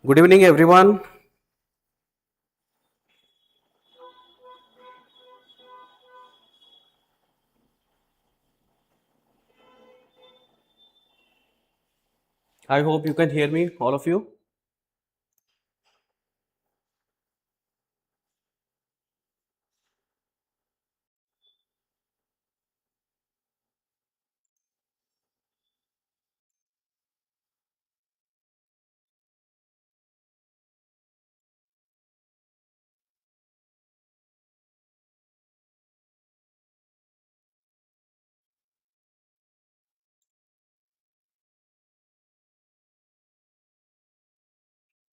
Good evening, everyone. I hope you can hear me, all of you.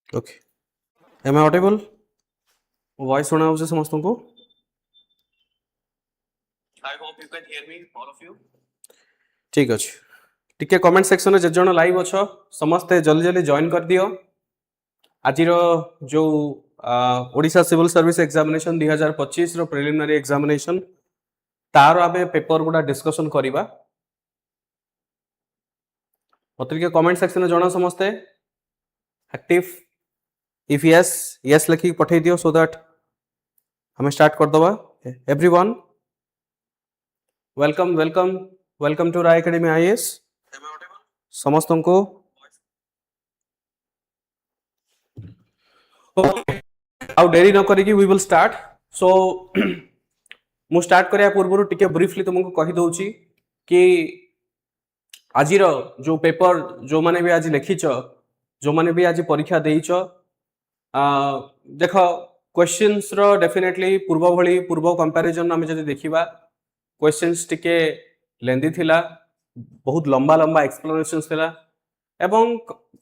Okay. Am I audible? Voice सुना उसे समस्तों को? I hope you can hear me, all of you. ठीक अछि. टिके comment section रे जे जण live अछ समस्त जल्दी जल्दी जॉइन कर दियो. आजिर जो ओडिशा सिविल सर्विस एग्जामिनेशन 2025 रो प्रिलिमिनरी एग्जामिनेशन तार आबे पेपर गुडा डिस्कशन करिबा. पत्रिका कमेंट सेक्शन रे जण समस्ते एक्टिव. If yes, yes लिखी पठै दियो so that हमें स्टार्ट कर दवा. Everyone, welcome to Rayacademy IAS. समस्तों को आउ डेरी न करिकी we will start. So मु स्टार्ट करिया पूर्व टिके ब्रीफली तुमको कहि दउची कि आजिर जो पेपर जो माने भी आज लिखिछ जो माने भी आज परीक्षा देइछ देख क्वेश्चंस रो डेफिनेटली पूर्व कंपैरिजन हम जदि देखिबा क्वेश्चंस टिके लेंदी थिला, बहुत लंबा लंबा एक्सप्लेनेशंस थिला एवं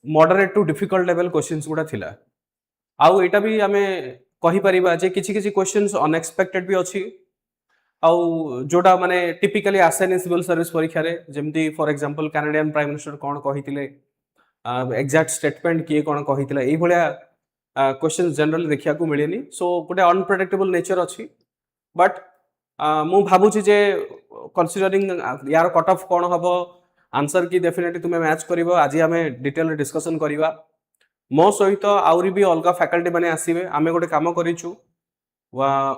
moderate to difficult level questions गुडा थिला. आउ एटा भी हमें कहि परिबा जे किछि किछि क्वेश्चंस अनएक्सपेक्टेड भी अछि आउ जोडा माने टिपिकली आसेनी सिविल सर्विस परीक्षा रे जेमति for example Canadian prime minister कोन कहितिले एग्जैक्ट स्टेटमेंट किए कोन कहितिला एई भलिया क्वेश्चन जनरली देखिया को मिलेनी. सो गोटे अनप्रेडिक्टेबल नेचर अछि बट मु भाबुची जे कंसीडरिंग यार कट ऑफ कोन हबो आंसर की डेफिनेटली तुमे मैच करिवो. आज हमें डिटेल डिस्कशन करिवा. मो सहित आउरी भी अलगा फैकल्टी माने आसीबे. आमे गोटे काम करिछु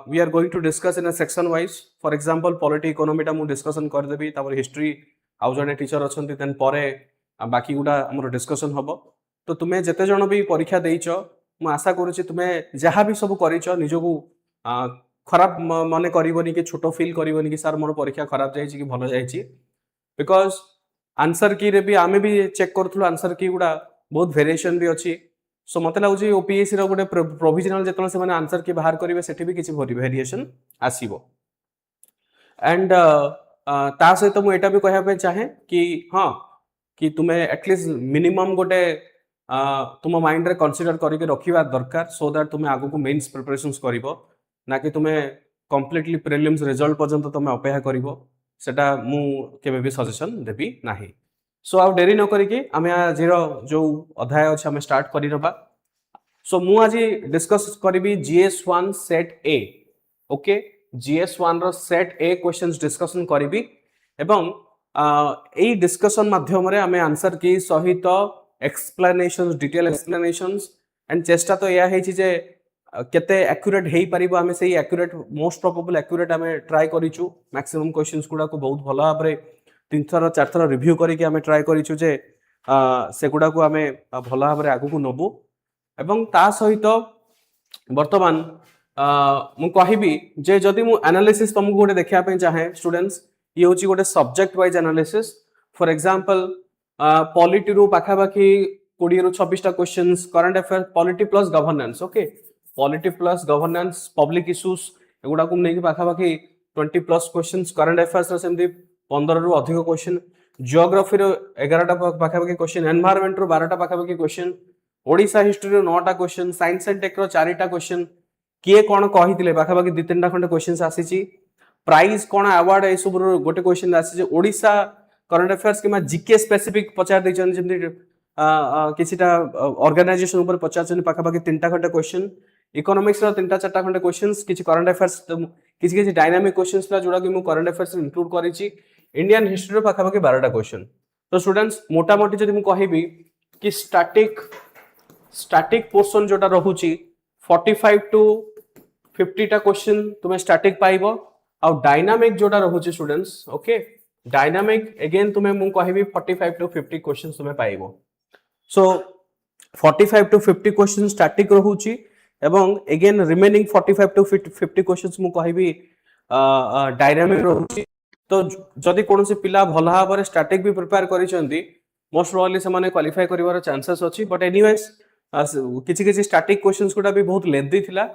we are going to discuss in a section wise. For example polity economy टा मु डिस्कशन कर देबी तापर हिस्ट्री आउ जने टीचर अछंती देन परे बाकी गुडा हमर डिस्कशन हबो. तो तुमे जते जण भी परीक्षा देइछ मु आशा करूची तुमे जहा भी सब करिछ निजोगु खराब माने करिवनी कि छोटो फील करिवनी कि सर मोर परीक्षा खराब जाईची कि भलो जाईची. बिकॉज आंसर की रे भी आमे भी चेक करथलो आंसर की गुडा बहुत वेरिएशन भी अछि. सो मते लागुची ओपीएससी रो गोटे प्रोविजनल जेतलो से माने आंसर की बाहर करिवे सेठी भी किछि वेरिएशन आसीबो. एंड ता सहित मु एटा भी कहया पे चाहे कि हां कि तुमे एटलीस्ट मिनिमम गोटे तुम माइंड रे कंसीडर करके रखिबा दरकार सो दैट तुमे आगु को मेंस प्रिपरेशंस करिवो ना कि तुमे कंप्लीटली प्रीलिम्स रिजल्ट पर्यंत तुमे अपेक्षा करिवो. सेटा मु केबे भी सजेशन देबी नाही. सो आउ डेरी न करिके आमे आजिर जो अध्याय अछि हमें स्टार्ट करि रबा. सो मु आज डिस्कस करिबी GS1 set A. Okay, GS1 रो सेट ए क्वेश्चंस डिस्कशन करिबी एवं एई डिस्कशन माध्यम रे हमें आंसर की सहित एक्सप्लेनेशंस डिटेल एक्सप्लेनेशंस एंड चेष्टा तो या हेछि जे केते एक्यूरेट हेई परिबो हमें सेही एक्यूरेट मोस्ट प्रोबेबल एक्यूरेट हमें ट्राई करिछु. मैक्सिमम क्वेश्चंस गुडा को बहुत भलो भाबरे 3 थर 4 थर रिव्यू करके हमें ट्राई करिछु जे से गुडा को हमें भलो भाबरे आगु को नबु एवं ता सहित वर्तमान मु कहिबी जे जदि मु एनालिसिस तुमको गोटे देखिया पे चाहे स्टूडेंट्स ये होची गोटे subject wise analysis. For example polity रो पाखा बाकी 20 रो 26 टा questions current affair polity plus governance. Okay, polity plus governance public issues एगुडा को नेकी पाखा बाकी 20 प्लस क्वेश्चंस करंट अफेयर्स रो सेमदी 15 रो अधिक क्वेश्चन जियोग्राफी रो 11 टा पाखा बाकी क्वेश्चन एनवायरनमेंट रो 12 टा पाखा बाकी क्वेश्चन ओडिशा हिस्ट्री रो 9 टा क्वेश्चन साइंस एंड टेक रो 4 टा क्वेश्चन किए कोन कहिथिले पाखा बाकी 2-3 टा खंड क्वेश्चंस आसीची. प्राइज कोन अवार्ड ए सब रो गोटे क्वेश्चन आसीची. ओडिशा करंट अफेयर्स किमा जीके स्पेसिफिक पचार दैछन जेमति किसिटा ऑर्गेनाइजेशन ऊपर पचार पाखा बाकी 3 टा खंड क्वेश्चन इकोनॉमिक्स रो 3 टा 4 टा खंड क्वेश्चंस किछि करंट अफेयर्स किछि किछि डायनामिक क्वेश्चंस ला जोडा कि मु करंट अफेयर्स इंक्लूड करिछि. इंडियन हिस्ट्री रो पाखा बाकी 12 टा क्वेश्चन. तो स्टूडेंट्स मोटा मोटी जदि मु कहिबी कि स्टैटिक पोर्शन जोटा रहुची 45 टू 50 टा क्वेश्चन तुम्हें स्टैटिक पाइबो आ डायनामिक जोटा रहुची स्टूडेंट्स ओके डायनामिक अगेन तुम्हें मु कहबी 45 टू 50 क्वेश्चन तुम्हें पाइबो सो 45 टू 50 क्वेश्चन स्टैटिक रहुची एवं अगेन रिमेनिंग 45 टू 50 क्वेश्चंस मु कहबी डायनामिक रहुची तो जदि कोनोसी पिला भल भाबरे स्टैटिक भी प्रिपेयर करिसेंती मोस्ट प्रोबब्ली से माने क्वालिफाई करिवार चांसेस अछि बट एनीवेज किछि किछि स्टैटिक क्वेश्चंस गुडा भी बहुत लेंथी थिला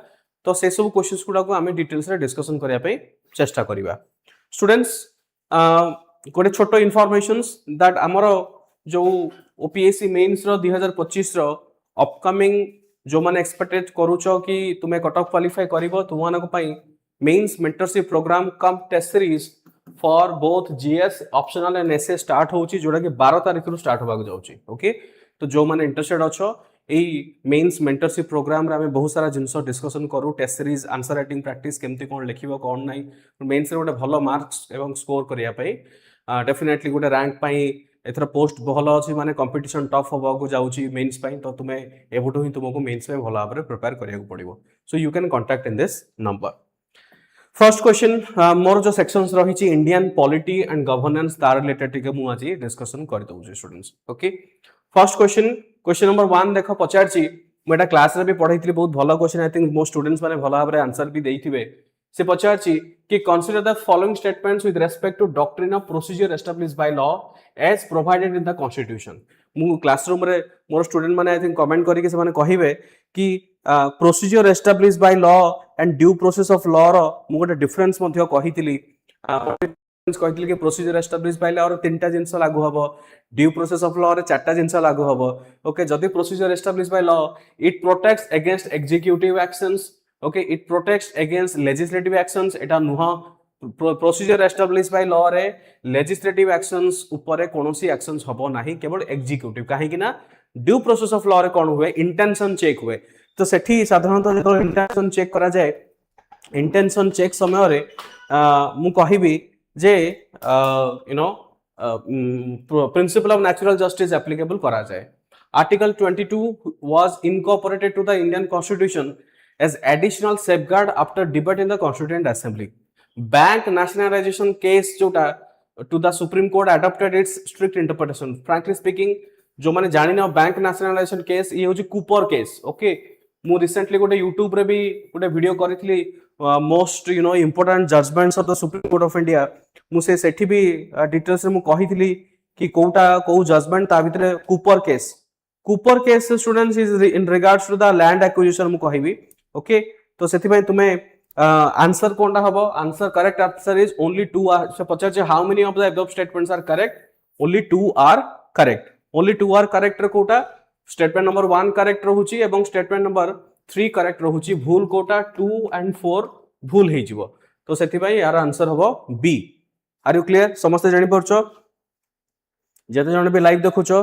तो से सब क्वेश्चंस गुडा को हमें डिटेल्स रे डिस्कशन करिया पे चेष्टा करिवा स्टूडेंट्स गोटे छोटो इन्फॉर्मेशंस दैट हमरो जो ओपीएससी मेंस रो 2025 रो अपकमिंग जो माने एक्सपेक्टेड करूचो कि तुमे कट ऑफ क्वालिफाई करिवो तुमानको पई mains mentorship programme cum test series for both GS optional and SA start होउची जोडा कि 12 तारिख रु स्टार्ट होबाक जाउची ओके तो जो माने इंटरेस्टेड अछो एई मेंस मेंटरशिप प्रोग्राम रे हमें बहुत सारा जिंसो डिस्कशन करू test series answer writing practice केमती कोन लिखिबो कोन नाही मेंस रे गोटे भलो मार्क्स एवं स्कोर करिया पई डेफिनेटली गोटे रैंक पई एथरा पोस्ट भलो अछि माने कंपटीशन टफ होबाक जाउची मेंस पई तो तुमे एबोटो ही तुमको मेंस में भलो भाबरे प्रिपेयर करिया पड़िबो so you can contact in this number first question मोर जो सेक्शंस रही इंडियन पॉलिटी एंड गवर्नेंस तार रिलेटेड टिके मु आज डिस्कशन कर दउची students okay first question number 1 देखो पचारची मेटा क्लास रे भी पढाइतली बहुत भलो question I think most students माने भलो भाबरे आंसर भी देइथिबे से पचारची कि consider the following statements with respect to doctrine of procedure established by law as provided in the constitution मु क्लासरूम रे मोर स्टूडेंट माने आई थिंक कमेंट करी के से माने कहिबे कि procedure established by law and due process of law रो मु गोटे डिफरेंस मध्ये कहितली कहितली कि प्रोसीजर एस्टैब्लिश्ड बाय लॉ रो तीनटा जिंस लागू हबो ड्यू प्रोसेस ऑफ लॉ रे चारटा जिंस लागू हबो ओके जदी procedure established by law it protects against executive actions okay it protects against legislative actions Etah नुहा procedure established by law रे लेजिस्लेटिव एक्शंस ऊपर कोनोसी एक्शंस हबो नाही केवल एग्जीक्यूटिव काहे कि ना ड्यू प्रोसेस ऑफ लॉ रे कोन हुए इंटेंशन चेक हुए तो सेठी साधारणतः जो इंटेंशन चेक करा जाए इंटेंशन चेक समय रे मु कहिबी जे you know principle of natural justice applicable करा जाए article 22 was incorporated to the Indian constitution as additional safeguard after debate in the constituent assembly bank nationalisation case जोटा to the supreme court adopted its strict interpretation frankly speaking जो माने जानि ना bank nationalisation case ये होची Cooper case okay मु recently गोटे YouTube रे भी गोटे वीडियो करितली most you no important judgements of the supreme court of India मु से सेठी भी डिटेल्स रे मु कहितली कि कोटा को जजमेंट ता भितरे Cooper case students is in regards to the land acquisition मु कहिबी ओके तो सेथि भाई तुमे आंसर कोनटा हबो answer correct answer is only 2 आर पचार how many of the above statements are correct only 2 are correct only 2 are correct रे कोटा स्टेटमेंट नंबर 1 करेक्ट रहूची एवं स्टेटमेंट नंबर 3 करेक्ट रहूची भूल कोटा 2 एंड 4 भूल हे जिवो तो सेथि भाई यार आंसर हबो बी आर यू क्लियर समस्त जानि परछो जते जण भी लाइव देखुछो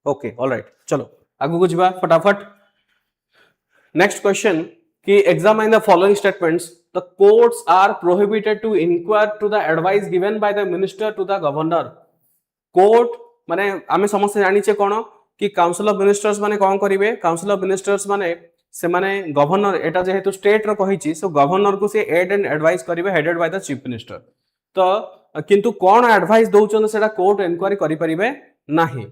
ओके ऑलराइट चलो आगु को जिबा फटाफट नेक्स्ट क्वेश्चन कि examine the following statements the courts are prohibited to inquire to the advice given by the minister to the governor court माने आमे समस्त जानि छे कोन कि काउंसिल ऑफ मिनिस्टर्स माने कोन करिवे काउंसिल ऑफ मिनिस्टर्स माने से माने गवर्नर एटा जेहेतु स्टेट रो कहिची सो गवर्नर को से एड एंड एडवाइस करिवे headed by the chief minister तो किंतु कोन एडवाइस दउचन सेटा कोर्ट इंक्वायरी करि परिबे नाही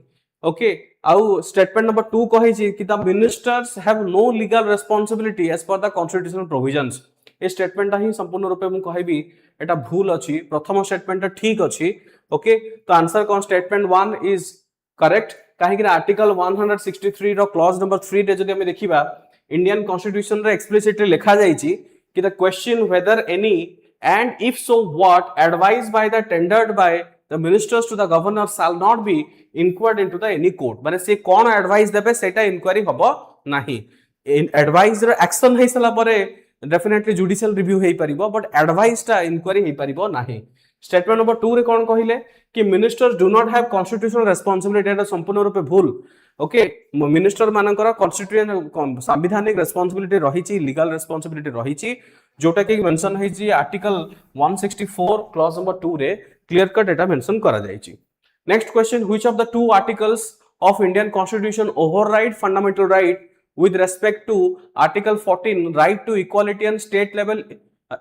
ओके आउ स्टेटमेंट नंबर 2 कहिची कि the ministers have no legal responsibility as per the constitutional provisions a statement ही संपूर्ण रूपे मु कहिबी एटा भूल अछि प्रथम स्टेटमेंट ठीक अछि ओके तो answer cone statement 1 is correct काहे कि आर्टिकल 163 रो क्लॉज नंबर 3 रे जदि हम देखिबा इंडियन कॉन्स्टिट्यूशन रे एक्सप्लिसिटली लिखा जाईची कि the question whether any and if so what advice by the tendered by the ministers to the governor shall not be inquired into the any court माने से कोन एडवाइस देबे सेटा इंक्वायरी हबो नाही एडवाइस रो एक्शन हे सला परे डेफिनेटली जुडिशियल रिव्यू हे परिबो बट एडवाइस टा इंक्वायरी हे परिबो नाही स्टेटमेंट नंबर 2 रे कोन कहिले कि ministers do not have constitutional responsibility एटा संपूर्ण रूपे भूल ओके मिनिस्टर मानकर कॉन्स्टिट्यूशन संवैधानिक रिस्पांसिबिलिटी रहिची लीगल रिस्पांसिबिलिटी रहिची जोटा कि मेंशन हेची आर्टिकल 164 क्लॉज नंबर 2 रे क्लियर कट एटा मेंशन करा जाईची next question which of the two articles of Indian Constitution override fundamental right with respect to Article 14 right to equality and state level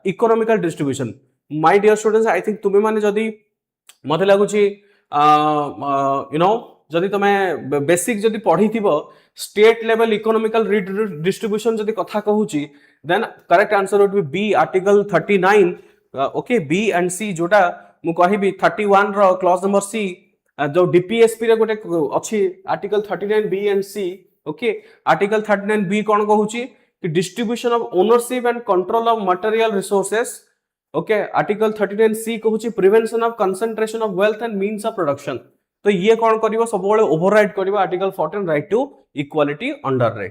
economical distribution. My dear students, I think तुम्हें माने जदि मते लागुची you know जदि तमे basic जदि पढ़ी थिबो state level economical distribution जदि कथा कहूची then correct answer would be B article 39 okay B and C जोटा मु कहिबी 31 रो क्लॉज नंबर सी जो डीपीएसपी रे गोटे अछि article 39 B and C okay article 39 B कोन कहूची कि distribution of ownership and control of material resources okay article 39 C कहूची prevention of concentration of wealth and means of production तो ये कौन करिवो सब बेले ओवरराइड करिवो article 14 right to equality under रे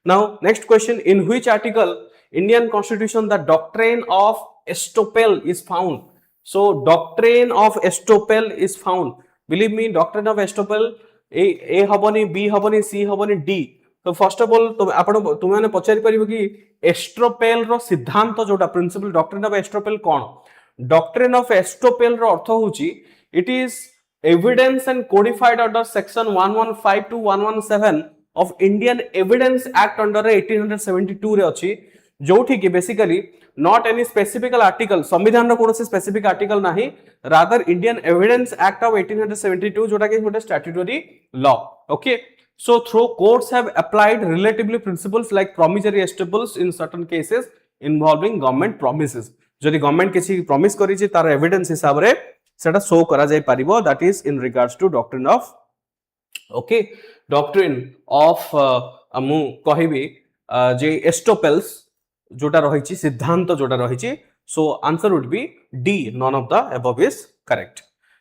now next question in which article Indian constitution the doctrine of estoppel is found so doctrine of estoppel is found believe me doctrine of estoppel A हबनी B हबनी C हबनी D तो first of all तो आपण तुम माने पचारि परिबो कि एस्ट्रोपेल रो सिद्धांत जोटा प्रिंसिपल डॉक्ट्रिन ऑफ एस्ट्रोपेल कोन डॉक्ट्रिन ऑफ एस्ट्रोपेल रो अर्थ होची it is evidence and codified under section 115 to 117 of Indian Evidence Act under 1872 रे अछि जोठी कि basically not any specific article संविधान रो कोनोसी स्पेसिफिक आर्टिकल नाही rather Indian evidence act of 1872 जोटा कि गोटे statutory law okay so through courts have applied relatively principles like promissory estoppels in certain cases involving government promises जदि government किसी promise करी छि तार एविडेंस हिसाब रे सेटा शो करा जाय परिबो that is in regards to doctrine of okay doctrine of मु कहिबी जे एस्टोपेल्स जोटा रहिछि सिद्धांत जोटा रहिछि so answer would be D none of the above is correct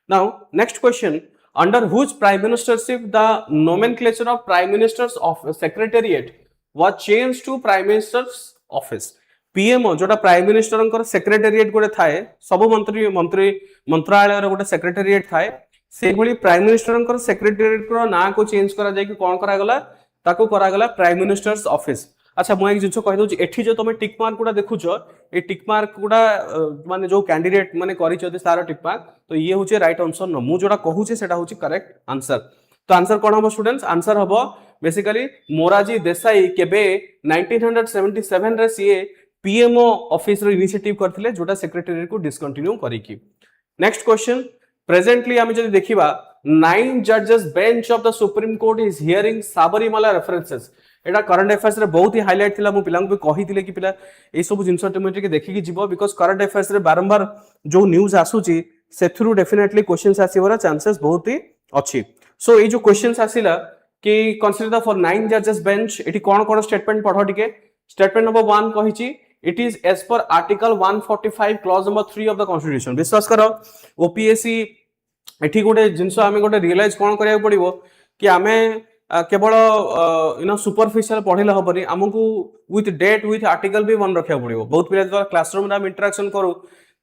now next question under which prime ministership the nomenclature of prime ministers of secretariat was changed to prime ministers office PMO जोटा prime minister secretariat गोटे थाए सब मंत्री मंत्री मंत्रालय गोटे secretariat थाए से भली प्राइम मिनिस्टर सेक्रेटेरिएट ना को चेंज करा जाय कि कोन करा गला ताको करा गला प्राइम मिनिस्टर्स ऑफिस अच्छा मु एक जिंस कहि दउ एठी जो तुम टिक मार्क गुडा देखुछो ए टिक मार्क गुडा माने जो कैंडिडेट माने करि छथि सारा टिक मार्क तो ये होचे राइट आंसर न मु जोडा कहूचे सेटा होचे करेक्ट आंसर तो आंसर कोन हबो स्टूडेंट्स आंसर हबो बेसिकली मोरारजी देसाई केबे 1977 रे सीए पीएमओ ऑफिस रो इनिशिएटिव करथिले जोटा सेक्रेटेरिएट को डिसकंटिन्यू करिकि नेक्स्ट क्वेश्चन प्रेजेंटली हम जदि देखिबा 9 जजेस bench of the supreme court is hearing Sabarimala references एटा करंट अफेयर्स रे बहुत ही हाईलाइट थिला मु पिलांग भी कहिथिले कि पिला ए सब जिंस ऑटोमेटिक देखि कि जिवो बिकॉज़ करंट अफेयर्स रे बारंबार जो न्यूज़ आसुची सेथुरु डेफिनेटली क्वेश्चंस आसीबरा चांसेस बहुत ही अछि सो ए जो क्वेश्चंस आसिला कि कंसीडर फॉर 9 जजेस बेंच एटी कोन स्टेटमेंट पढो टिके statement number 1 कहिची it is as per article 145 clause number 3 of the constitution विश्वास करो ओपीएससी एठी गोटे जिंस आमे गोटे रियलाइज कोन करिया पड़िबो कि आमे केवल यू नो सुपरफिशियल पढिले हबनी हमकु विथ डेट विथ आर्टिकल भी मन रखिया पड़िबो बहुत पिला जो क्लासरूम रे हम इंटरेक्शन करू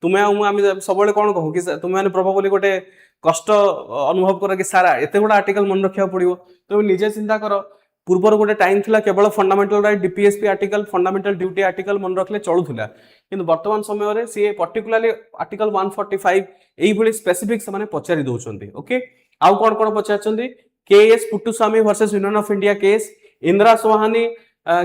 तुमे हम सबले कोन कहू कि तुमे माने प्रोबेबली गोटे कष्ट अनुभव कर कि सारा एते गोटे आर्टिकल मन रखिया पड़िबो तो निजे चिंता करो पूर्वर गोटे टाइम थिला केवल fundamental right DPSP article fundamental duty article मन रखले चलुथिला किंतु वर्तमान समय रे सी पर्टिकुलरली आर्टिकल 145 एई भली स्पेसिफिक समाने पचारि दोछंती ओके आउ कोन पचारचंती KS Puttaswamy versus union of India case Indira Sawhney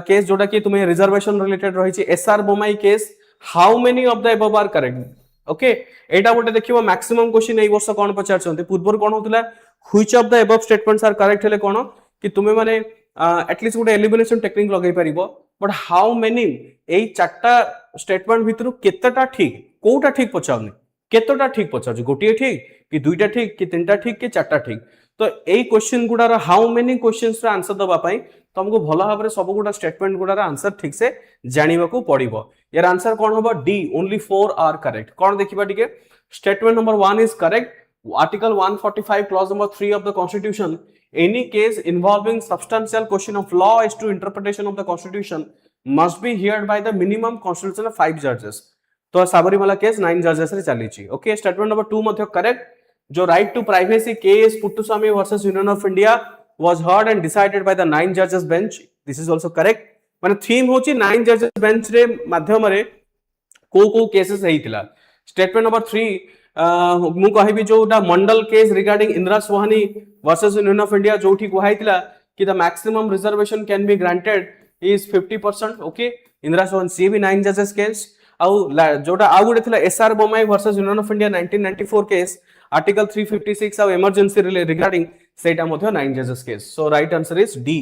case जोटा कि तुमे रिजर्वेशन रिलेटेड रहिछि SR Bommai case how many of the above are correct okay एटा गोटे देखिबो मैक्सिमम क्वेश्चन एई वर्ष कोन पचारचंती पूर्वर कोन होतला which of the above statements are correct हेले कोन कि तुमे माने एटलीस्ट गोटे एलिमिनेशन टेक्निक लगे पारिबो बट हाउ मेनी एई चारटा स्टेटमेंट भितरु केतेटा ठीक कोटा ठीक पचाउनी केतेटा ठीक पचाउची गोटिए ठीक कि दुईटा ठीक कि तीनटा ठीक कि चारटा ठीक तो एई क्वेश्चन गुडार हाउ मेनी क्वेश्चंस रा आंसर दबा पई तुमको भलो भाबरे सब गुडा स्टेटमेंट गुडार आंसर ठीक से जानिबा को पड़िबो यार आंसर कोन होबो डी ओनली 4 आर करेक्ट कोन देखिबा टिके statement number 1 is correct article 145 clause number 3 of the constitution any case involving substantial question of law as to interpretation of the constitution must be heard by the minimum constitutional 5 judges तो Sabarimala case 9 जजेस रे चली छी okay statement number 2 मध्ये correct जो right to privacy case Puttaswamy versus union of India was heard and decided by the 9 judges bench this is also correct माने theme होची 9 judges bench रे माध्यम रे को केसेस हेइतिला स्टेटमेंट नंबर 3 मु कहबी जोटा Mandal case regarding Indira Sawhney versus union of India जोठी कुहाइतिला कि the maximum reservation can be granted is 50%. Okay, Indira Sawhney सी भी 9 जजेस केस. जोटा आउ गोटे थिला SR Bommai versus union of India 1994 case article 356 और इमरजेंसी रिगार्डिंग सेटा मध्ये 9 जजेस case. So right answer is D.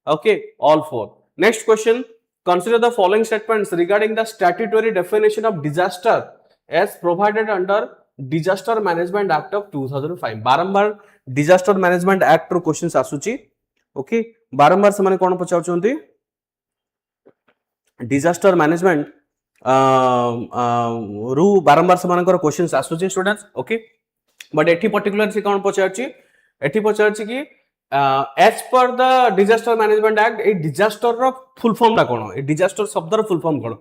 Okay, all four. Next question, consider the following statements regarding the statutory definition of disaster as provided under Disaster Management Act of 2005. बारंबार Disaster Management Act रो questions आसुची. Okay, बारंबार से माने कोन पचाउचंती disaster management रु बारंबार से मानकर questions आसुची स्टूडेंट्स. ओके, बट एठी पर्टिकुलर से कोन पचाउची, एठी पचाउची कि as per the disaster management act a disaster रो फुल फॉर्म ला कोन, ए डिजास्टर शब्द रो फुल फॉर्म कोन.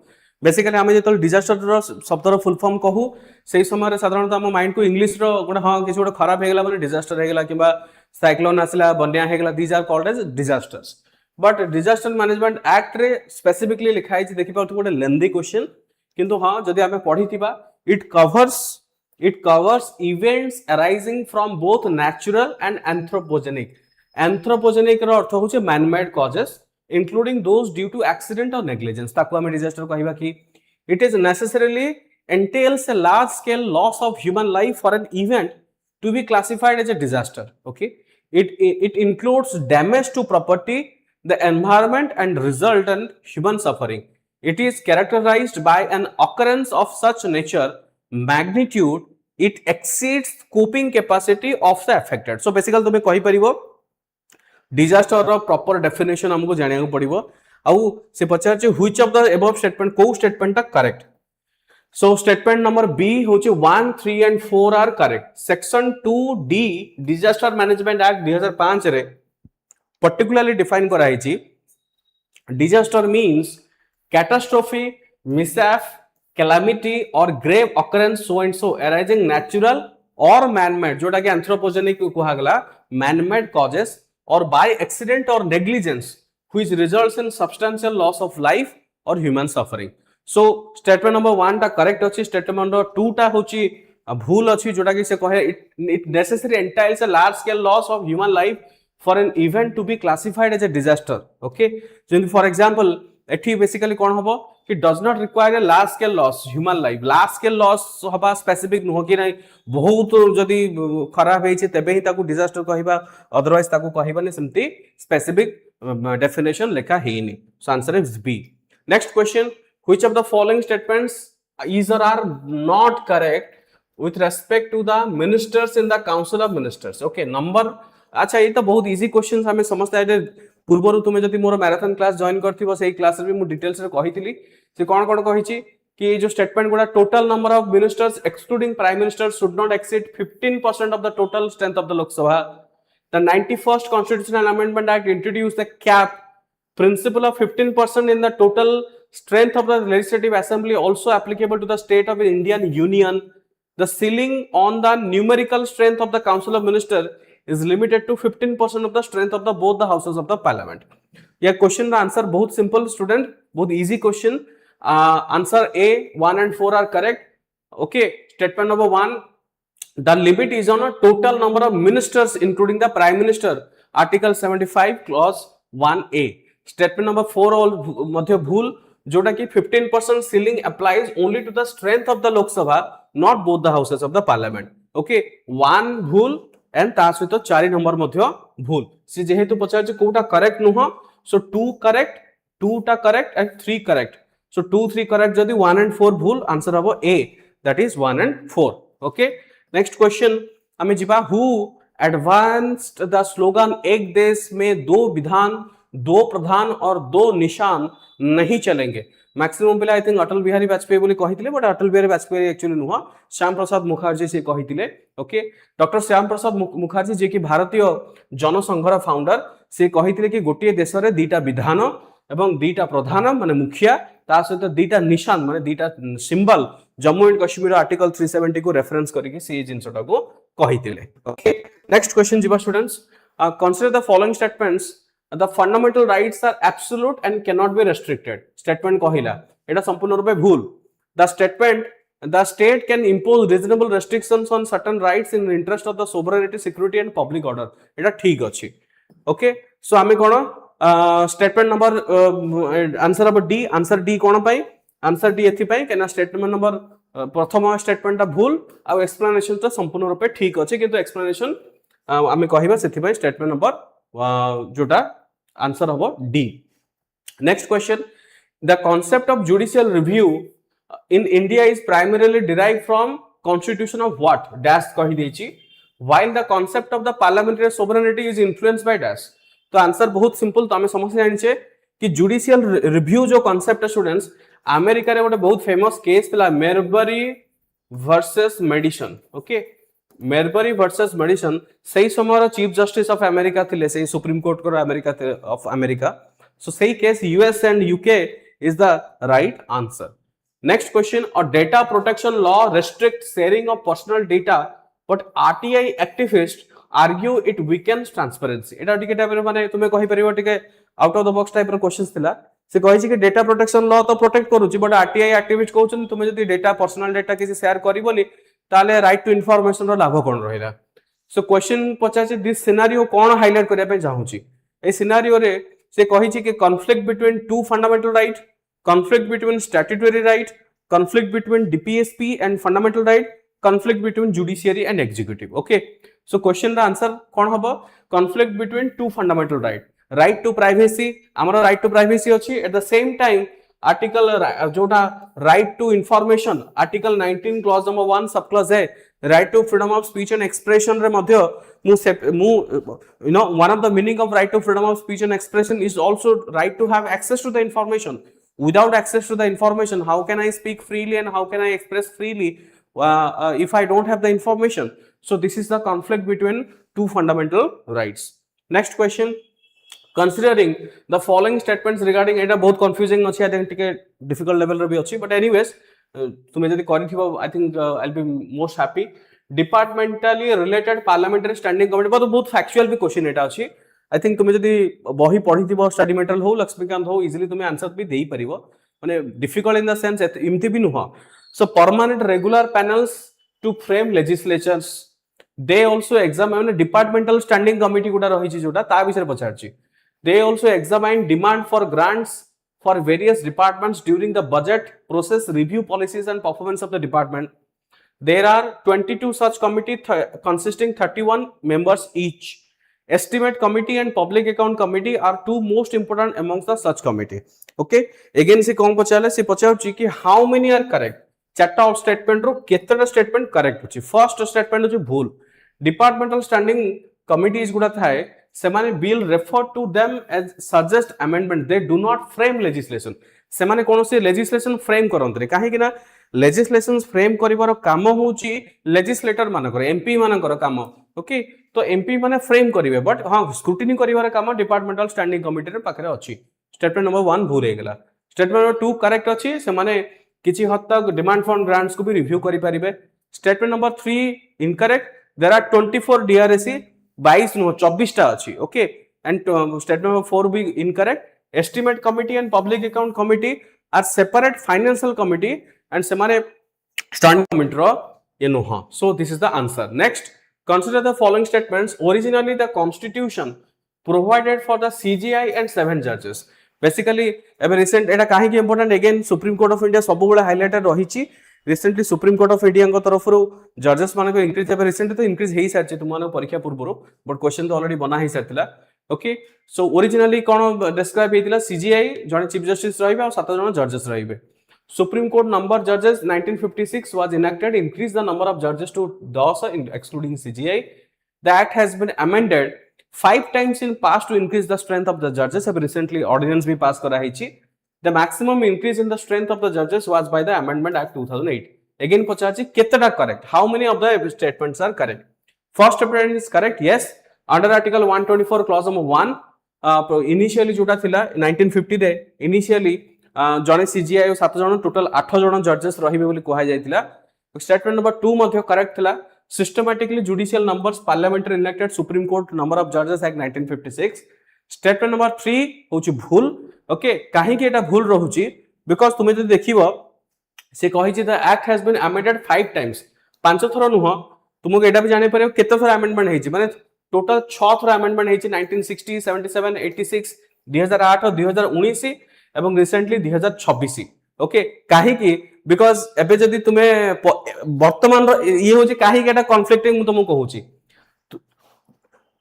बेसिकली आमे जेतल डिजास्टर रो शब्द रो फुल फॉर्म कहू सेही समय रे साधारणतः हम माइंड को इंग्लिश रो गोटे हां किछ गोटे खराब हेगला माने डिजास्टर हेगला किबा साइक्लोन आसला बन्या हेगला, these are called as disasters. But disaster management act रे स्पेसिफिकली लिखा है देखि पाउ गोटे लेंथी क्वेश्चन, किंतु हां जदी आमे पढिथिबा it covers events arising from both natural and anthropogenic. Anthropogenic रो अर्थ होचे man made causes including those due to accident और नेग्लिजेंस. ताको हमें डिजास्टर कहबा कि it is necessarily entails a large scale loss of human life for an event to be classified as a disaster. Okay, it includes damage to property, the environment, and resultant human suffering. It is characterized by an occurrence of such nature magnitude it exceeds coping capacity of the affected. So basically तुम्हें कहि परिबो disaster रो proper definition हमको जानिया पड़िबो. आउ से पचार जे which of the above statement को स्टेटमेंट ता correct. So statement number B होचे 1, 3 and 4 are correct. Section 2D disaster management act 2005 रे पर्टिकुलरली डिफाइन करा हिची. Disaster means catastrophe, mishap, calamity और grave occurrence so and so arising natural और man made, जोटा कि एंथ्रोपोजेनिक कहा गला man made causes, or by accident or negligence which results in substantial loss of life or human suffering. So statement number 1 टा correct अछि. statement number 2 टा होची भूल अछि, जोटा कि से कहे it necessary entails a large scale loss of human life for an event to be classified as a disaster. Okay, so for example एठी बेसिकली कोन हबो कि does not require a large scale loss human life. large scale loss हबा specific न हो कि नै बहुत जदी खराब हेछि तबे ही ताकू डिजास्टर कहिबा, अदरवाइज ताकू कहिबानी सेमती स्पेसिफिक डेफिनेशन लेखा हेनी. So answer is B. Next question, which of the following statements is और are not correct with respect to the ministers in the council of ministers. Okay, number अच्छा ये तो बहुत easy questions हमें समझते हैं. पूर्वरु तुमे जति मोर मैराथन क्लास जॉइन करथिबो सेही क्लास रे भी मु डिटेल्स रे कहितली से कोन कोन कहिछि कि जो स्टेटमेंट गुडा total number of ministers excluding prime minister should not exceed 15% of the total strength of the Lok Sabha. The 91st constitutional amendment act introduced the cap principle of 15% in the total strength of the legislative assembly, also applicable to the state of Indian Union. The ceiling on the numerical strength of the council of minister is limited to 15% of the strength of the both the houses of the parliament. यह question का answer बहुत simple student, बहुत easy question. Answer A 1 and 4 are correct. Okay, statement number 1, the limit is on a total number of ministers including the prime minister, article 75 clause 1A. Statement number 4 all मध्य भूल, जोटा कि 15% ceiling applies only to the strength of the Lok Sabha, not both the houses of the parliament. Okay, 1 भूल and ता सहित 4 number मध्य भूल. से जेहेतु पचार जे कोटा करेक्ट नुह, सो 2 करेक्ट, 2 टा correct and 3 correct. So 2 3 correct जदी 1 and 4 भूल, आंसर हबो A, that is 1 and 4. Okay, next question हमें जिबा, हु एडवांस्ड द स्लोगन एक देश में दो विधान, दो प्रधान और दो निशान नहीं चलेंगे. मैक्सिमम पिला आई थिंक अटल बिहारी वाजपेयी बोली कहिथिले, बट अटल बिहारी वाजपेयी एक्चुअली नुह, श्याम प्रसाद मुखर्जी से कहिथिले. ओके, डॉक्टर श्याम प्रसाद मुखर्जी जे कि भारतीय जनसंघर फाउंडर, से कहिथिले कि गोटिए देश रे दीटा विधान एवं दीटा प्रधान माने मुखिया, ता सहित दीटा निशान माने दीटा symbol, Jammu and Kashmir article 370 को रेफरेंस करके से जिंसटा को कहिथिले. ओके, नेक्स्ट क्वेश्चन जिबा students, consider the following statements. The fundamental rights are absolute and cannot be restricted. Statement कहिला एटा संपूर्ण रूपे भूल. The statement the state can impose reasonable restrictions on certain rights in the interest of the sovereignty, security and public order. এটা ঠিক আছে। ওকে, so আমি কোন statement নম্বর answer হব ডি। আনসার ডি কোন পাই? আনসার ডি এথি পাই কেনা স্টেটমেন্ট নম্বর প্রথম স্টেটমেন্টটা ভুল আর এক্সপ্লানেশনটা সম্পূর্ণ রূপে ঠিক আছে, কিন্তু এক্সপ্লানেশন আমি কহিবা সেথি পাই স্টেটমেন্ট নম্বর যেটা আনসার হব D. Next question, the concept of judicial review in India is primarily derived from constitution of what dash कही देची, while the concept of the parliamentary sovereignty is influenced by dash। तो answer बहुत simple, तो हमें समझ जानिछे कि judicial review जो concept students America रे गोटे बहुत फेमस केस थिला Marbury versus Madison. Okay, Marbury versus Madison सही समय चीफ जस्टिस ऑफ अमेरिका थिले, सही सुप्रीम कोर्ट को America of America. So say case US and UK is the right answer. Next question, a data protection law restricts sharing of personal data, but RTI activists argue it weakens transparency. এটা টিকে টাইপের মানে তুমি কहि परिबो টিকে out of the box type रो questions थिला। से कहि कि डेटा प्रोटेक्शन लॉ तो प्रोटेक्ट करूची, बट RTI एक्टिविस्ट कहउछन तुमे जदी डेटा पर्सनल डेटा किसी शेयर करिवोनी ताले राइट टू इन्फॉर्मेशन रो लाभ कोन रहिला। सो क्वेश्चन पचाचे दिस सिनेरियो कोन हाइलाइट करिया पे चाहूची। ए सिनेरियो रे से कही कि conflict between two fundamental right, conflict between statutory right, conflict between DPSP and fundamental right, conflict between judiciary and executive। okay, so question रा आंसर कौन हबो? conflict between two fundamental right, right to privacy, हमरा right to privacy अछि, at the same time article जोटा right to information article 19 clause number 1 sub clause है right to freedom of speech and expression रे मध्य you know one of the meaning of right to freedom of speech and expression is also right to have access to the information. Without access to the information, how can I speak freely and how can I express freely if I don't have the information? So this is the conflict between two fundamental rights. Next question, considering the following statements regarding এটা बहुत confusing अछि, I think टिके difficult level रे भी अछि, but anyways तुमे जदी करिथिबो I think I'll be most happy। Departmentally related parliamentary standing committee बहुत फैक्चुअल भी क्वेश्चन एटा अछि। आई थिंक तुमे जदी बही पढिथिबो स्टडी मेटेरियल हो लक्ष्मीकांत हो इजिली तुमे आंसर भी देई परिबो, माने डिफिकल्ट इन द सेंस इमति भी नुह। So permanent regular panels to frame legislatures they also examine departmental standing committee गुडा रहिछि जोटा ता विषय पचारछि। They also examine demand for grants for various departments during the budget process, review policies and performance of the department. There are 22 such committees consisting 31 members each. Estimate committee and public account committee are two most important amongst the such committee. Okay, again से कौन पचाले से पचाउची कि how many are correct, चारटा statement रो केतटा statement correct होची। First statement होची भूल। डिपार्टमेंटल स्टैंडिंग कमिटीज गुडा थाए से माने bill refer to them as suggest amendment, they do not frame legislation. से माने कोनोसी लेजिस्लेशन फ्रेम करंतरे काहे कि ना लेजिस्लेशन फ्रेम करिवार काम होची लेजिस्लेटर मानकर एमपी मानकर काम। ओके, तो एमपी माने फ्रेम करिवे, बट हां स्क्रूटिनी करिवार काम डिपार्टमेंटल स्टैंडिंग कमिटी रे पाखरे अछि। स्टेटमेंट नंबर 1 भूल हे गेला। स्टेटमेंट नंबर 2 करेक्ट अछि, से माने किछि हद तक डिमांड फॉर ग्रांट्स को भी रिव्यू करि परिबे। Statement number 3 incorrect, there are 24 DRAC 22 no 24 टा अछि। ओके, एंड स्टेटमेंट नंबर 4 भी incorrect. Estimate committee and public account committee are separate financial committee and semane standing committee ro ye no ha। So this is the answer। Next, consider the following statements। Originally the constitution provided for the CGI and 7 judges। Basically एबे recent एटा काहे कि important, again supreme court of india सब बेले highlighted रहिछि। Recently supreme court of India को तरफ जजेस मान को इंक्रीज एबे रिसेंटली तो इंक्रीज हेई सारछि तुम मान परीक्षा पूर्व, बट क्वेश्चन तो ऑलरेडी बना हेई सारथिला। ओके, सो ओरिजिनली कोन डिस्क्राइब हेतिला सीजीआई जने चीफ जस्टिस रहिबे और 7 जन जजेस रहिबे। Supreme Court number judges 1956 was enacted, increased the number of judges to 10 excluding CGI. The act has been amended 5 times in past to increase the strength of the judges। Have recently ordinance भी pass करा हेछि। The maximum increase in the strength of the judges was by the Amendment Act 2008। Again पचाछि केतेटा correct, how many of the statements are correct? First statement is correct, yes। Under Article 124 clause number 1 initially जोटा थिला 1950 रे initially जने CGI 7 जन total 8 जन जजेस रहिबे बोली कहै जायतिला। स्टेटमेंट नंबर 2 मध्ये करेक्ट थिला। Systematically judicial numbers parliamentary elected supreme court number of जजेस एक्ट 1956। स्टेटमेंट नंबर 3 होची भूल। ओके, काहे कि एटा भूल रहूची बिकॉज़ तुमे जदि देखिबो से कही the act has been amended 5 times, 5 थर नुह, तुमको एटा भी जानि परियो केते थर अमेंडमेंट हेछि, माने टोटल 6 थर अमेंडमेंट हेछि 1960 77 86 2008 और 2019 एवं रिसेंटली 2026। ओके काहे कि बिकॉज एबे जदी तुमे वर्तमान ये होछि काहे कि एटा कॉन्फ्लिक्टिंग मु तुमको कहूछि,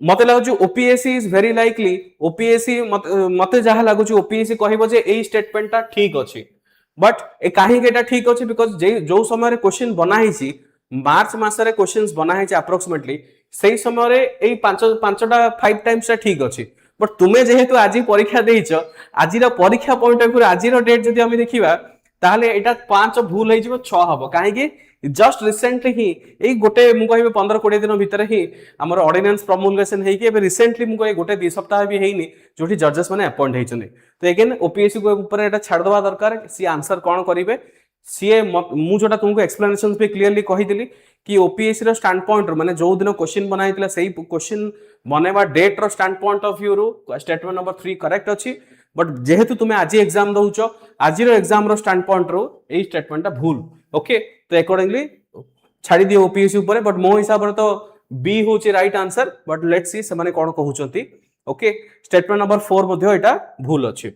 मते लागु OPSC is very likely OPSC मते जहा लागु ओपीएससी कहबो जे एई स्टेटमेंट ता ठीक अछि, बट ए काहे केटा ठीक अछि बिकॉज जे जो समय रे क्वेश्चन बना हिछि मार्च मास रे क्वेश्चंस बना हिछि अप्रोक्सीमेटली सेही समय रे एई पांचटा 5 टाइम्स ता ठीक अछि, बट तुमे जेहेतु आज परीक्षा देइछ आजिर परीक्षा पॉइंट ऑफ व्यू आजिर डेट जदी हम देखिबा ताहले एटा 5 भूल हे जिवो 6 हबो, काहे कि जस्ट रिसेंटली ही एई गोटे मु कहबे 15 20 दिन भीतर ही हमर ऑर्डिनेंस प्रमोलगेशन हे कि एबे रिसेंटली मु कहे गोटे 2 सप्ताह भी हेइनी जोठी जजेस माने अपॉइंट हेइछने, तो अगेन ओपीएससी को ऊपर एटा छाड़ दवा दरकार सी आंसर कोन करिवे सी मु जोटा तुमको एक्सप्लेनेशंस पे क्लियरली कहि दिली कि ओपीएससी रो स्टैंड पॉइंट माने जो दिन क्वेश्चन बनाइतला सेही क्वेश्चन बनेबा डेट रो स्टैंड पॉइंट ऑफ व्यू रो स्टेटमेंट नंबर 3 करेक्ट अछि, बट जेहेतु तुमे आज एग्जाम दउचो आजिरो एग्जाम रो स्टैंड पॉइंट रो एई स्टेटमेंटटा भूल। ओके तो अकॉर्डिंगली छाड़ी दियो ओपीएससी ऊपर, बट मो हिसाब रे तो बी होची right answer, but let's see से माने कोन कहउचंती। ओके स्टेटमेंट नंबर 4 मध्ये एटा भूल अछि।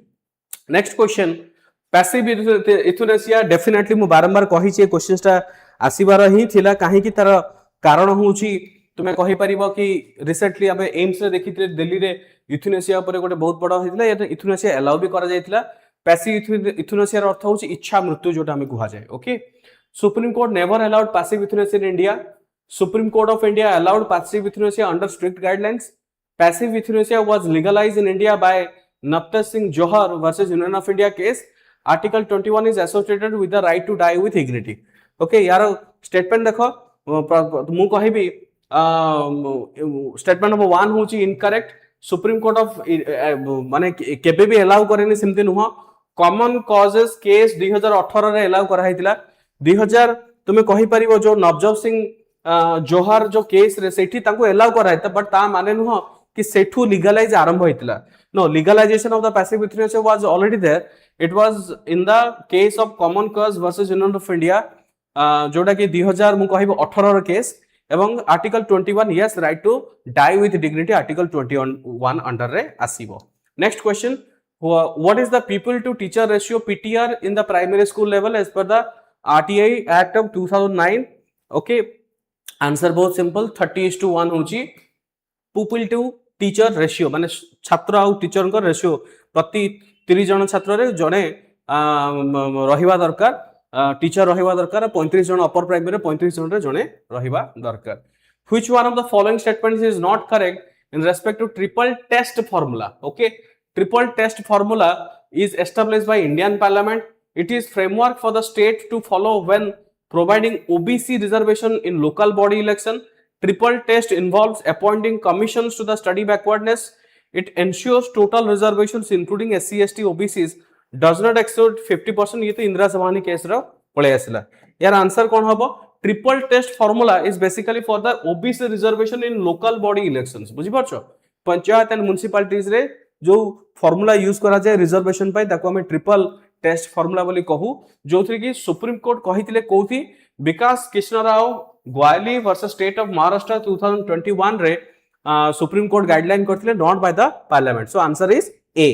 नेक्स्ट क्वेश्चन पैसिव इथुनेसिया, डेफिनेटली मु बारंबार कहि छी क्वेश्चनटा आसीबार ही थिला काहे कि तार कारण होची तुमे कहि परिबो कि रिसेंटली आबे एम्स रे देखिते दिल्ली रे इथुनेसिया ऊपर गोटे बहुत बड़ होइतला, या इथुनेसिया अलाउ भी करा जायतिला। पैसिव इथुनेसिया अर्थ होची इच्छा मृत्यु जोटा हमें कुहा जाय। Okay supreme court never allowed passive euthanasia in India, supreme court of India allowed passive euthanasia under strict guidelines, passive euthanasia was legalized in India by Navtej Singh Johar versus union of India case, article 21 is associated with the right to die with dignity. Okay यार statement देखो मु कहबी statement number 1 होची incorrect, supreme court of माने केबे भी allow करेनी सेमते नुह, कॉमन कॉजेस केस 2018 रे अलाउ करा हैतिला, 2000 तुमे कहि परिबो जो नवजोत सिंह जोहर जो केस रे सेठी ताको अलाउ करा हैता, बट ता माने नुह कि सेठू लीगलाइज आरंभ हैतिला। No legalization of the passive euthanasia was already there, it was in the case of common cause versus union of India जोटा कि 2000 मु कहबो 18 रो केस, एवं article 21 yes right to die with dignity article 21 under रे आसीबो। Next question what is the people to teacher ratio PTR in the primary school level as per the RTI act of 2009। Okay answer बहुत simple 30:1 होची people to teacher ratio माने छात्र आ teacher को ratio प्रति 30 जन छात्र रे जने रहिबा दरकार, टीचर रहिबा दरकार 35 जन अपर प्राइमरी 35 जन रे जने रहिबा दरकार। Which one of the following statements is not correct in respect to triple test formula. Okay triple test formula is established by Indian Parliament. It is framework for the state to follow when providing OBC reservation in local body election. Triple test involves appointing commissions to the study backwardness. It ensures total reservations including SC, ST, OBCs does not exceed 50%. ये तो Indira सभानी case रो पळे आसला। यार answer कोन हबो? Triple test formula is basically for the OBC reservation in local body elections. बुझि परछो? Panchayat and म्युनिसिपलिटीज रे जो फार्मूला यूज करा जाय रिजर्वेशन पाई ताको हमें ट्रिपल टेस्ट फार्मूला बोली कहू, जोथि कि सुप्रीम कोर्ट कहितिले कोथि Vikas Krishnarao Gawali versus state of Maharashtra 2021 रे सुप्रीम कोर्ट गाइडलाइन करथिले not by the parliament. So answer is A.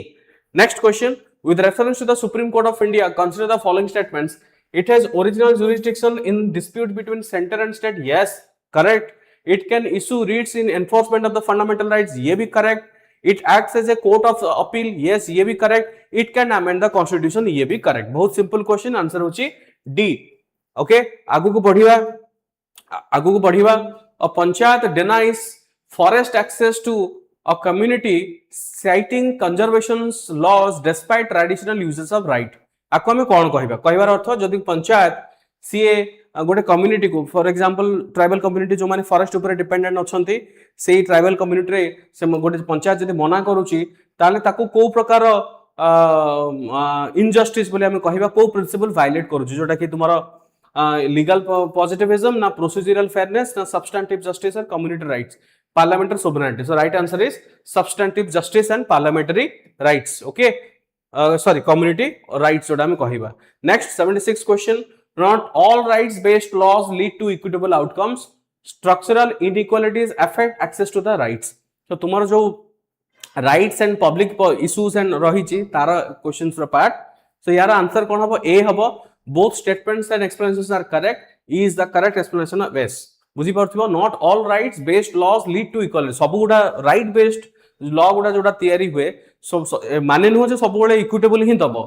Next question with reference to the Supreme Court of India consider the following statements. It has original jurisdiction in dispute between center and state. Yes, correct. It can issue writs in enforcement of the fundamental rights. ये भी correct. It acts as a court of appeal. Yes, ये भी correct. It can amend the constitution. ये भी correct. बहुत simple question. Answer होची D. Okay. आगु को बढ़िवा. A panchayat denies forest access to a community citing conservation laws despite traditional uses of right. आको हमें कौन कहिबा? कहिबार अर्थ जदि पंचायत सीए गोटे कम्युनिटी को फॉर एग्जांपल ट्राइबल कम्युनिटी जो माने फॉरेस्ट ऊपर डिपेंडेंट अछंती सेही ट्राइबल कम्युनिटी रे से गोटे पंचायत जदि मना करूची ताले ताको को प्रकार इनजस्टिस बोले हमें कहिबा को प्रिंसिपल वायलेट करूची जोटा कि तुम्हारा लीगल पॉजिटिविज्म ना प्रोसीजरल फेयरनेस ना सब्सटेंटिव जस्टिस और community rights parliamentary sovereignty. So right answer is substantive justice and parliamentary rights. Okay, sorry, community rights जोटा हमें कहिबा. Next 76 question. not all rights based laws lead to equitable outcomes, structural inequalities affect access to the rights. So तुम्हारा जो rights and public issues and रही तारा questions रो part. So यार answer कौन हबो? A हबो. Both statements and explanations are correct. E is the correct explanation of S. बुझी पारथिबो, not all rights based laws lead to equality. सब गुडा right based law गुडा जोडा तयारी हुए माने नुह जे सब गुडा इक्विटेबल ही दबो.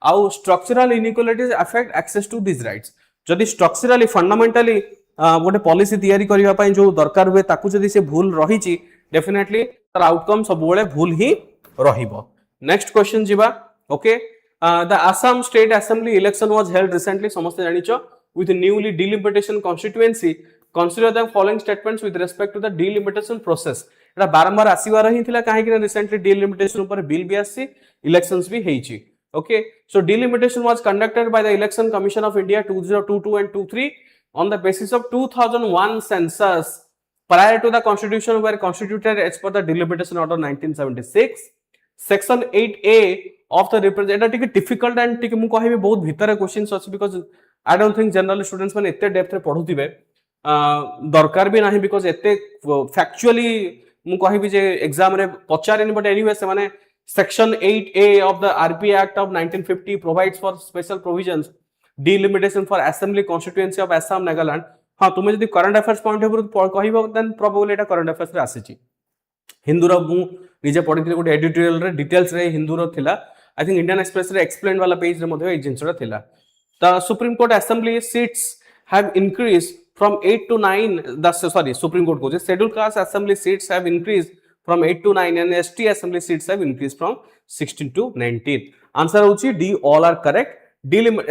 आउ structural inequalities affect access to these rights. जदि structurally fundamentally गोटे पॉलिसी तयारी करबा पई जो दरकार हुए ताकू जदि से भूल रही छि डेफिनेटली तार आउटकम सब बेले भूल ही रहिबो. नेक्स्ट क्वेश्चन जिबा. Okay, the Assam State Assembly election was held recently, समस्त जानिचो, with newly delimitation constituency. Consider the following statements with respect to the delimitation process. एटा बारंबार आसीवार ही थिला काहे कि रिसेंटली delimitation ऊपर बिल भी आसी, इलेक्शंस भी हेछि. Okay, so delimitation was conducted by the Election Commission of India 2022 and 23 on the basis of 2001 census prior to the constitution were constituted as per the delimitation order 1976. Section 8A of the representative difficult and टिके मु कहिबे बहुत भितर questions अछि because I don't think general students माने एते depth रे पढुथिबे दरकार भी नाही because एते factually मु कहिबे जे एग्जाम रे पचारेनी बट एनीवे से माने Section 8A of the RP Act of 1950 provides for special provisions delimitation for assembly constituency of Assam Nagaland. हाँ तुम्हें जदि current affairs point of view कहबो देन प्रोबेबली एटा करंट अफेयर्स रे आसीची. हिंदू रो मु निजे पढिथिले गोटे एडिटोरियल रे डिटेल्स रे हिंदू रो थिला. आई थिंक इंडियन एक्सप्रेस रे एक्सप्लेन वाला पेज रे मध्ये ए जिंसरा थिला. The supreme court assembly seats have increased from 8 to 9. Supreme Court goes scheduled caste assembly seats have increased from 8 to 9 and ST assembly seats have increased from 16 to 19. Answer hochi D, all are correct.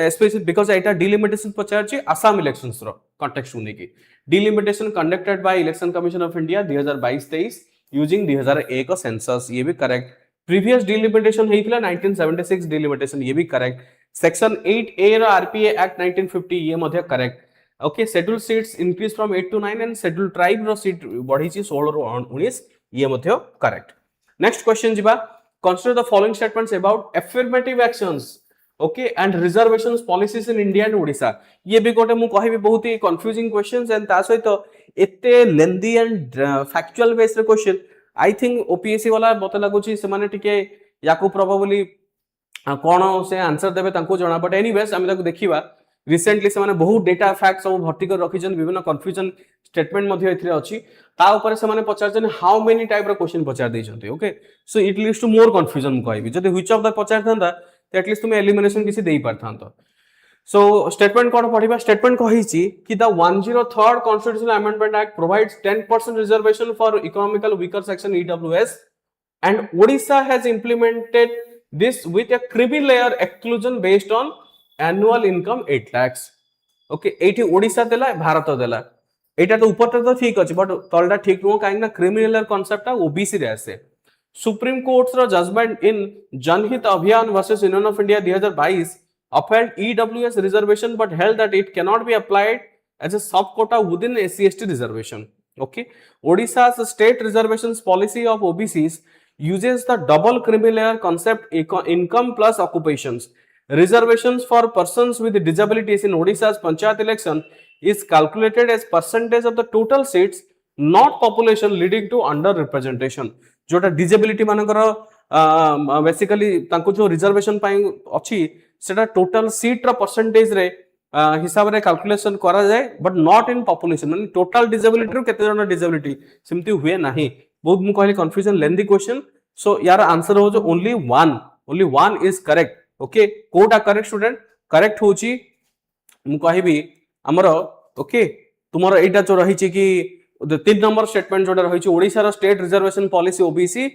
Especially because eta delimitation pacharchi Assam elections ro context uniki. Delimitation conducted by Election Commission of India 2022-23 using 2001 census, ye bhi correct. Previous delimitation heithila 1976 delimitation, ye bhi correct. Section 8A ro RPA Act 1950 ye madhya correct. Okay, scheduled seats increase from 8 to 9 and scheduled tribe ro seat बढ़ी 16 रो 19 ये मध्य correct. Next question जिबा. Consider the following statements about affirmative actions, okay, and reservations policies in India and Odisha. ये भी गोटे मु कहिबी बहुत ही confusing questions and ता सहित एते lengthy and factual based question. I think OPSC वाला बते लागुची से माने टिके याकू probably कोन से आंसर देबे तांको जणा, बट एनीवेज हम ताको देखिबा. रिसेंटली से माने बहुत डेटा फैक्ट सब भर्ती कर रखिजन, विभिन्न कंफ्यूजन स्टेटमेंट मध्ये एथिरे अछि. ता ऊपर से माने पचारजन हाउ मेनी टाइप रो क्वेश्चन पचार दैछन्ते. Okay, so it leads to more confusion मु कहबी. जदि व्हिच ऑफ द पचार थांदा तो एटलीस्ट तुम एलिमिनेशन किसी देई पारथांतो. सो स्टेटमेंट कोन पढिबा. स्टेटमेंट कहिछि कि the 103rd constitutional amendment act provides 10% reservation for economical weaker section EWS and Odisha has implemented this with a creamy layer exclusion based on annual income 8 lakhs. Okay, एठी ओडिसा देला भारत देला. एटा तो ऊपर तो ठीक अछि but तलटा ठीक नो काहे ना क्रिमिनल कांसेप्ट ओबीसी रे आसे. सुप्रीम कोर्ट रो जजमेंट इन जनहित अभियान versus union of India 2022 upheld EWS reservation but held that it cannot be applied as a sub quota within SC/ST reservation. Okay, Odisha's state reservations policy of OBCs uses the double creamy layer concept, income plus occupations. Reservations for persons with disabilities in Odisha's Panchayat election is calculated as percentage of the total seats, not population, leading to under representation. जोटा disability मानकर basically तांको जो reservation पाई अछि सेटा total seat रा percentage रे हिसाब रे calculation करा जाए, but not in population. माने total disability रो केते जन disability सिमती हुए नाही. बहुत मु कहली confusion lengthy question. So यार आंसर हो जो only one is correct. Okay, कोटा करेक्ट स्टूडेंट करेक्ट होची मु कहबी हमरो. ओके, तुमरो एटा जो रही छि कि 3 नंबर स्टेटमेंट जोटा रही छि ओडिसा रो स्टेट रिजर्वेशन पॉलिसी ओबीसी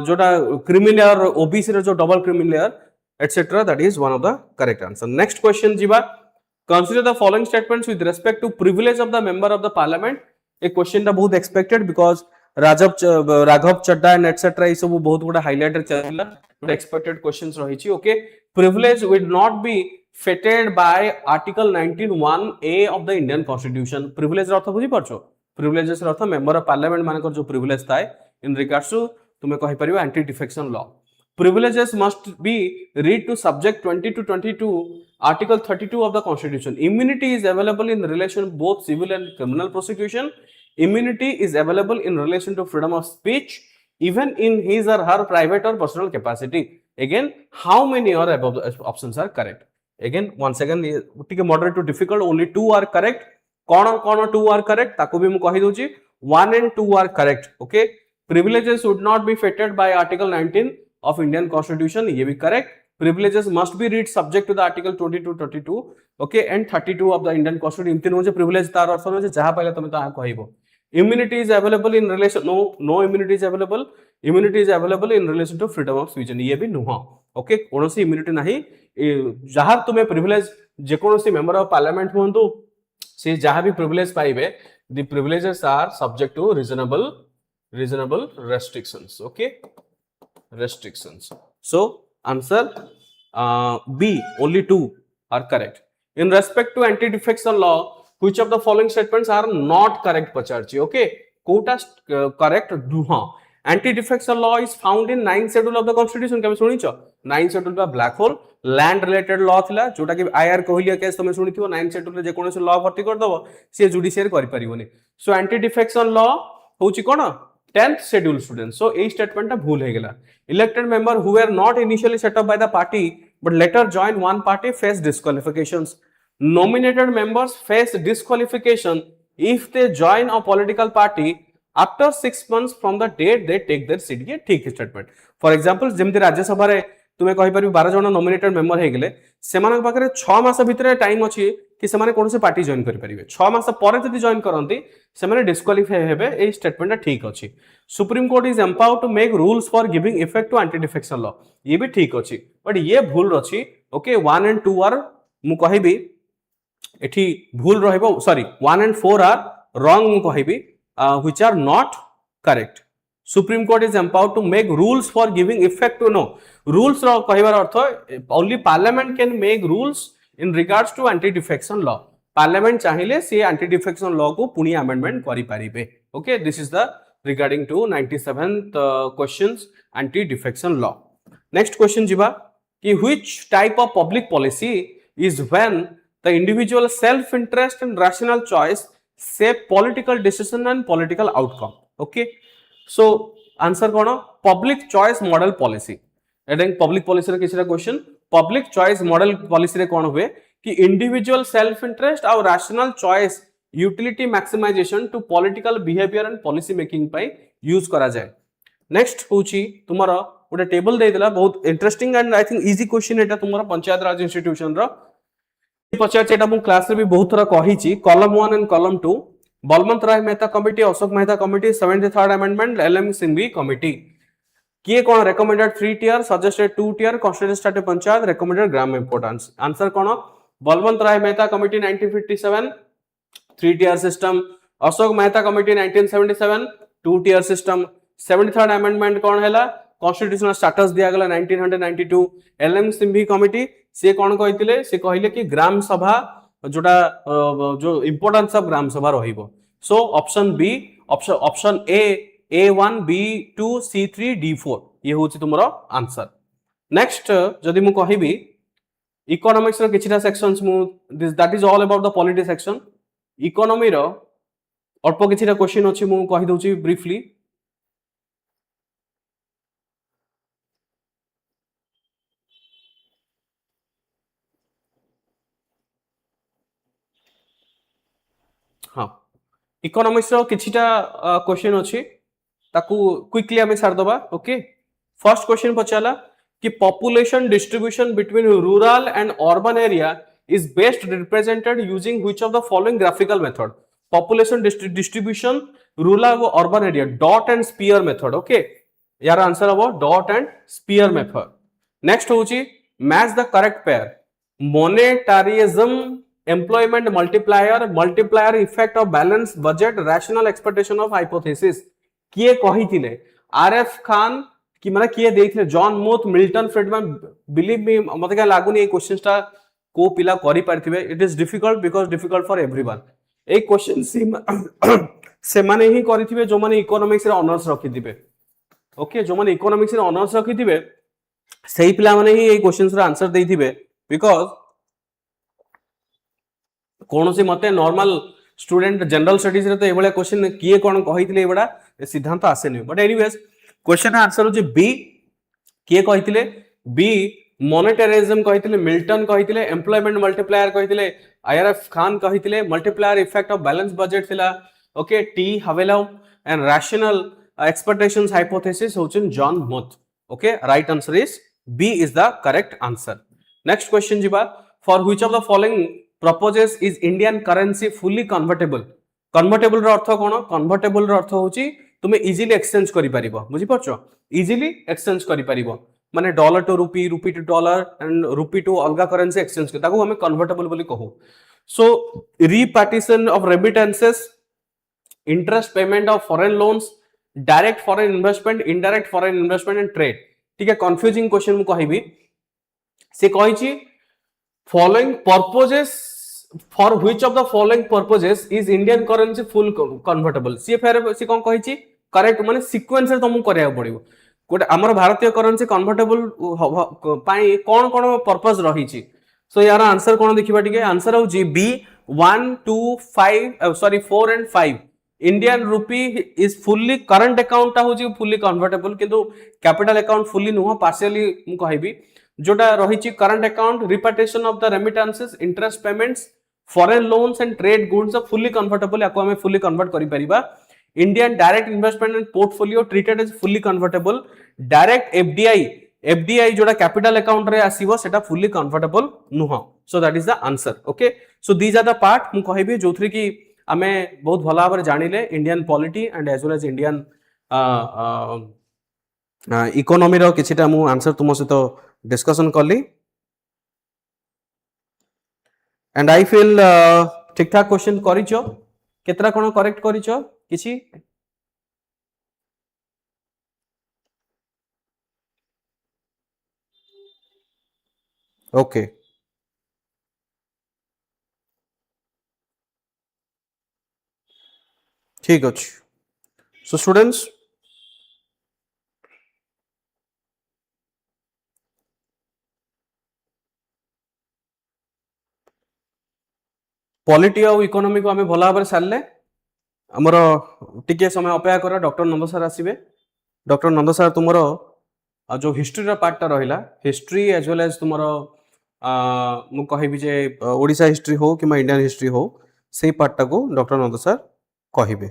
जोटा क्रिमिनल ओबीसी रो जो double criminal etcetera, that is one of the correct answer. Next question जीवा. Consider the following statements with respect to privilege of the member of the parliament. ए question दा बहुत expected because Raghav Chadha and etcetera ई सब बहुत गुडा highlight चला expected questions रही छी. Okay, privilege will not be fettered by article 19(1)(a) of the Indian Constitution. privilege अर्थ बुझी परछो. privileges अर्थ मेंबर ऑफ पार्लियामेंट मानकर जो privilege थाए इन रिगार्ड्स टू तुमे कहि परिबो anti defection law. Privileges must be read to subject 20 to 22, Article 32 of the Constitution. Immunity is available in relation both civil and criminal prosecution. Immunity is available in relation to freedom of speech, even in his or her private or personal capacity. Again, how many or above options are correct? Again, once again, moderate to difficult, only 2 are correct. कौन 2 are correct ताको भी मु कहि दोची 1 and 2 are correct. Okay, privileges would not be fettered by Article 19 of Indian Constitution, ये भी correct. Privileges must be read subject to the Article 20 to 32, okay, and 32 of the Indian Constitution. इनतीन होचे privilege तार अर्थ होचे जहाँ पहले तमे ताहा कहिबो. Immunity is available in relation, no immunity is available. Immunity is available in relation to freedom of speech, ये भी नुहा. Okay, कोनोसी immunity नहीं. जहाँ तुम्हें privilege जेकोनोसी member of parliament हुंतु से जहाँ भी privilege पाइबे, the privileges are subject to reasonable restrictions. Okay, restrictions. So answer B, only 2 are correct. In respect to anti-defection law, which of the following statements are not correct pacharchi? Okay, quota correct duha. Anti-defection law is found in 9th schedule of the Constitution. केबे सुनिछ 9th schedule का black hole land related law थिला जोटा कि IR कहलिया case तमे सुनिथिबो 9th schedule रे जे कोनोसे law भर्ती कर दबो से जुडिशियरी करि परिबोनी. So anti-defection law होउची कोन 10th schedule students. So a statement टा भूल हे गेला. Elected member who were not initially set up by the party but later joined one party face disqualifications. Nominated members face disqualification if they join a political party after 6 months from the date they take their seat. ये ठीक statement. For example जेमति Rajya Sabha रे तुमे कहि परबी 12 जण nominated member हे गेले सेमान पाखरे 6 मास भितरे टाइम अछि कि सेमाने कोनसे पार्टी जॉइन करि परिबे. 6 मास परे जदि जॉइन करंती सेमाने डिस्क्वालिफाई हेबे. ए स्टेटमेंट ठीक अछि. Supreme court is empowered to make rules for giving effect to anti defection law. ये भी ठीक अछि बट ये भूल अछि. ओके, 1 and 2 आर मु कहिबी एठी भूल रहइबो. सॉरी, 1 and 4 आर रॉन्ग मु कहिबी, which are not correct. Supreme Court is empowered to make rules for giving effect to no rules ro kahibar arth only parliament can make rules in regards to anti defection law. Parliament chahile se anti defection law ko puni amendment kari paribe. Okay, this is the regarding to 97th questions anti defection law. Next question jiba ki which type of public policy is when the individual self interest and rational choice shape political decision and political outcome. Okay, so answer kono public choice model policy. Etah public policy रे किछरा question. public choice model policy रे कोन हुए कि individual self interest और rational choice utility maximization to political behavior and policy making pi use करा जाए. Next होची तुमरा गोटे टेबल दे देला बहुत interesting and I think easy question. एटा तुमरा पंचायत राज इंस्टीट्यूशन रो पचार एटा मु क्लास रे भी बहुत थरा कहिची. Column 1 and column 2 Balwant Rai Mehta committee, Ashok Mehta committee, 73rd amendment, LM Singhvi committee. किए कौन recommended 3 tier, suggested 2 tier, constitution state panchayat, recommended gram importance. Answer कौन Balwant Rai Mehta committee 1957 3 tier system, Ashok Mehta committee 1977 2 tier system, 73rd amendment कौन हैला कॉन्स्टिट्यूशनल स्टेटस दिया गला 1992. LM सिंघवी कमिटी से कौन कहिथिले से कहिले कि ग्राम सभा जोटा जो इंपोर्टेंस ऑफ ग्राम सभा रहिबो. So option B, option A A1 B2 C3 D4 ये होची तुमरो आंसर. नेक्स्ट जदि मु कहिबी इकोनॉमिक्स रो किछिटा सेक्शंस मु that is all about the polity section. Economy रो अल्प किछिटा क्वेश्चन अछि मु कहि दोची ब्रीफली. हाँ, इकोनॉमिक्स रो किछिटा क्वेश्चन अछि ताकू क्विकली हमें छाड़ दबा. ओके, फर्स्ट क्वेश्चन पचाला कि population distribution between rural and urban area is best represented using which of the following graphical method. Population distribution rural और urban area dot and sphere method. Okay, यार answer हबो dot and sphere method. Next होची match the correct pair. Monetarism, employment multiplier effect of balance budget, rational expectation of hypothesis. किए कहिथिले RF Khan कि माने किए देखले John Muth, Milton Friedman. Believe मी मते का लागुनी ए क्वेश्चनटा को पिला करि पारथिबे. It is difficult because difficult for everyone. ए क्वेश्चन से माने ही करिथिबे जो माने इकोनॉमिक्स रे ऑनर्स रखिथिबे. ओके, जो माने इकोनॉमिक्स रे ऑनर्स रखिथिबे सही पिला माने ही क्वेश्चन आंसर देथिबे बिकॉज कौन सी मते नॉर्मल स्टूडेंट जनरल स्टडीज रे तो एबळे क्वेश्चन किए कोन कहितले एबडा सिद्धांत आसेनी बट एनीवेज क्वेश्चन आंसर हो बी किए कहितले बी मॉनेटरिज्म कहितले मिल्टन कहितले एम्प्लॉयमेंट मल्टीप्लायर कहितले आईआरएफ खान कहितले multiplier effect of balance budget थिला ओके टी हवेलाउ एंड रैशनल एक्सपेक्टेशंस हाइपोथेसिस होचन John Muth okay right answer is B is the correct answer next question जिबा for which of the following purposes is Indian currency fully convertible convertible रो अर्थ कोन convertible रो अर्थ होची तुमे इजीली एक्सचेंज करि परिबो बुझि परछो इजीली एक्सचेंज करि परिबो माने dollar to rupee rupee to dollar and rupee to अलगा करेंसी एक्सचेंज ताको हमें कन्वर्टेबल बोली कहू so repatriation of remittances interest payment of foreign loans direct foreign investment indirect foreign investment and trade ठीक है confusing question मु कहिबी से कहिची following purposes for which of the following purposes is Indian currency full convertible सी फेर सी कोन कहिची correct माने sequence रे तुमको करिया पड़िबो गोटे हमर भारतीय करेंसी कन्वर्टेबल पाई कोन कोन पर्पस रहिची सो यार आंसर कोन देखिबा टिके आंसर हो जी B 1 2 5 sorry 4 and 5 Indian rupee is fully current account ता होजी फुल्ली कन्वर्टेबल किंतु कैपिटल अकाउंट फुल्ली नुह पार्शियली मु कहिबी जोटा रही current account repatriation of the remittances interest payments foreign loans and trade goods fully convertible याको हमें फुल्ली कन्वर्ट करि परिबा Indian direct investment and portfolio treated as fully convertible direct FDI जोटा कैपिटल अकाउंट रे आसीबो सेटा फुल्ली कन्वर्टेबल नुह so that is the answer okay so these are the part मु कहिबी जोथरे की आमे बहुत भला भाबरे जानिले Indian polity and as well as Indian economy रो किछिटा मु आंसर तुम सहित डिस्कशन कली एंड आई फील ठीक ठाक क्वेश्चन करिचो केतरा कोन करेक्ट करिचो किछि ओके ठीक अछि सो स्टूडेंट्स पॉलिटी और इकोनॉमी को आमे भला भाबरे सारले हमर टिके समय अपेक्षा कर डॉक्टर नंद सर आसीबे डॉक्टर नंद सर तुमरो जो हिस्ट्री रो पार्ट रहिला हिस्ट्री एज वेल एज तुमरो मु कहिबी जे ओडिसा हिस्ट्री हो कि इंडियन हिस्ट्री हो सेही पार्ट को डॉक्टर नंद सर कहिबे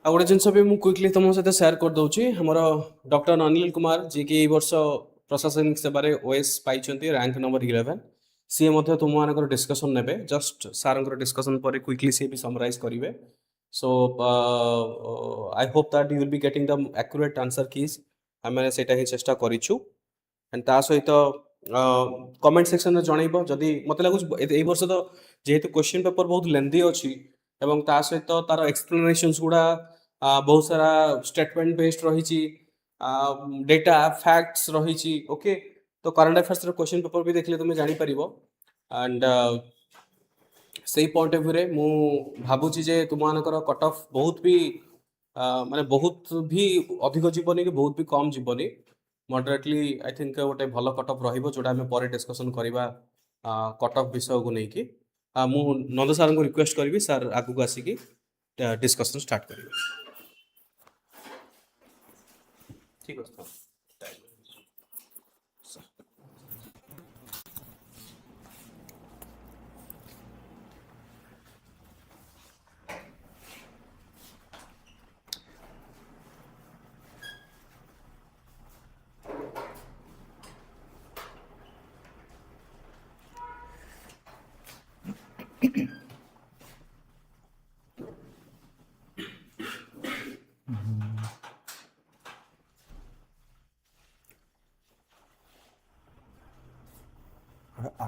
आ गोटे जिनस भी मुझे क्विकली तुम सहित शेयर कर दूची हमर डॉक्टर अनिल कुमार जी की वर्ष प्रशासनिक सेवा ओएस पाई रैंक नंबर 11 सी मध्य तुम मान डिस्कसन ने जस्ट सार डिस्कसन पर क्विकली सी भी समराइज करेंगे so I hope that you will be getting the accurate answer keys आम से ही चेष्टा करूँ एंड ता सहित कमेंट सेक्शन में जनइब जदि मत लगुच ए वर्ष तो जेहेतु क्वेश्चन पेपर बहुत लेंदी अच्छी एवं ता सहित तार एक्सप्लेनेशंस गुड़ा बहुत सारा स्टेटमेंट बेस्ड रही डेटा फैक्ट्स रही ओके तो करंट अफेयर्स क्वेश्चन पेपर भी देखले तुम जानी परिबो एंड से पॉइंट ऑफ व्यू रे मु भाबुची जे तुमानकर कट ऑफ बहुत भी माने बहुत भी अधिक जीवनी कि बहुत भी कम जीवनी मॉडरेटली आई थिंक गोटे भल कट ऑफ रहिबो जोटा हमें पर डिस्कशन करबा कट ऑफ विषय को लेकिन मु नंद सर को रिक्वेस्ट करी सर आगु को आसिकी डिस्कशन स्टार्ट करेंगे ठीक है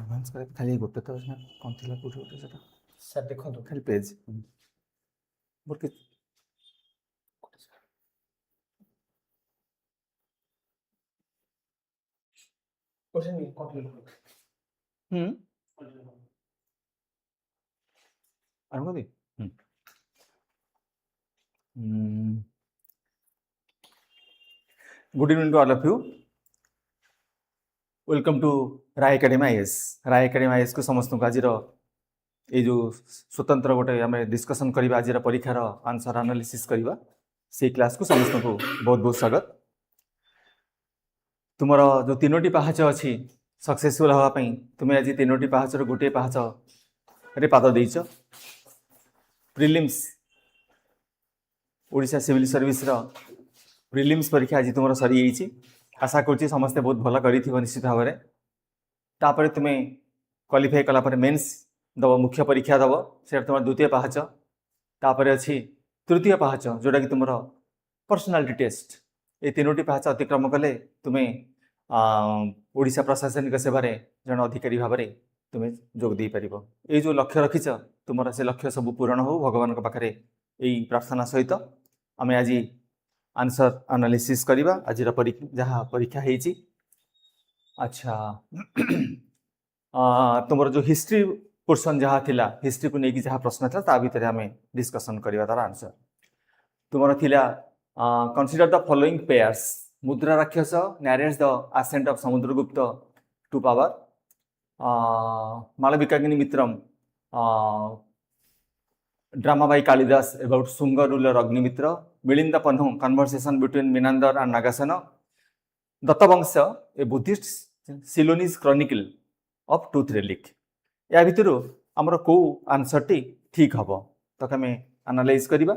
एडवांस करे खाली गोटे तो कौन थिला कोठी गोटे सेटा सर देखो तो खाली पेज मोर के क्वेश्चन नहीं कंप्लीट आरंभ दे good evening to all of you welcome to Rai Academy IAS Rai Academy IAS को समस्त को आज ये जो स्वतंत्र गोटे आम डिस्कसन करवा आज परीक्षार आंसर एनालिसिस करवा से क्लास को समस्त को बहुत बहुत स्वागत तुम जो तीनोटी पाहाच अच्छी सक्सेसफुल हाँपाई तुम्हें आज तीनोटी पाहाचर गोटे पाहाच रे पाद देच prelims Odisha civil service prelims परीक्षा आज तुम सरी जाइए आशा करुँच समस्ते बहुत भल कर निश्चित भाव में तापर तुम्हें क्वालिफाई कलापर मेन्स दब मुख्य परीक्षा दब से तुम द्वितीय पाहाच तापर अच्छी तृतीय पाहाच जोटा कि तुम पर्सनालिटी टेस्ट ये तीनोटी पाहाच अतिक्रम कले तुम्हें ओडिशा प्रशासनिक सेवार जन अधिकारी भाव में तुम्हें जोग दे पार ये जो लक्ष्य रखीच तुम से लक्ष्य सब पूरण हो भगवान पाखे यही प्रार्थना सहित आम आज आंसर एनालिसिस करवा आज जहाँ परीक्षा होती अच्छा तुम जो हिस्ट्री पोर्सन जहाँ थिला हिस्ट्री को लेकिन जहाँ प्रश्न था ता भीतर आम डिस्कसन करवा तार आंसर तुम थिला consider the following pairs Mudrarakshasa narrates the ascent of Samudragupta to power Malavikagnimitram drama by Kalidasa about Shunga ruler Agnimitra Milinda Panha conversation between Menander and Nagasena Dathavamsa a Buddhist Ceylonese chronicle of truth relic या भितर आमर को आंसर टी ठीक हम तो आम एनालाइज करवा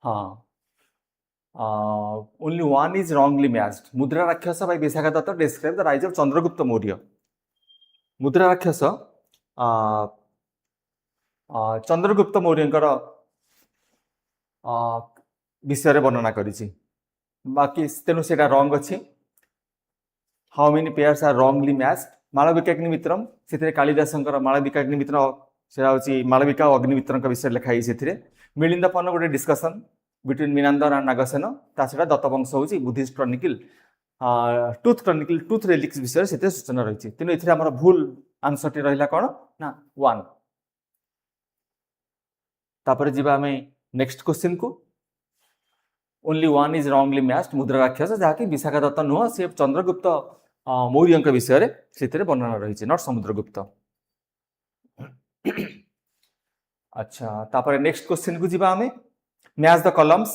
हाँ only one is wrongly matched Mudra Rakshasa by Vishakha Datta describe the rise of Chandragupta Maurya Mudra Rakshasa Chandragupta मौर्यंकर विषय वर्णना करिछि बाकी तेणु से रंग अच्छी how many pairs are wrongly matched Malavikagnimitram से कालिदासंकर मालविकाग्नि मित्र से मालविका और अग्निमित्र विषय लिखाई से मिलिंदपन गोटे discussion between Menander and Nagasena ताछड़ा दत्तवंश हूँ बुद्धिस्ट क्रॉनिकल ट्रूथ रेलिक्स विषय से सूचना रही तेणु ये आम भूल आंसर टी रहा कौन ना वन तापर जी आम नेक्स्ट क्वेश्चन को only one is wrongly matched Mudra राक्षस जहाँकि विशाखा दत्त नुह सी चंद्रगुप्त मौर्य विषय से वर्णना रही नॉट समुद्रगुप्त अच्छा तापर नेक्स्ट क्वेश्चन को जी आम मैच द कलम्स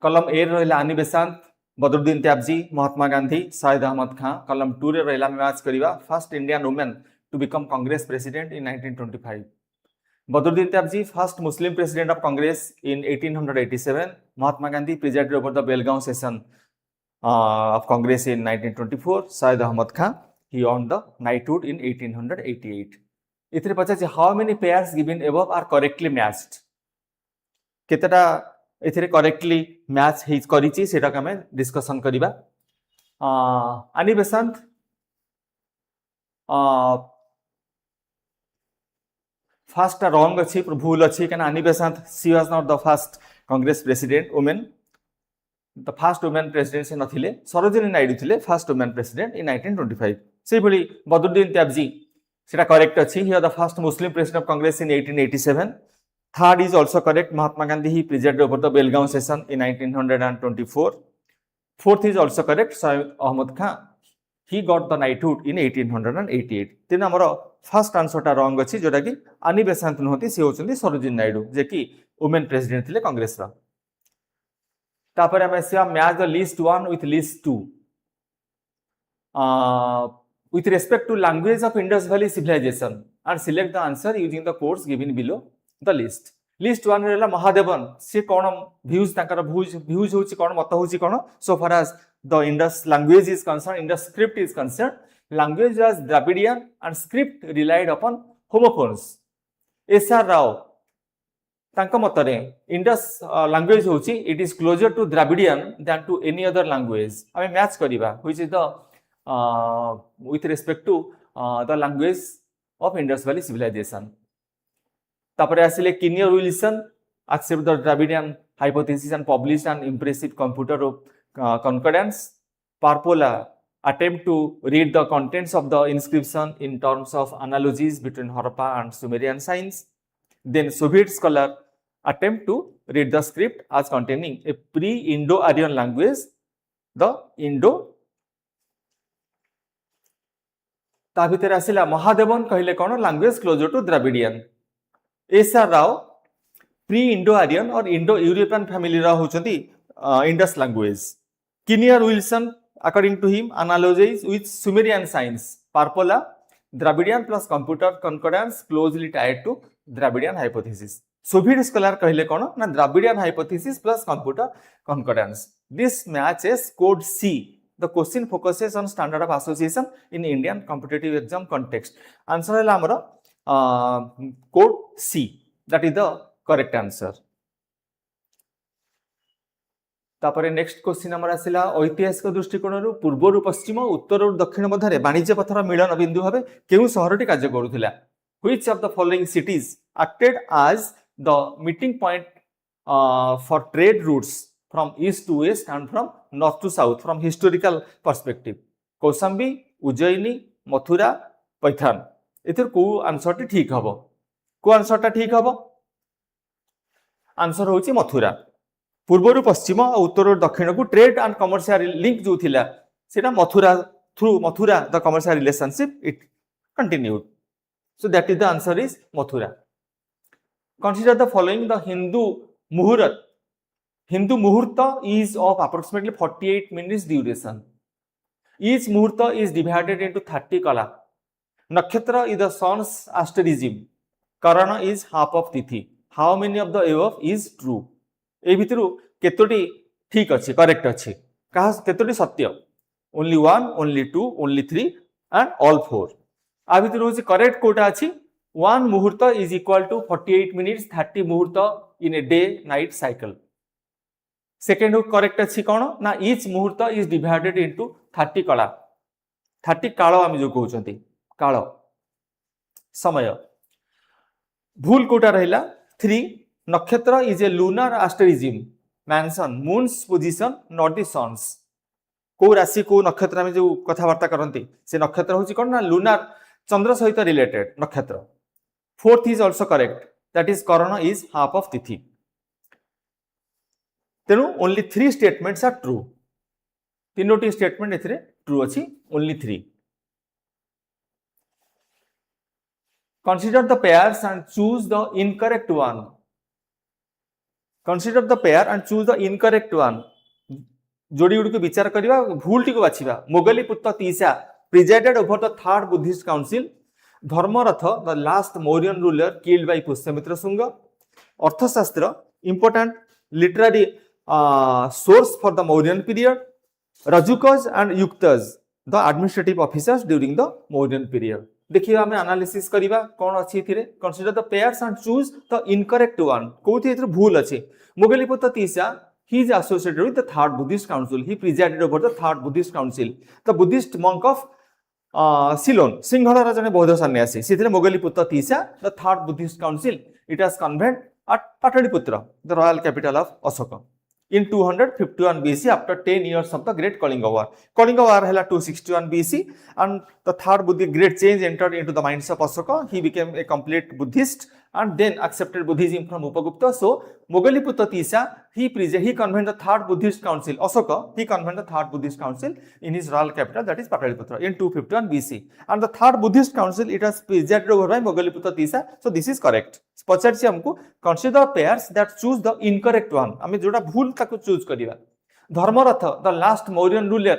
कलम ए रहा आनी बेसांत बदरुद्दीन त्याबजी महात्मा गांधी सईद अहमद खां कलम 2 रे रहा मैच करवा first Indian women to become Congress president in 1925 Badruddin Tyabji first Muslim president of Congress in 1887 Mahatma Gandhi presided over the Belgaum session of Congress in 1924 Syed Ahmad Khan he earned the knighthood in 1888 इतने पचार how many pairs given above are correctly matched केतेटा एथिरे correctly match करिछि सेटा आम discussion करबा आनी बेसांत first wrong अच्छी भूल अच्छी क्या आनी बेसांत she was not the first Congress president women the first women president से नथिले सरोजिनी नायडू थिले फर्स्ट वुमेन प्रेसिडेंट इन 1925 से भली बदरुद्दीन त्याबजी सेटा करेक्ट अच्छी he the first Muslim president of Congress in 1887 third is also correct. Mahatma Gandhi he presided over the Belgaum session in 1924. Fourth is also correct. Sayyid Ahmad Khan he got the knighthood in 1888. तेना हमर first answer टा wrong अछि जोटा कि आनी बेसांत नहति से होचंदी सरोजिनी नायडू जे कि women president थिले कांग्रेस रा तापर हम से match the list 1 with list 2 with respect to language of Indus Valley civilization and select the answer using the codes given below the list 1 रहा महादेवन सी कौन व्यूज व्यूज होची कौन मत होची कौन so far as the Indus language is concern Indus script is concern language was Dravidian and script relied upon homophones S R Rao तांका मतरे Indus language होची it is closer to Dravidian than to any other language आमे match करिबा which is the with respect to the language of Indus valley civilization तापरे आसिले Kinnier Wilson accept the Dravidian hypothesis and published an impressive computer of concordance. Parpola attempt to read the contents of the inscription in terms of analogies between Harappa and Sumerian signs. Then Soviet scholar attempt to read the script as containing a pre-Indo-Aryan language, the Indo. ता भितर आसिला महादेवन कहले कोन language closer to Dravidian. S R. Rao pre Indo Aryan और Indo European family रा होचंती Indus language. Kinnier Wilson according to him analogizes with Sumerian science. Parpola Dravidian plus computer concordance closely tied to Dravidian hypothesis. Soviet scholar कहले कोन ना Dravidian hypothesis plus computer concordance. This matches code C. The question focuses on standard of association in Indian competitive exam context. Answer है हमारा code C. That is the correct answer. तापरे next question हमर आसिला ऐतिहासिक दृष्टिकोण पूर्व पश्चिम उत्तर और दक्षिण मध्य वाणिज्य पथर मिलन बिंदु भाव केउ शहरटी कार्य करुथिला. Which of the following cities acted as the meeting point for trade routes from east to west and from north to south from historical perspective? Kaushambi, Ujjayini, Mathura, Paithan. एथर को आंसर टी ठीक हबो? को आंसर टा ठीक हबो? आंसर होची मथुरा. पूर्व पश्चिम और उत्तर और दक्षिण को ट्रेड एंड कमर्शियल लिंक जो थिला सेटा Mathura through Mathura the commercial relationship it continued. So that is the answer is Mathura. Consider the following the Hindu मुहूर्त is of approximately 48 minutes duration. Each muhurta is divided into 30 kala. Nakshatra is the sun's asterism. Karana is half of tithi. How many of the above is true? ए भितरु केतोटी ठीक अछि correct अछि कहा केतोटी सत्य? Only 1, only 2, only 3 and all 4. आ भितरु होछि correct Kota अछि 1 मुहूर्त is equal to 48 minutes 30 muhurta in a day night cycle. Second correct अच्छी कौन ना इच मुहूर्त इज डिवाइडेड इनटू 30 कला. 30 काल आम जो कहते काल समय. भूल कोटा रहा 3 nakshatra is a lunar asterism mention moon's position not the sun's. को राशि को नक्षत्र आम जो कथबार्ता करते से नक्षत्र हूँ कौन ना लूनार चंद्र सहित related nakshatra. 4th is also correct that is karana is half of tithi. तेणु ओनली 3 स्टेटमेंट्स आर ट्रू. 3टी स्टेटमेंट एथिरे ट्रू अछि only 3. Consider the pairs and choose the incorrect one. Consider the pair and choose the incorrect one. जोड़ी गुडी को विचार करबा भूल टी को बाछिबा. Moggaliputta Tissa presided over the third Buddhist council. Dharmaratha the last Mauryan ruler killed by Pushyamitra Shunga. अर्थशास्त्र important literary source for the Mauryan period. Rajukas and Yuktas the administrative officers during the Mauryan period. देखिए हमें एनालिसिस करिबा कोन अछि थिरे. Consider the pairs and choose the incorrect one. कोथि एथि भूल अछि? Moggaliputra Tissa he is associated with the third Buddhist council. He presided over the third Buddhist council. The Buddhist monk of Ceylon सिंहलर जने बौद्ध सन्यासी सिथिले Moggaliputra Tissa the third Buddhist council. It was convened at Pataliputra, the royal capital of Ashoka, in 251 BC after 10 years of the Great Kalinga War. Kalinga War hela 261 BC and the third Buddhist great change entered into the minds of Ashoka. He became a complete Buddhist and then accepted Buddhism from Upagupta. So Mogaliputta Tisa he convened the third Buddhist council. Ashoka he convened the third Buddhist council in his royal capital, that is Pataliputra, in 251 BC. And the third Buddhist council it was presided over by Mogaliputta Tisa. So this is correct. पचारछि हमको consider pairs that choose the incorrect one. आमे जोटा भूल ताको choose करिवा. Dharmaratha the last Mauryan ruler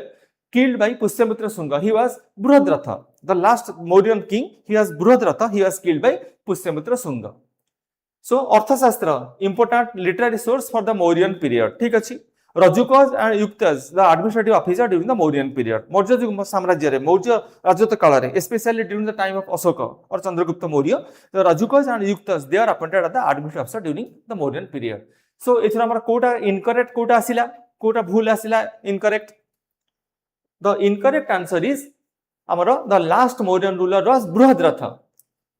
killed by Pushyamitra Shunga. He was Brihadratha the last Mauryan king. He was Brihadratha. He was killed by Pushyamitra Shunga. So Arthashastra important literary source for the Mauryan period. ठीक अछि. Rajukas and Yuktas, the administrative officer during the Mauryan period. Maurya Samrajya re, Maurya Rajyata kala re, especially during the time of Asoka or Chandragupta Maurya, the Rajukas and Yuktas, they are appointed as the administrative officer during the Mauryan period. So, ethi amara kota incorrect kota asila, kota bhul asila, incorrect. The incorrect answer is amara the last Mauryan ruler was Bruhadratha.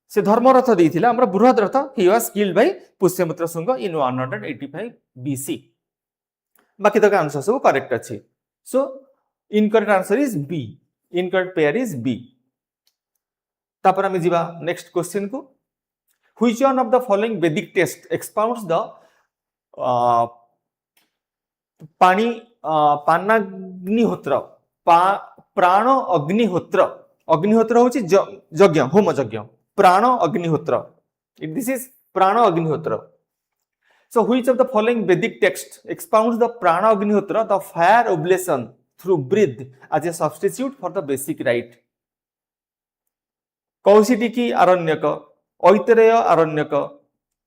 Se Dharmaratha deyithila amara Bruhadratha, he was killed by Pushyamitra Shunga in 185 BC. बाकी तक answer सब correct अच्छी. So incorrect answer is B. Incorrect pair is B. तापर आमे जिबा next question को. Which one of the following Vedic text expounds the पानी पानाग्निहोत्र प्राण अग्निहोत्र. अग्निहोत्र होची यज्ञ होम यज्ञ. प्राण अग्निहोत्र. दिस इज प्राण अग्निहोत्र. So, which of the following Vedic text expounds the Prana Agnihotra, the fire oblation through breath, as a substitute for the basic rite? कौशिटिकी आरण्यक, ऐतरेय आरण्यक,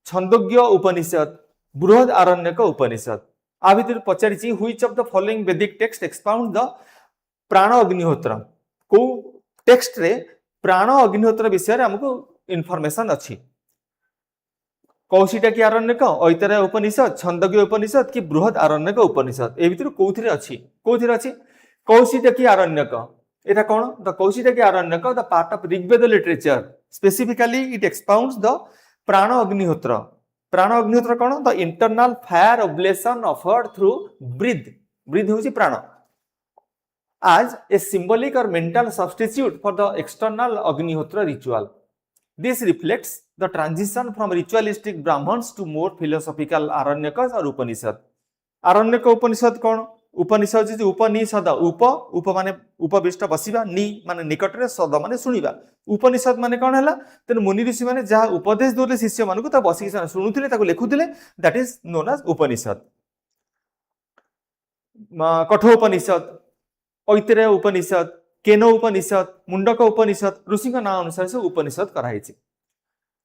छंदोग्य उपनिषद, बृहद आरण्यक उपनिषद. आ भितर पचारिछि which of the following Vedic text expounds the प्राण अग्निहोत्र. को text रे प्राण अग्निहोत्र विषय रे हमको इन्फॉर्मेशन अछि. कौशिटा की आरण्यक, ऐतरेय उपनिषद, छंदोग्य उपनिषद कि बृहद आरण्यक उपनिषद. ए भितर कोथिरे अछि? कोथिरे अछि? कौशिटा की आरण्यक. एटा कोन? The Kaushitaki Aranyaka, the part of Rigveda literature. Specifically it expounds the prana agnihotra. Prana agnihotra कोन? The internal fire oblation offered through breath. Breath होची prana. as a symbolic or mental substitute for the external Agnihotra ritual. This reflects the transition from ritualistic Brahmans to more philosophical Aranyakas or Upanishad. Aranyaka Upanishad कौन? उपनिषद जी उपनिषद उप माने उपविष्ट बसिबा नि माने निकटरे सद माने सुनिबा. उपनिषद माने कोन हला? तेन मुनि ऋषि माने जहा उपदेश दोले शिष्य मानको ता बसिक सुनुथिले ताको लेखुथिले, दैट इज नोन एज उपनिषद. कठोपनिषद, ऐतरेय उपनिषद, केन उपनिषद, मुंडक उपनिषद, ऋषि का नाम अनुसार से उपनिषद कराइछि.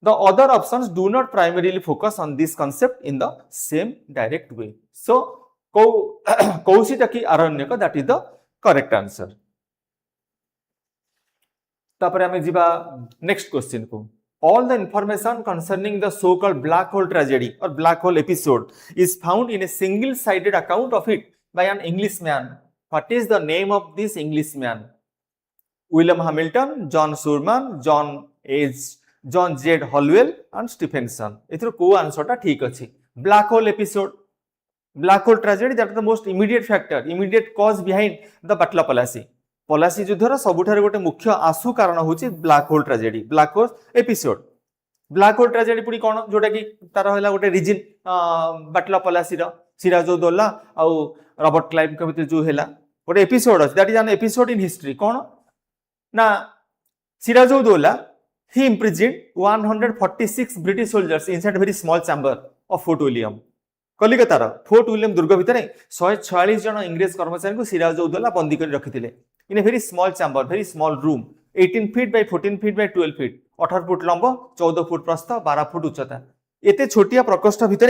The other options do not primarily focus on this concept in the same direct way. So, कौशिटकी Aranyaka, that is the correct answer. तापरे हमें जिबा next question को. All the information concerning the so-called black hole tragedy or black hole episode is found in a single-sided account of it by an Englishman. What is the name of this Englishman? William Hamilton, John Surman, John Z. Holwell and Stephenson. इथरो को answer टा ठीक अछि. Black hole episode, black hole tragedy, that is the most immediate factor, immediate cause behind the Battle of Plassey. Plassey युद्धर सबुठारे गोटे मुख्य आसु कारण होछि black hole tragedy, black hole episode. Black hole tragedy पुनी कोन जोटा कि तार होला गोटे रीजन Battle of Plassey रो सिराजुद्दौला आ रॉबर्ट क्लाइव के भितर जो हैला गोटे एपिसोड अछि. That is an episode in history. कोन ना Sirajuddaula he imprisoned 146 British soldiers inside a very small chamber of Fort William. कलिकतार फोर्ट विलियम दुर्ग भितर 146 जन इंग्रेज कर्मचारी को सिराजुद्दौला बंदी कर रखिथिले in a very small chamber, very small room, 18 feet by 14 feet by 12 feet, 18 foot लंब, 14 फुट प्रस्थ, 12 फुट उच्चता. एते छोटिया प्रकोष्ठ भितर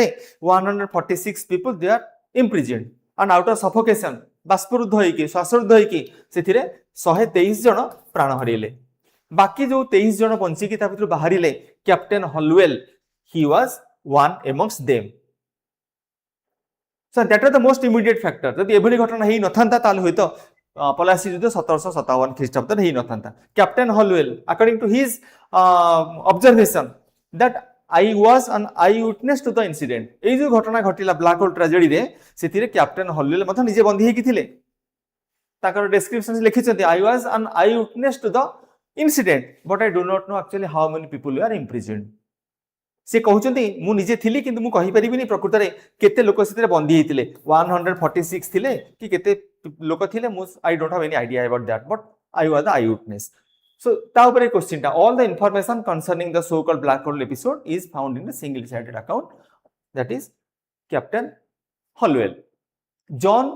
146 people they are imprisoned and out of suffocation, बाष्परुद्ध होइकी, श्वासरुद्ध होइकी सेथिरे 123 जन प्राण हरिले. बाकी जो 23 जन पंचीकी ता भितर बाहरिले captain Holwell, he was one amongst them. So that was the most immediate factor. जदि एभली घटना हेई नथांता ताले होइतो पलासी युद्ध 1757 ख्रीष्टाब्द हेई नथांता. Captain Holwell according to his observation that I was an eyewitness to the incident. एई जो घटना घटिला ब्लैक होल ट्रेजेडी रे सेथिरे कैप्टन हॉलवेल मथ निजे बंदी हेकी थिले. ताकर description लिखिछन्ती I was an eyewitness to the incident but I do not know actually how many people were imprisoned. से कहउचंती मु निजे थिली किंतु मु कहि परिबिनी प्रकृत रे केते लोक सेते बंदी हेतिले 146 थिले कि केते लोक थिले मु I don't have any idea about that but I was the eye witness. So ता ऊपर क्वेश्चन ता all the information concerning the so called black hole episode is found in the single sided account, that is captain Holwell. John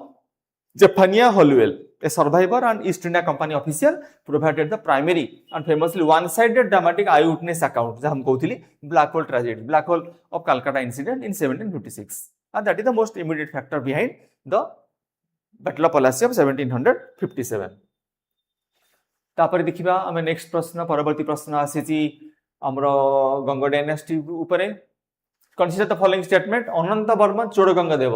Zephaniah Holwell, a survivor and East India Company official, provided the primary and famously one-sided dramatic eyewitness account जहाँ हम कहते हैं black hole tragedy, black hole of Calcutta incident in 1756. and that is the most immediate factor behind the Battle of Plassey of 1757. तापर देखिबा आमे next प्रश्न परवर्ती प्रश्न आसीची हमरो गंगा डायनेस्टी ऊपरे consider the following statement Anant Varma Chodaganga Deva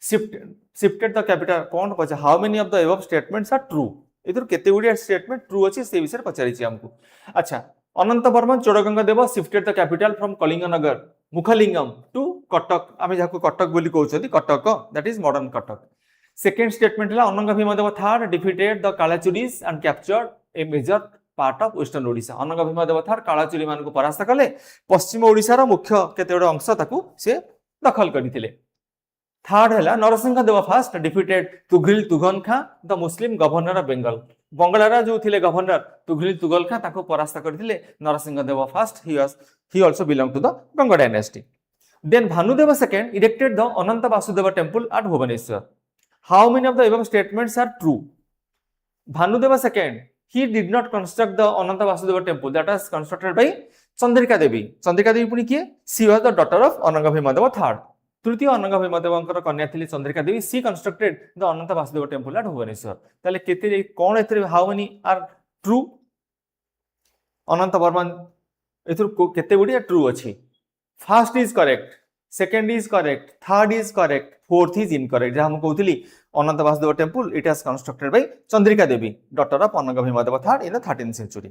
shifted the capital कोन पछ how many of the above statements are true इधर केते गुडी स्टेटमेंट ट्रू अछि से विषय पचारिछि हमकु अच्छा Anant Varma Chodaganga Deva shifted the capital from Kalinganagar Mukhalingam to Cuttack आमे जाको कटक बोली कहउछथि Cuttack that is modern Cuttack second statement है Anang Bhimadeva third defeated the Kalachuris and captured a major part of western Odisha Anang Bhimadeva third Kalachuri मान को परास्त कले पश्चिम ओडिशा रो मुख्य केते गोटे अंश ताकू से दखल करथिले थर्ड है Narasimha Deva first defeated Tughral Tughan Khan the Muslim governor of Bengal बंगलार जो थिले गवर्नर तुघिल तुगल खां ताको परास्त करथिले Narasimha Deva first he also belong to the Ganga dynasty then Bhanudeva second erected the Ananta Vasudeva temple at Bhubaneswar how many of the above statements are true Bhanudeva second he did not construct the Ananta Vasudeva temple that was constructed by Chandrika Devi puni kiye she was the daughter of Ananga Bhimadeva third तृतीय Ananga Bhimadeva कन्या थी Chandrika Devi she constructed the Ananta Vasudeva temple at Bhubaneswar ताले केते कोन एथरे how many are true Ananta Varman एथुर केते गुडी true अछि first is correct second is correct third is correct fourth is incorrect जहाँ हम कहउतली Ananta Vasudeva temple it was constructed by Chandrika Devi daughter of Anang Bhimadeva third in the 13th century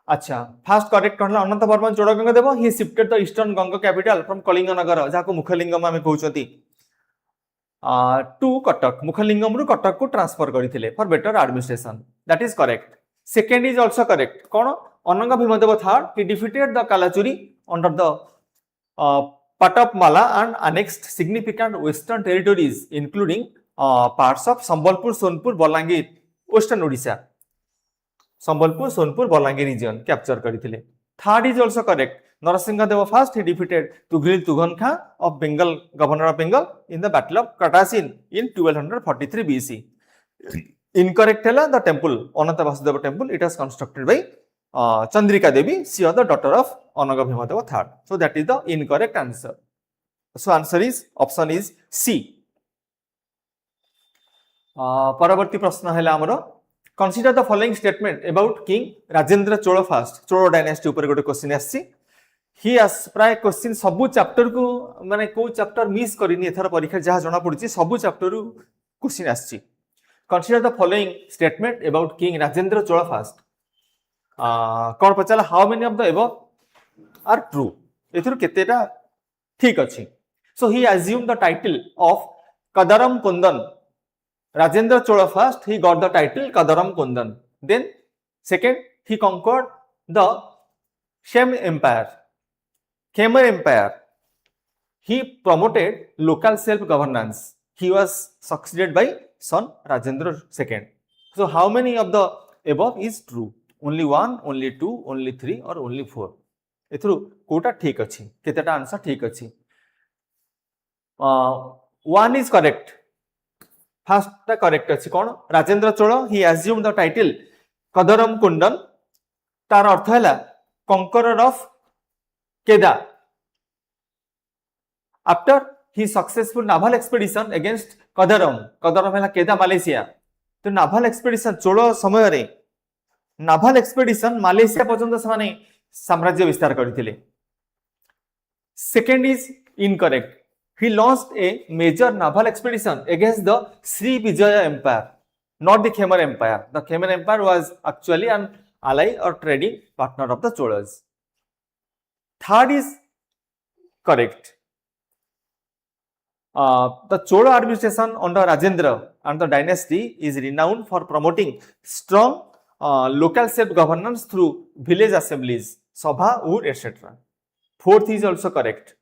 अच्छा first correct कहला Anant Varman Chodaganga Deva he shifted the eastern Ganga capital from Kalinganagar जहाँ को मुखलिंगम आमे कहउछती to Cuttack मुखलिंगम रु कटक को ट्रांसफर करथिले for better administration that is correct second is also correct कोन Anang Bhimadeva third he defeated the Kalachuri under the Patapmala and annexed significant western territories including parts of Sambalpur, Sonpur, Balangir, western Odisha. Sambalpur, Sonpur, Balangir region capture करथिले. Third is also correct. Narasimha Deva first he defeated Tughil Tughan Khan of Bengal, governor of Bengal in the battle of Katasin in 1243 BC. Incorrect है the temple Ananta Vasudeva temple it was constructed by Chandrika Devi, she was the daughter of Ananga Bhimadeva third. So that is the incorrect answer. So answer is option is C. परवर्ती प्रश्न है हमरो consider the following statement about King Rajendra Chola first. Chola dynasty ऊपर गोटे question आछि. He has प्राय question सब chapter को माने को चैप्टर मिस करिनी एथर परीक्षा जहा जणा पड़ुची सब चैप्टर रु क्वेश्चन आछि. Consider the following statement about King Rajendra Chola first. कौन पचाला how many of the above are true एथुर केतेटा ठीक अछि so he assume the title of Kadaram Kondan Rajendra Chola first he got the title Kadaram Kondan then second he conquered the Khmer empire he promoted local self governance he was succeeded by son Rajendra II so how many of the above is true only 1 only 2 only 3 or only 4 एथुरु कोटा ठीक अछि केतेटा answer ठीक अछि 1 is correct first ता correct अछि कोन Rajendra Chola he assume the title Kadaram Kondan तार अर्थ हैला conqueror of Kedah after he successful naval expedition against Kadaram हैला केदा मलेशिया तो नावल एक्सपीडिशन चोल समय रे नावल एक्सपीडिशन मलेशिया पर्यंत सने साम्राज्य विस्तार करथिले second is incorrect he launched a major naval expedition against the Sri Vijaya Empire not the Khmer Empire the Khmer Empire was actually an ally or trading partner of the Cholas third is correct the Chola administration under Rajendra and the dynasty is renowned for promoting strong local self-governance through village assemblies, sabha, ur, etc. Fourth is also correct.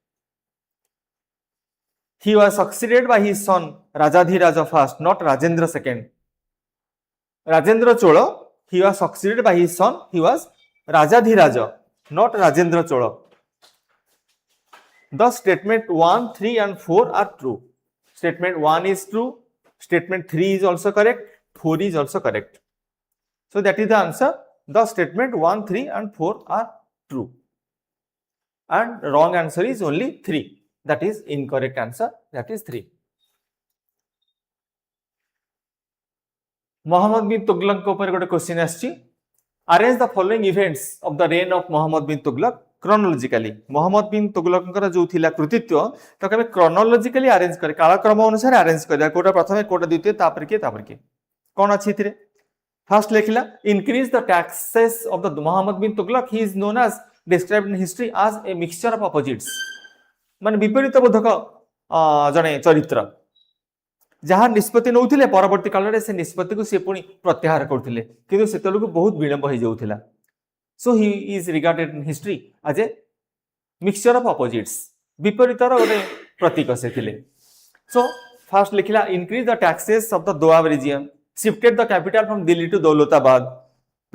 He was succeeded by his son Rajadhiraja first, not Rajendra second. Rajendra Chola, he was succeeded by his son, he was Rajadhiraja, not Rajendra Chola. The statement 1, 3 and 4 are true. Statement 1 is true, statement 3 is also correct, 4 is also correct. So that is the answer. The statement 1, 3 and 4 are true. And wrong answer is only 3. that is incorrect answer, that is 3. Muhammad bin Tughlaq ko upare gote question aschi. Arrange the following events of the reign of Muhammad bin Tughlaq chronologically. Muhammad bin Tughlaqଙ୍କର ଯୋଉ ଥିଲା କୃତିତ୍ୱ ତାକୁ ଆମେ chronologically arrange करे କାଳକ୍ରମ ଅନୁସାରେ arrange କରିବା quota ପ୍ରଥମେ quota ଦ୍ୱିତୀୟ ତାପରେ କିଏ କଣ ଅଛି ଏଥିରେ ଫାର୍ଷ୍ଟ ଲେଖିଲା increase the taxes of the Muhammad bin Tughlaq. He is known as described in history as a mixture of opposites. ମାନେ ବିପରୀତ ବୋଧକ ଜଣେ ଚରିତ୍ର ଯାହା ନିଷ୍ପତ୍ତି ନଉଥିଲେ ପରବର୍ତ୍ତୀ କାଳରେ ସେ ନିଷ୍ପତ୍ତିକୁ ସେ ପୁଣି ପ୍ରତ୍ୟାହାର କରୁଥିଲେ କିନ୍ତୁ ସେତେବେଳକୁ ବହୁତ ବିଳମ୍ବ ହେଇଯାଉଥିଲା. So he is regarded in history as a mixture of opposites. ବିପରୀତର ଗୋଟେ ପ୍ରତୀକ ସେ ଥିଲେ. So first ଲେଖିଲା increase the taxes of the Doab region, shifted the capital from Delhi to Daulatabad,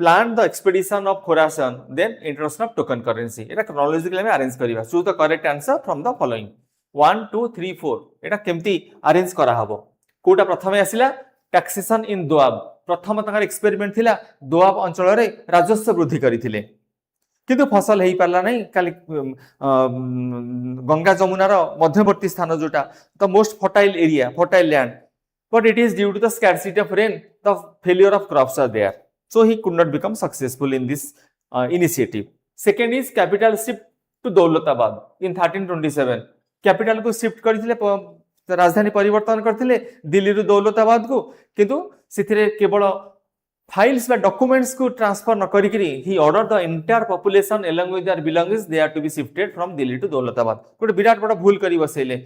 planned the expedition of Khorasan, then introduction of token currency. এটা chronologically ଆମେ arrange କରିବା. Choose the correct answer from the following. 1 2 3 4 এটা କେମିତି arrange କରା ହବ কোটা প্রথমে আসিলা taxation in doab প্রথম তাঙ্কার এক্সপেরিমেন্ট থিলা দোয়াব অঞ্চলরে রাজস্ব বৃদ্ধি করিଥିଲେ কিন্তু ফসল হেই পারলা নাই কালি গঙ্গা যমুনার মধ্যবর্তী স্থান যেটা the most fertile land but it is due to the scarcity of rain the failure of crops are there so he could not become successful in this initiative. Second is capital shift to Daulatabad in 1327 capital को shift करथिले राजधानी परिवर्तन करथिले दिल्ली रु दौलताबाद को किंतु सिथिरे केवल files बा डॉक्यूमेंट्स को ट्रांसफर न करिकरी he order the entire population along with their belongings they are to be shifted from Delhi to Daulatabad. कोटे विराट बड़ा भूल करी बसैले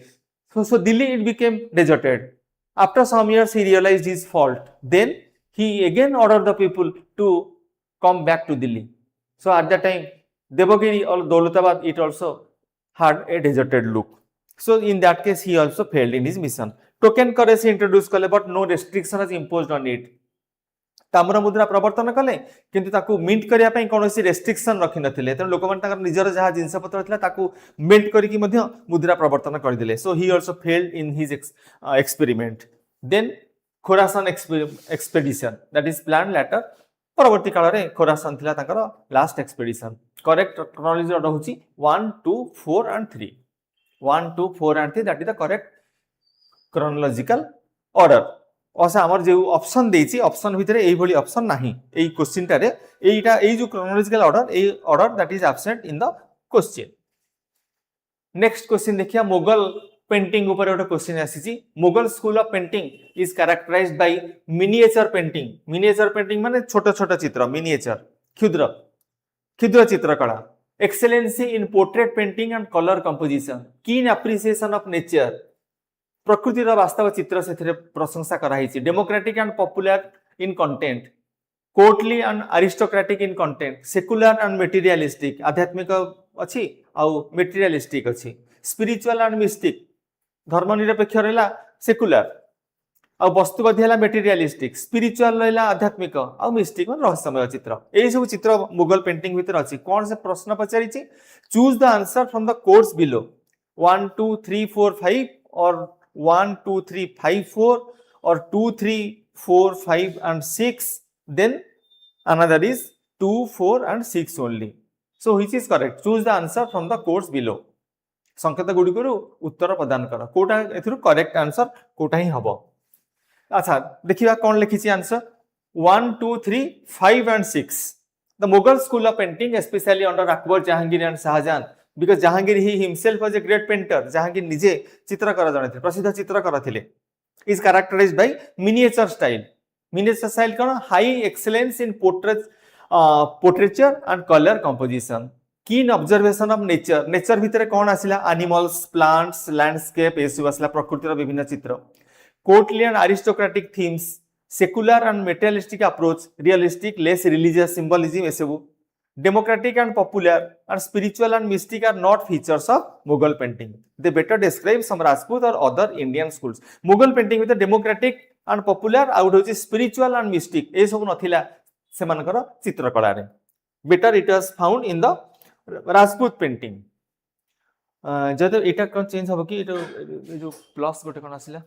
so Delhi it became deserted. After some years he realized his fault, then he again ordered the people to come back to Delhi. So at that time Devagiri or Daulatabad it also had a deserted look. So in that case he also failed in his mission. Token currency introduced kale but no restriction is imposed on it. ताम्र मुद्रा प्रवर्तन कले किंतु ताकू mint करिया पई कोनोसी restriction रखि नथिले त लोकमान ताकर निजर जहा जिंस पत्र थिला ताकू मिंट करिकि मध्य मुद्रा प्रवर्तन कर दिले. So he also failed in his experiment. Then Khorasan expedition that is planned later परवर्ती काल रे Khorasan थिला ताकर last expedition. Correct chronology order होची 1 2 4 and 3. 1 2 4 and 3 that is the correct chronological order. असा हमर जे ऑप्शन देछि ऑप्शन भितरे एई भली ऑप्शन नाही एई क्वेश्चन टारे एईटा एई जो chronological order एई order that is absent in the question. Next question देखिया मुगल पेंटिंग ऊपर एक क्वेश्चन आसीछि. Mughal school of painting is characterized by miniature painting. Miniature painting माने छोट छोट चित्र मिनिएचर क्षुद्र चित्रकला. Excellency in portrait painting and colour composition. Keen appreciation of nature. प्रकृतिर वास्तव चित्र से प्रशंसा कराई. Democratic and popular in content. Courtly and aristocratic in content. Secular and materialistic. आध्यात्मिक अच्छी आउ मेटेरियलिस्टिक अच्छी. Spiritual and mistake. धर्मनिरपेक्ष रहा सेकुलर आ वस्तुवादी है मेटेरियलिस्टिक. स्पिरिचुअल रहा आध्यात्मिक आ मिस्टिक मान रहस्यमय चित्र. यही सब चित्र मुगल पेंटिंग भितर अच्छी. कौन से प्रश्न पचारि. Choose the answer from the codes below. 1 2 3 4 5 और 1 2 3 5 4 or 2 3 4 5 and 6. Then another is 2 4 and 6 only. So which is correct? Choose the answer from the course below. संकेत गुडी करू उत्तर प्रदान कर. कोटा एथुरु करेक्ट आंसर कोटा ही हबो. अच्छा देखिबा कोन लिखिछि answer 1 2 3 5 and 6. The Mughal school of painting especially under Akbar, Jahangir and Shahjahan because Jahangir he himself was a great painter. Jahangir निजे चित्रकार जने थे प्रसिद्ध चित्रकार थिले. Is characterized by miniature style. Miniature style cone high excellence in portraiture and color composition. Keen observation of nature. Nature भितरे कोन आसिला animals, plants, landscape एसु आसिला प्रकृतिर विभिन्न चित्र. Courtly and aristocratic themes. Secular and materialistic approach. Realistic, less religious symbolism एसु. Democratic and popular and spiritual and mystic are not features of Mughal painting. They better describe some Rajput or other Indian schools. Mughal painting with the democratic and popular out of spiritual and mystic. ए सब नथिला सेमानकर चित्रकला रे. Better it was found in the Rajput painting. जदि एटा कोन change हबो कि जो plus गोटे कोन आसिला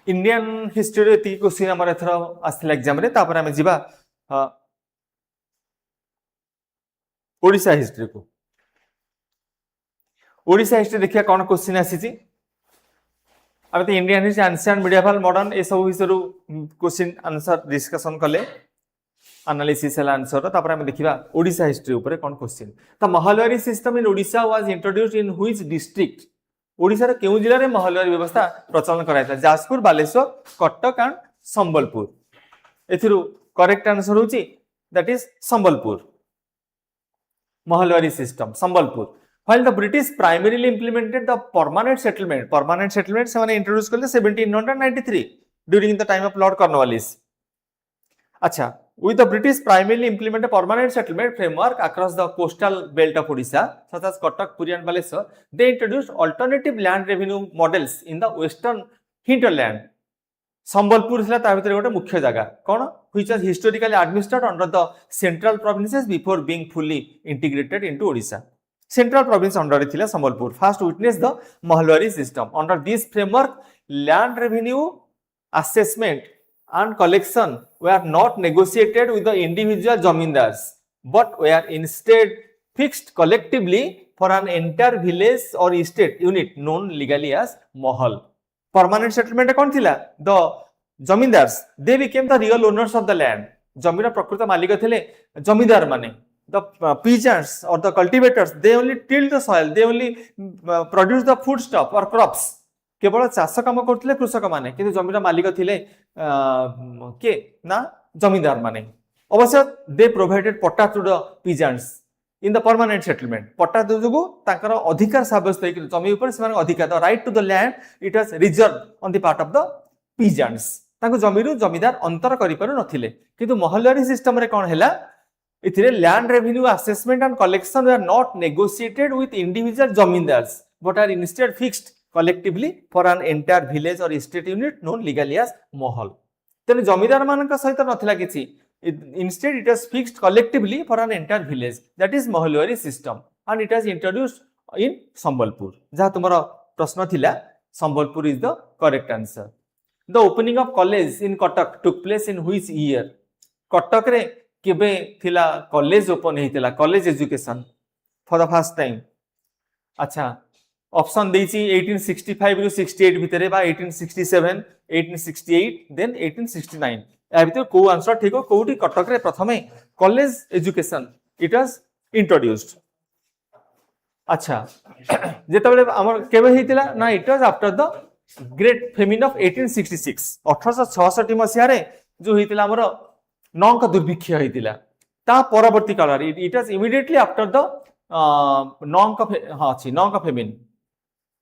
Indian history रे ती क्वेश्चन हमर एथरा आस्थिला एग्जाम रे तापर हम जिबा ओडिशा हिस्ट्री को ओडिशा हिस्ट्री देखिया कोन क्वेश्चन आसी छी अब तो Indian history ancient medieval modern ए सब हिस्ट्री क्वेश्चन आंसर डिस्कशन कले एनालिसिस है आंसर तापर हम देखिबा ओडिशा हिस्ट्री ऊपर कोन question the Mahalwari system in Odisha was introduced in which district Odisha रे केउ जिल्ला रे महलवारी व्यवस्था प्रचलन करायता जाजपुर बालेश्वर कटक एंड संबलपुर एथिरु करेक्ट आंसर होची that is Sambalpur Mahalwari system Sambalpur while the British primarily implemented the permanent settlement से माने इंट्रोड्यूस करले 1793 during the time of Lord Cornwallis अच्छा with the British primarily implemented permanent settlement framework across the coastal belt of Odisha such as Cutoff, Puri and Baleshwar they introduced alternative land revenue models in the western hinterland Sambalpur थिला ता भितर गोटे मुख्य जगह कोन which was historically administered under the central provinces before being fully integrated into Odisha Central province under thila Sambalpur first witnessed the Mahalwari system. Under this framework, land revenue assessment and collection were not negotiated with the individual zamindars, but were instead fixed collectively for an entire village or estate unit known legally as Mahal. Permanent settlement kon thila the zamindars they became the real owners of the land. Jamira prakrita malika thile zamindar mane the peasants or the cultivators they only tilled the soil they only produce the foodstuff or crops केवल चाष काम करथिले कृषक माने किंतु जमीर मालिक थिले के ना जमींदार माने अवश्य they provided पट्टा to the peasants in the permanent settlement पट्टा जोगु ताकर अधिकार साब्यस्त होई जमी ऊपर से अधिकार the right to the land it was reserved on the part of the peasants ताको जमीरु जमीदार अंतर करि पारु नथिले किंतु महलवारी सिस्टम रे कोन हैला इथिरे land revenue assessment and collection were not negotiated with individual zamindars but are instead fixed collectively for an entire village or estate unit known legally as mahal तेने जमीदार मानक सहित नथिला किछि instead it was fixed collectively for an entire village that is mahalwari system and it was introduced in Sambalpur जहा तुमरा प्रश्न थिला Sambalpur is the correct answer the opening of college in Cutoff took place in which year Cutoff रे केबे थिला college open हेतिला college education for the first time अच्छा option देछि 1865 रु 68 भितरे बा 1867 1868 देन 1869 या भितर को आंसर ठीक हो कोठी कटक रे प्रथमे college education it was introduced अच्छा जेतबेले हमर केबे हेतिला ना it was after the great famine of 1866 1866 मसिया रे जो हेतिला हमर नौक दुर्भिक्ष होइतिला ता परवर्ती काल रे it was immediately after the Naanka famine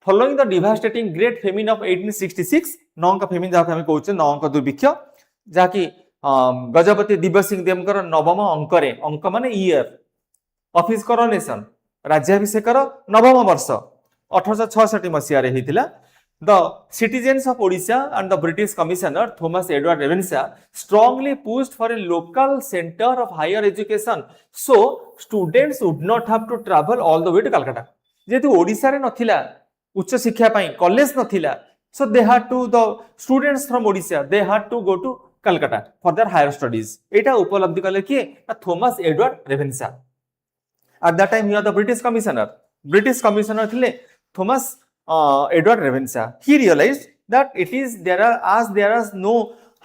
following the devastating great famine of 1866 Naanka famine जाके हम कहउछ नौक दुर्भिक्ष जाकी गजपति दिव्य सिंह देवकर नवम अंकरे अंक माने ईयर ऑफिस करोनेशन राज्याभिषेक नवम वर्ष 1866 मसिया रे हेतिला The citizens of Odisha and the British Commissioner Thomas Edward Revensa strongly pushed for a local center of higher education so students would not have to travel all the way to Calcutta. जेतु Odisha रे नथिला उच्च शिक्षा पई college नथिला so they had to the students from Odisha they had to go to Calcutta for their higher studies. एटा उपलब्धि कले कि Thomas Edward Ravenshaw at that time he was the British commissioner थिले Thomas Edward Revensa he realized that it is there is no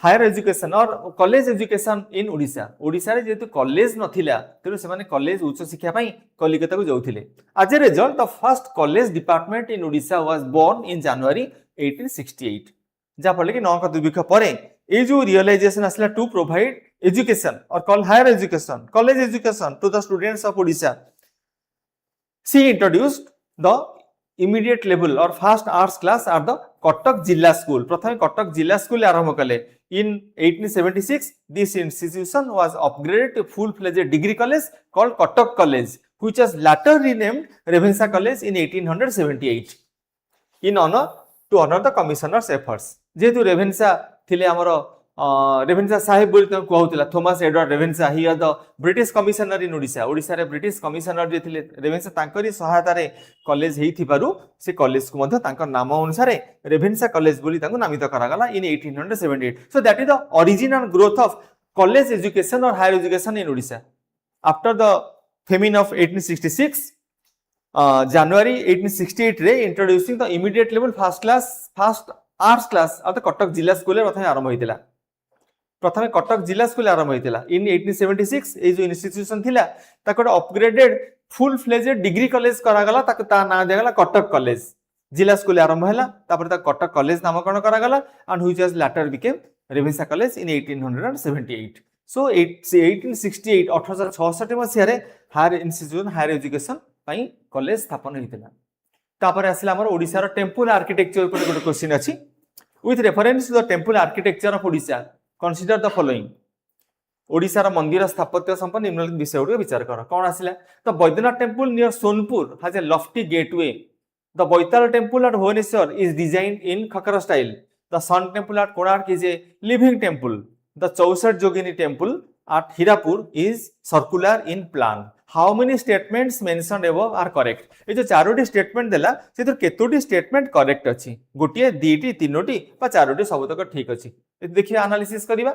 higher education or college education in Odisha रे जेतु college नथिला तेरो से माने college उच्च शिक्षा पई कलिकता को जाउथिले as a result the first college department in Odisha was born in January 1868 जा फले कि नौका दुर्भिक्ष परे ए जो रियलाइजेशन असला to provide education or call higher education college education to the students of Odisha she introduced the immediate level or first arts class at the Cutoff Jilla School. प्रथमे Cutoff Jilla School आरंभ कले. In 1876, this institution was upgraded to full-fledged degree college called Cutoff College, which was later renamed Revensa College in 1878 in honor the commissioner's efforts. जेतु Ravenshaw थिले हमर रेभेन्सा साहेब बोली ताको कहउतिला Thomas Edward Ravenshaw he are the British commissioner in Odisha Odisha रे British commissioner जे थिले रेभेन्सा तांकरी सहायता रे कॉलेज हेई थिबारु से कॉलेज को मध्य तांकर नाम अनुसार रेभेन्सा कॉलेज बोली तांको नामित करा गला in 1878 so that is the origin and growth of college education or higher education in Odisha after the famine of 1866 January 1868 रे introducing the immediate level first arts class अब कटक जिला स्कूल प्रथम आरंभ होइतिला प्रथम कटक जिला स्कूल आरंभ होइतिला इन 1876 ए जो इंस्टीट्यूशन थिला ताको upgraded full fledged degree college करा गला ताको ता नाम दिया गला कटक कॉलेज जिला स्कूल आरंभ हैला तापर ता कटक कॉलेज नामकरण करा गला and which was later became रेभेन्सा college in 1878 सो 1868 1866 मसिया रे हायर इंस्टीट्यूशन हायर एजुकेशन पई कॉलेज स्थापन होइतिला तापर आसिला हमर ओडिसा रो टेम्पल आर्किटेक्चर पर गोटे क्वेश्चन अछि with reference to the temple architecture of Odisha consider the following Odisha रो मंदिर स्थापत्य संपन्न निम्नलिखित विषय गुड विचार कर कोन आसिला the Baidyanath temple near Sonepur has a lofty gateway the Baital temple at Bhubaneswar is designed in Khakara style the sun temple at Konark is a living temple the 64 Jogini temple at Hirapur is circular in plan. How many statements mentioned above are correct? ये जो Charoti statement देला से तो केतोटी statement correct अछि गोटिए दीटी तीनोटी बा चारोटी सबतक ठीक अछि देखिए एनालिसिस करिबा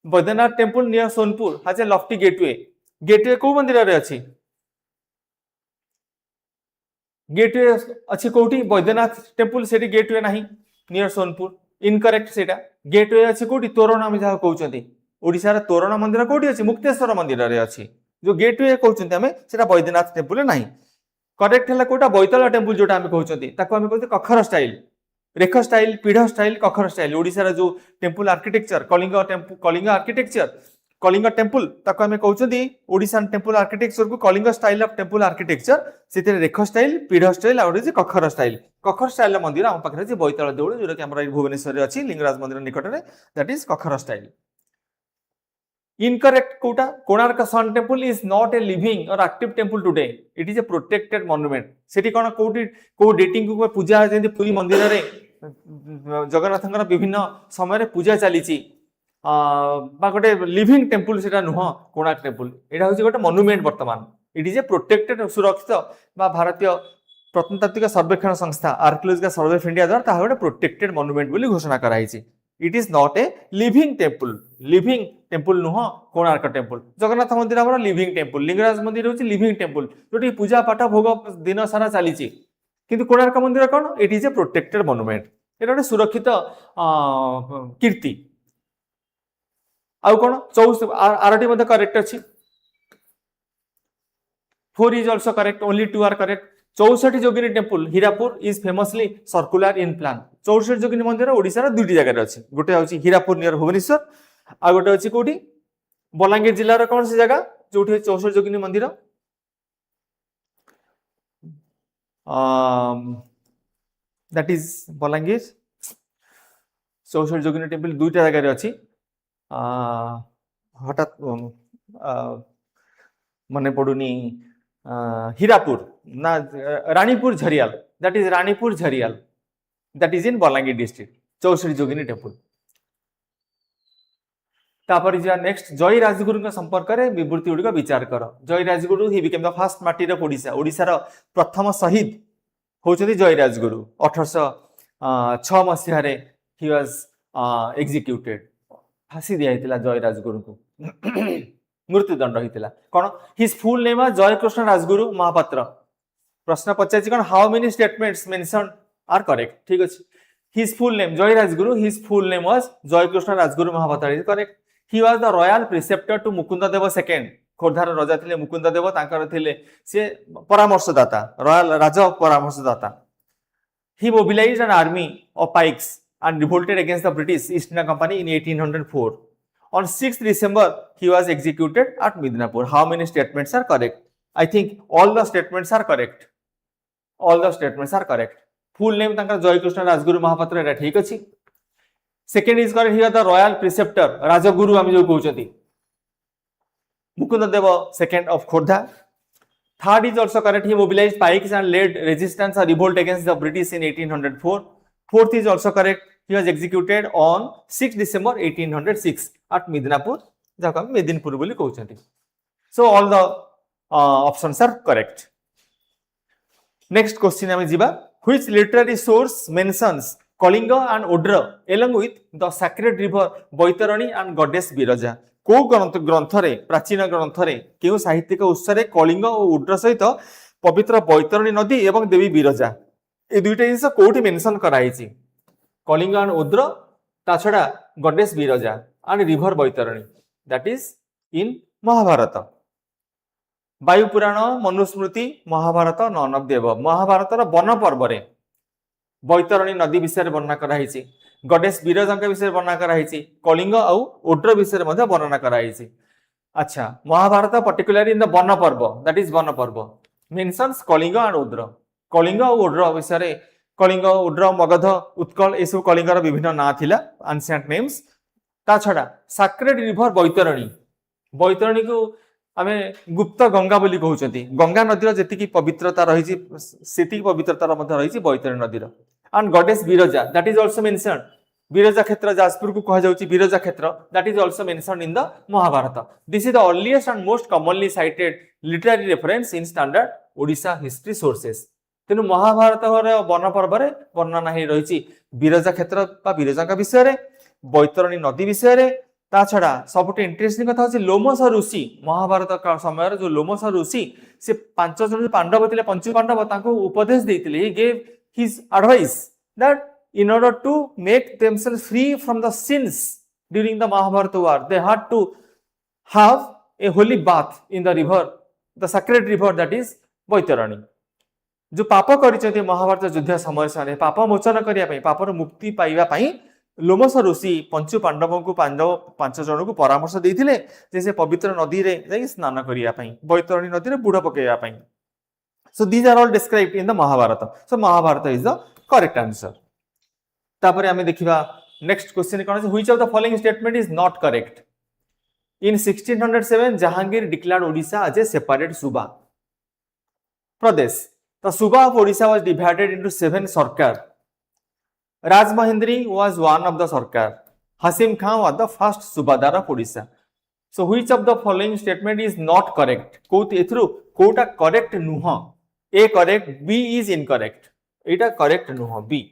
Baidyanath temple near Sonepur has a lofty gateway को मंदिर रे अछि गेटवे अछि कोठी बैद्यनाथ टेम्पल सेठी गेटवे नाही नियर सोनपुर इनकरेक्ट सेटा गेटवे अछि कोठी तोरण हम जा कहउचंती ओडिसा रे तोरण मंदिर कोठी अछि मुक्तेश्वर मंदिर रे अछि जो गेटवे कहउचंती हमें सेटा बैद्यनाथ टेम्पल नाही करेक्ट हला कोटा बैताल टेम्पल जोटा हमें कहउचंती ताको हमें कहते Khakhara style Rekha style Pidha style Khakhara style Odisha रे जो temple architecture Kalinga architecture Kalinga temple ताको हमें कहउचंती ओडिसान टेम्पल आर्किटेक्चर को Kalinga style of temple architecture सेते रेख स्टाइल पीढ़ स्टाइल और जे कखर स्टाइल मंदिर हम पाखरे जे बैताल देउळ जोटा कि हमरा भुवनेश्वर रे अछि लिंगराज मंदिर निकट रे that is Khakara style Incorrect कोटा Konark sun temple is not a living or active temple today it is a protected monument सेठी कोन कोठी को डेटिंग को पूजा जेंति पुरी मंदिर रे जगन्नाथंकर विभिन्न समय रे पूजा चलीची बा गोटे लिविंग टेम्पल सेटा नुह कोणार्क टेम्पल एटा होची गोटे मॉन्यूमेंट वर्तमान इट इज ए प्रोटेक्टेड सुरक्षित बा भारतीय प्रत्नतात्विक सर्वेक्षण संस्था आर्कियोलॉजिकल सर्वे ऑफ इंडिया द्वारा ता गोटे प्रोटेक्टेड मॉन्यूमेंट बोली घोषणा कराइची it is not a living temple नुह कोणार्क टेम्पल जगन्नाथ मंदिर हमर लिविंग टेम्पल लिंगराज मंदिर होची लिविंग टेम्पल जोटी पूजा पाठ भोग दिन सारा चलीची किंतु कोणार्क मंदिर कोन it is a protected monument एटा गोटे सुरक्षित कीर्ति आउ कोन 24 आरटी मध्ये करेक्ट अछि 4 is also correct only 2 are correct 64 Jogini temple Hirapur is famously circular in plan 64 Jogini मंदिर ओडिसा रा दुटी जगह रे अछि गोटे होची हीरापुर नियर भुवनेश्वर आ गोटे होची कोठी बलांगीर जिल्ला रा कोन से जगह जोठी 64 जोगिनी मंदिर that is Balangir 64 Jogini temple दुईटा जगह रे अछि हठात मने पडुनी हीरापुर ना Ranipur Jharial that is Ranipur Jharial that is in Balangir district 64 Jogini temple तापर जे नेक्स्ट जय राजगुरु का संपर्क रे विवृत्ति गुडी का विचार कर Jayee Rajguru he became the first martyr of Odisha रो प्रथम शहीद होचती जय राजगुरु 1806 मसिया रे ही वाज एग्जीक्यूटेड फांसी दिया हितला जय राजगुरु को मृत्युदंड होइतिला कोन his full name was Jayakrishna Rajguru Mohapatra प्रश्न पचाछि कोन how many statements mentioned are correct ठीक अछि his full name Jayee Rajguru his full name was Jayakrishna Rajguru Mohapatra is correct he was the royal preceptor to Mukunda Deva second खोरधार राजा थिले मुकुंद देव तांकर थिले से परामर्शदाता रॉयल राजा परामर्शदाता he mobilized an army of Paiks and revolted against the British East India Company in 1804. On 6th December, he was executed at Midnapur. How many statements are correct? I think all the statements are correct. All the statements are correct. Full name तांका जय कृष्ण राजगुरु महापात्र एटा ठीक अछि. Second is correct here the royal preceptor Rajguru हम जो कहउछथि. मुकुंद देव second of Khordha. Third is also correct. He mobilized pikes and led resistance or revolt against the British in 1804. Fourth is also correct. he was executed on 6 December 1806 at Midnapur, jaka Medinpur boli कहउछंती. So all the options are correct. Next question आमे जिबा, which literary source mentions Kalinga and Odra along with the sacred river Baitarani and goddess Biraja? को ग्रंथरे प्राचीन ग्रंथरे केउ साहित्यिक उत्सरे कलिंग और उड्र सहित पवित्र बैतरणी नदी एवं देवी बिरजा ए दुईटा जिनिस कोठी मेंशन कराइछि. कलिंग एंड उड्र ता छडा goddess Biraja and river Baitarani, that is in Mahabharata. Vayu Purana, Manusmriti, Mahabharata, none of देव. महाभारतर वन पर्व रे बैतरणी नदी विषय वर्णना कराइछि, गॉडेस बिरजा के विषय वर्णना कराइछि, कलिंग और उड्र विषय मध्ये वर्णना कराइछि. अच्छा, Mahabharata particularly in the Vana Parva, that is Vana Parva mentions Kalinga and Odra. Kalinga और उड्र विषय, कलिंग, उड्र, मगध, उत्कल ए सब कलिंगर विभिन्न ना थिला, एंशिएंट नेम्स. ता छडा सैक्रेड रिवर बैतरणी, बैतरणी को आमे गुप्त गंगा बोली कहउछंती. गंगा नदीर जेतिकी पवित्रता रहिछि सेतिकी पवित्रता मध्ये रहिछि बैतरणी नदीर. And goddess Biraja, that is also mentioned. Biraja Kshetra Jajpur को कहा जाउछि Biraja Kshetra, that is also mentioned in the Mahabharata. This is the earliest and most commonly cited literary reference in standard Odisha history sources. तेनु महाभारत वन पर्व रे वर्णना ही रहिछि बिरजा क्षेत्र बा बिरजा विषय रे, बैतरणी नदी विषय रे. ता छडा सबटे इंटरेस्टिंग कथा होछि लोमस ऋषि, महाभारत का समय रे जो लोमस ऋषि से 5 जन पांडव थिले, पंच पांडव, ताको उपदेश देइतिले. He gave his advice that in order to make themselves free from the sins during the Mahabharata war, they had to have a holy bath in the river, the sacred river, that is Baitarani. जो पाप करिसेंती महाभारत युद्ध समय से पाप मोचन करिया पई, पापर मुक्ति पाइबा पई लोमस ऋषि पंचु पांडवों को 5 जन को परामर्श देइथिले जे से पवित्र नदी रे जाई स्नान करिया पई, बैतरणी नदी रे बुड़ पकेया पई. So these are all described in the Mahabharata. So Mahabharata is the correct answer. तापरे आमे देखिबा नेक्स्ट क्वेश्चन कोन छै, which of the following statement is not correct. In 1607 Jahangir declared Odisha as a separate सूबा प्रदेश. The Suba of Odisha was divided into 7 sarkar. Rajmahendri was one of the sarkar. Hasim Khan was the first Subadar of Odisha. So which of the following statement is not correct? कोत एथरु कोटा correct नुह. A correct, B is incorrect. एटा correct नुह, B.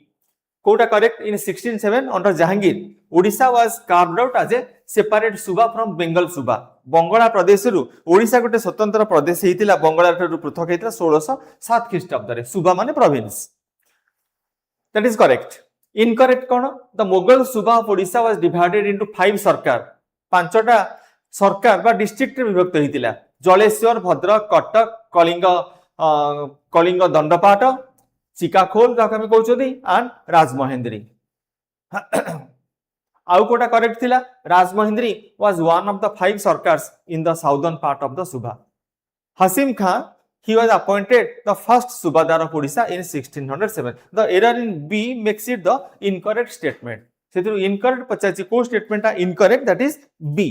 कोटा correct. In 1607 under Jahangir, Odisha was carved out as a separate suba from Bengal suba. बंगला प्रदेश रु ओडिशा गोटे स्वतंत्र प्रदेश हेतिला, बंगला ठु पृथक हेतिला 1607 ख्रीष्टाब्द रे. सुबा माने province, that is correct. Incorrect कोन, the Mughal subah of Odisha was divided into 5 sarkar. 5टा सरकार बा डिस्ट्रिक्ट रे विभक्त हेतिला. जलेश्वर, भद्रक, कटक, कलिंग दंडपाट, चिकाखोल जाका हम कहउछथि, एंड राजमहेंद्री. आउ कोटा करेक्ट थिला, Rajamahendri was one of the 5 sarkars in the southern part of the Suba. Hasim Khan, he was appointed the first Subadar of Odisha in 1607. The error in B makes it the incorrect statement. सेतिरु incorrect पचाछि, को statement uh incorrect, that is B.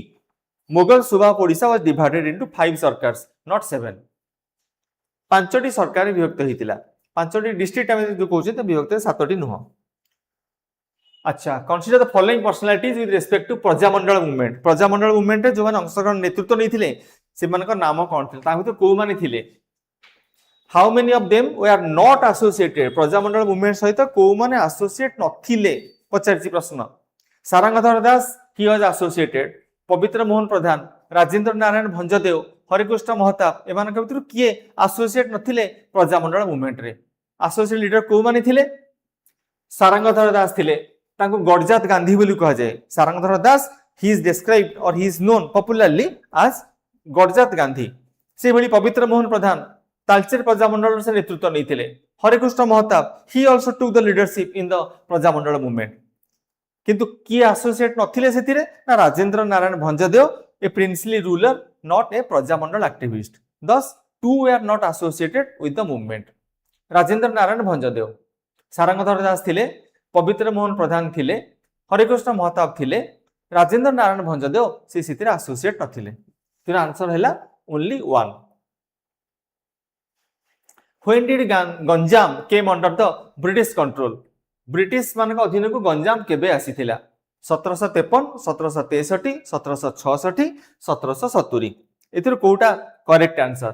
Mughal Suba of Odisha was divided into 5 sarkars, not 7. 5टी सरकार विभक्त हेतिला. 5टी district आमे जो कहउछे त विभक्त 7टी नुह. अच्छा, consider the following personalities with respect to Prajamandal movement. Prajamandal movement जो माने अंशग्रहण नेतृत्व नैथिले सेमानक नाम कोन थिले, ता भितर को माने थिले. हाउ मेनी ऑफ देम वे are not associated. Prajamandal movement सहित को माने एसोसिएट नथिले पचारछि प्रश्न. Sarangadhar Das, he was associated. Pabitra Mohan प्रधान, राजेंद्र नारायण भंजदेव, हरिकृष्ण महताब, एमानक भितर किए एसोसिएट नथिले प्रजामंडल मूवमेंट रे. एसोसिएट लीडर को माने थिले, सारंगधर दास थिले. तांको गडजात गांधी बोली कहा जाए. सारंगधर दास, he is described or he is known popularly as गडजात Gandhi. से भली पवित्र मोहन प्रधान तालचेर प्रजामंडल से नेतृत्व नैथिले. Harekrushna Mahtab, he also took the leadership in the Prajamandal movement. किंतु की एसोसिएट नथिले सेतिरे ना Rajendra Narayan Bhanjdeo, a princely ruler, not a Prajamandal activist. Thus two were not associated with the movement. Rajendra Narayan Bhanjdeo, Sarangdhar दास थिले, पवित्र मोहन प्रधान थिले, हरिकृष्ण महताब थिले, राजेंद्र नारायण भंजदेव से सितिर एसोसिएट नथिले. तेर आंसर हैला only 1. When did Ganjam came under the British control? British मान अधीन को गंजाम केबे आसीथिला 1753 1763 1766 1770 एथिर कोटा करेक्ट आंसर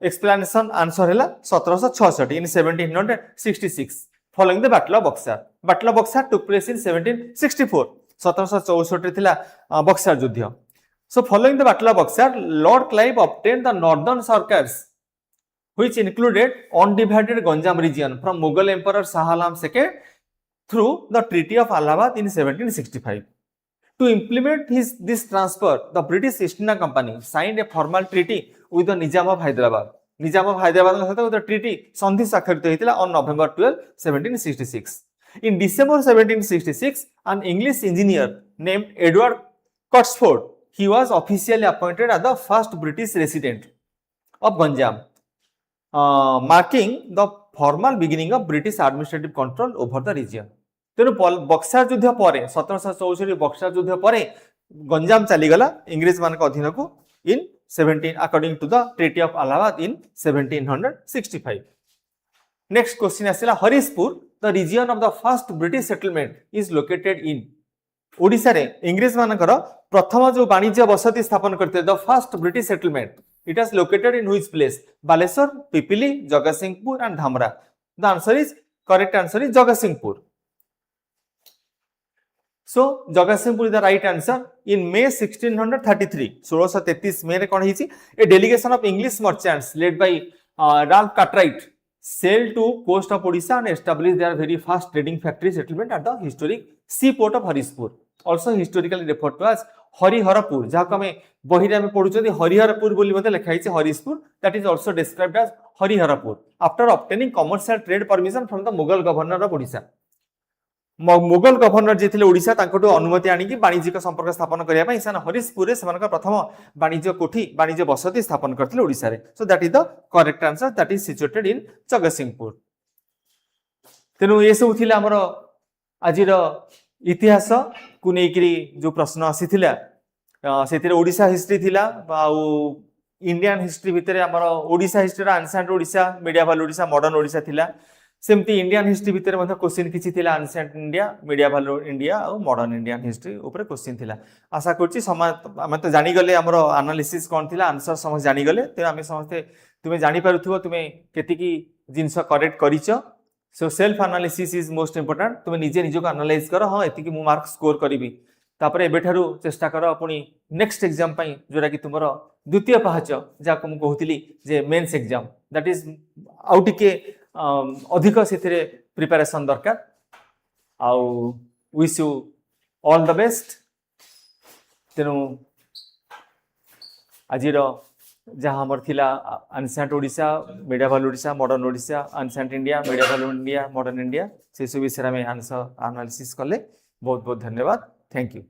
एक्सप्लेनेशन आंसर है 1766 इन 1766 following the battle of Buxar. Battle of Buxar took place in 1764 1764 थिला बक्सर युद्ध. So following the battle of Buxar, Lord Clive obtained the northern circles which included undivided Ganjam region from Mughal Emperor Shah Alam II through the Treaty of Allahabad in 1765. To implement this transfer, the British East India Company signed a formal treaty with the Nizam of Hyderabad. Nizam of Hyderabad with the treaty Sandhi Sakharita होइतिला on November 12, 1766. In December 1766, an English engineer named Edward Cotsford, he was officially appointed as the first British resident of Ganjam, marking the formal beginning of British administrative control over the region. तेणु बक्सर युद्ध पर 1764 बक्सर युद्ध पर गंजाम चलीगला इंग्रेज मान अधीन को in 17 according to the treaty of Allahabad in 1765. Next question आसिला Harishpur the region of the first British settlement is located in Odisha रे इंग्रेज मानकर प्रथम जो वाणिज्य बसति स्थापन करते the first British settlement it was located in which place Baleswar Pipili Jagatsinghpur and Dhamra. The answer is correct answer is Jagatsinghpur. So Jagatsinghpur is the right answer. In May 1633, 1633 May कौन ही a delegation of English merchants led by Ralph Cartwright sailed to coast of Odisha and established their very first trading factory settlement at the historic seaport of Harishpur, also historically referred to as Hariharapur. जहाँ को हमें बही में पढ़ुचंदी हरिहरपुर बोली मते लिखा है हरिशपुर. That is also described as Hariharapur after obtaining commercial trade permission from the Mughal governor of Odisha. Mughal governor जे थिले ओडिशा तांकटो अनुमति आनी कि वाणिज्यिक संपर्क स्थापन करिया पई सन हरिशपुर रे सेमानका प्रथम वाणिज्य कोठी वाणिज्य बसति स्थापन करथिले ओडिशा रे. So that is the correct answer that is situated in Jagatsinghpur. तेनु ये सब थिला हमर आजिर इतिहास को नेकरी जो प्रश्न आसीथिला सेतिरे ओडिशा हिस्ट्री थिला आ इंडियन हिस्ट्री भितरे हमर ओडिशा हिस्ट्री रा ancient Odisha medieval Odisha modern Odisha थिला. सेमती इंडियन हिस्ट्री भितर मतलब क्वेश्चन किछि थिला एंशिएंट इंडिया मीडिएवल इंडिया और मॉडर्न इंडियन हिस्ट्री ऊपर क्वेश्चन थिला. आशा करछि समय हम तो जानि गले हमर एनालिसिस कोन थिला आंसर समझ जानि गले ते हम समझते तुमे जानि पारुथबो तुमे केति की जिंस करेक्ट करिचो. So self analysis is most important. तुमे निजे निजो को एनालाइज करो हां एति की मु मार्क स्कोर करिवि तापर एबेठारु चेष्टा करो पुनी नेक्स्ट एग्जाम पई जोरा कि तुमरो द्वितीय पाहच जा को मु कहउतिली जे मेंस एग्जाम दैट इज आउटिके अधिक से प्रिपेरेशन दरकार. आउ wish you all the best. तेणु आज जहाँ हमर थिला ancient Odisha medieval Odisha modern Odisha ancient India medieval India modern India से सब विषय में आंसर एनालिसिस कले. बहुत बहुत धन्यवाद. Thank you.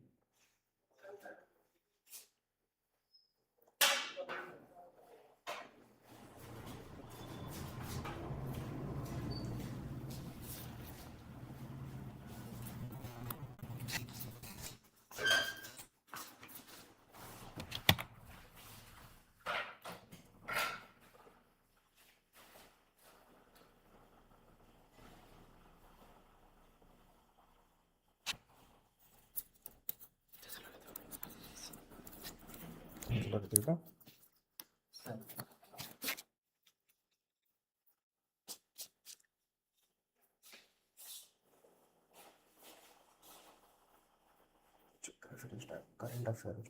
Current affairs.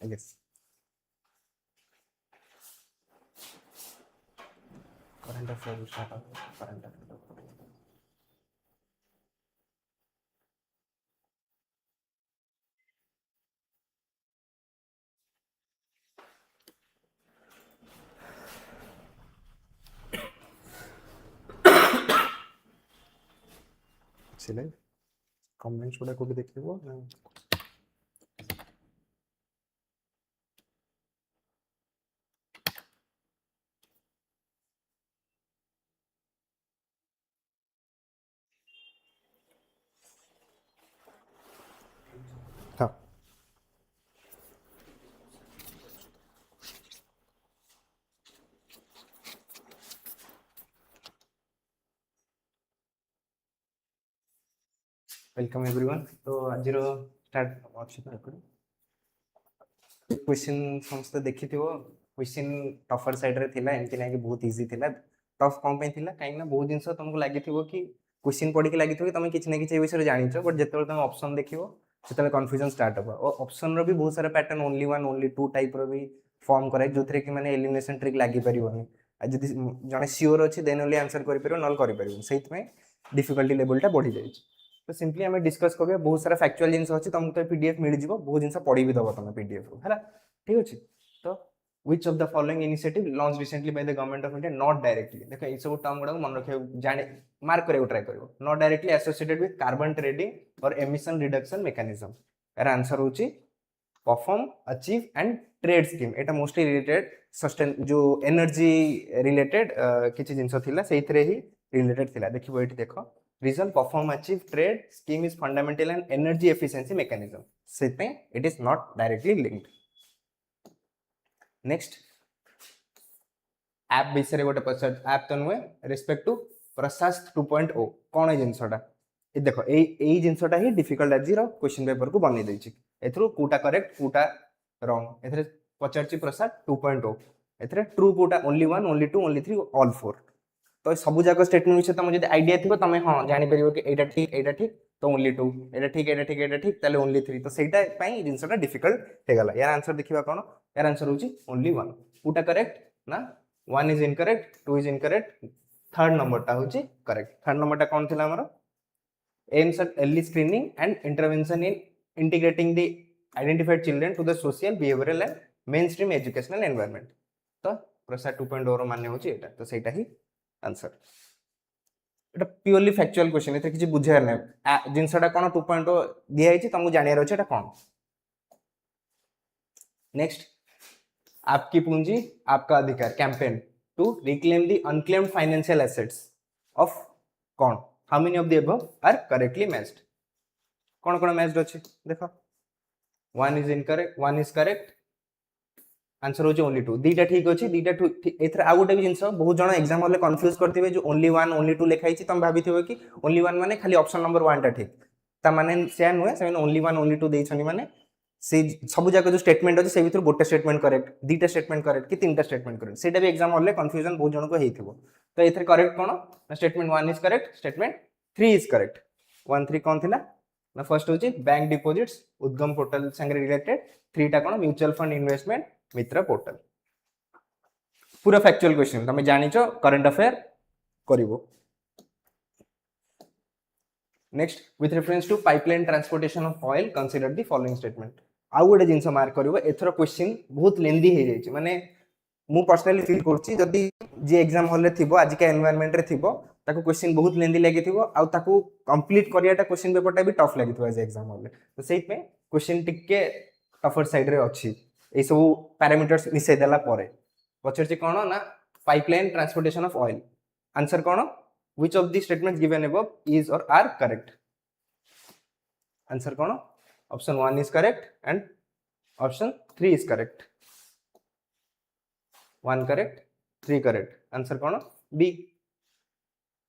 I guess. Current affairs start. Current affairs. सिले कमेंट्स गुडा को भी देखिबो ना. हाँ वेलकम एवरीवन। तो आज स्टार्ट अच्छी क्वेश्चन समस्त देखि क्वेश्चन टफर साइड रे थिला एमती ना कि बहुत इजी थिला। टफ कौन पे थिला काहे ना बहुत जिंस तुमको लागि कि क्वेश्चन पढ़ी लागि कि तुम किछि ना किछि विषय जानिछ, बट जेतेबेले तुम ऑप्शन देखिवो सेतेबेले कंफ्यूजन स्टार्ट हो। और ऑप्शन रो भी बहुत सारा pattern only one only two type रो भी फॉर्म करे जोथरे कि माने एलिमिनेशन ट्रिक लागि परिबोनी। आ जदि जने श्योर अछि देन ओनली आंसर करि परिबो, नल करि परिबो। सेहित में डिफिकल्टी लेवलटा बढ़ी जाय। तो सिंपली आम डिस्कस करिया बहुत सारा फैक्चुअल जिनस अछि, तुमको तो पीडीएफ मिल जिवो, बहुत जिनस पढ़ी भी दबो तुम पीडीएफ रो हैला। ठीक अछि। तो which of the following initiative launch recently by the government of India not directly, देखो ए सब टर्म गुडा मन रखे जाने मार्क करे ट्राई करिवो। Not directly associated with carbon trading और एमिशन रिडक्शन मैकेनिज्म। यार आंसर होची perform achieve and trade scheme. एटा मोस्टली रिलेटेड सस्टेन जो एनर्जी रिलेटेड किछि जिंस थिला सेइथरे ही रिलेटेड थिला। देखिबो एठी देखो reason perform achieve trade scheme is fundamental and energy efficiency mechanism, setme it is not directly linked. Next app विषय गोटे पसर app तो नुए respect to प्रशास्त 2.0 कौन है जिनसटा ये देखो ए जिनसटा ही डिफिकल्ट आज रो क्वेश्चन पेपर को बनै दै छी। एथरो कोटा करेक्ट कोटा रॉन्ग एथरे पचारची प्रसाद 2.0 एथरे ट्रू कोटा ओनली 1 ओनली 2 ओनली 3 ऑल 4। तो सब जाक स्टेटमेंट विषय तुम जब आइडिया थी तुम हाँ जानी पार कि एटा ठीक तो ओनली 2 एटा ठीक ताले ओनली 3। तो सेटा पई जिंसटा डिफिकल्ट हे गला। यार आंसर देखिबा कोन, यार आंसर होची ओनली 1। कोटा करेक्ट ना 1 is incorrect 2 is incorrect, third number टा होची करेक्ट। थर्ड नंबर टा कोन थिला हमर aims at early screening and intervention in integrating the identified children to the social behavioural and mainstream educational environment. तो प्रसाद 2.0 रो माने होची एटा। तो सेटा ही आंसर। एटा प्योरली फैक्चुअल क्वेश्चन, एते किछि बुझार नै जिंसटा कोन 2.0 दिया हिची तुमको जानियार अछि एटा कोन। नेक्स्ट आपकी Poonji Aapka Adhikar campaign to reclaim the unclaimed financial assets of कोन। How many of the above are correctly matched. कोन कोन मैच्ड अछि देखो 1 is incorrect 1 is correct, answer होची ओनली 2। दीटा ठीक अछि दीटा एथरा आ गोटे भी जिंस बहुत जण एग्जाम हले कंफ्यूज करथिबे जो ओनली 1 ओनली 2 लिखाई छी तुम भाबिथिबो कि ओनली 1 माने खाली ऑप्शन नंबर 1 टा ठीक, ता माने से नुए से ओनली 1 ओनली 2 देइ छनी माने से सब जाक जो स्टेटमेंट अछि से भीतर गोटे स्टेटमेंट करेक्ट दीटा स्टेटमेंट करेक्ट कि तीनटा स्टेटमेंट करेक्ट सेटा भी एग्जाम हले कंफ्यूजन बहुत जण को हेइथिबो। तो एथरे करेक्ट कोन ना statement 1 is correct statement 3 is correct. 1 3 कोन थिला ना फर्स्ट होची बैंक डिपॉजिट्स उद्गम पोर्टल संगे रिलेटेड, 3 टा कोन mutual fund investment MITRA portal. पूरा फैक्चुअल क्वेश्चन तुम जानिचो करंट अफेयर करिवो। Next with reference to pipeline transportation of oil consider the following statement. आउ गोटे जिंस मार्क करिवो एथरो क्वेश्चन बहुत लेंदी हे जाय छी, माने मु पर्सनली फील करछि जदी जे एग्जाम हॉल रे थिबो आज के एनवायरनमेंट रे थिबो ताको क्वेश्चन बहुत लेंदी लागि थिबो आ ताको कंप्लीट करियाटा क्वेश्चन पेपर टा भी टफ लागि थिबो आज एग्जाम हॉल रे। तो सेहि पे क्वेश्चन टिके टफर साइड रे अछि ए सब पैरामीटर्स मिसै देला परे पछरछि कोन ना pipeline transportation of oil. Answer कोन which of the statements given above is और आर करेक्ट। आंसर कोन option 1 is correct and option 3 is correct. 1 correct 3 correct, answer कोन B.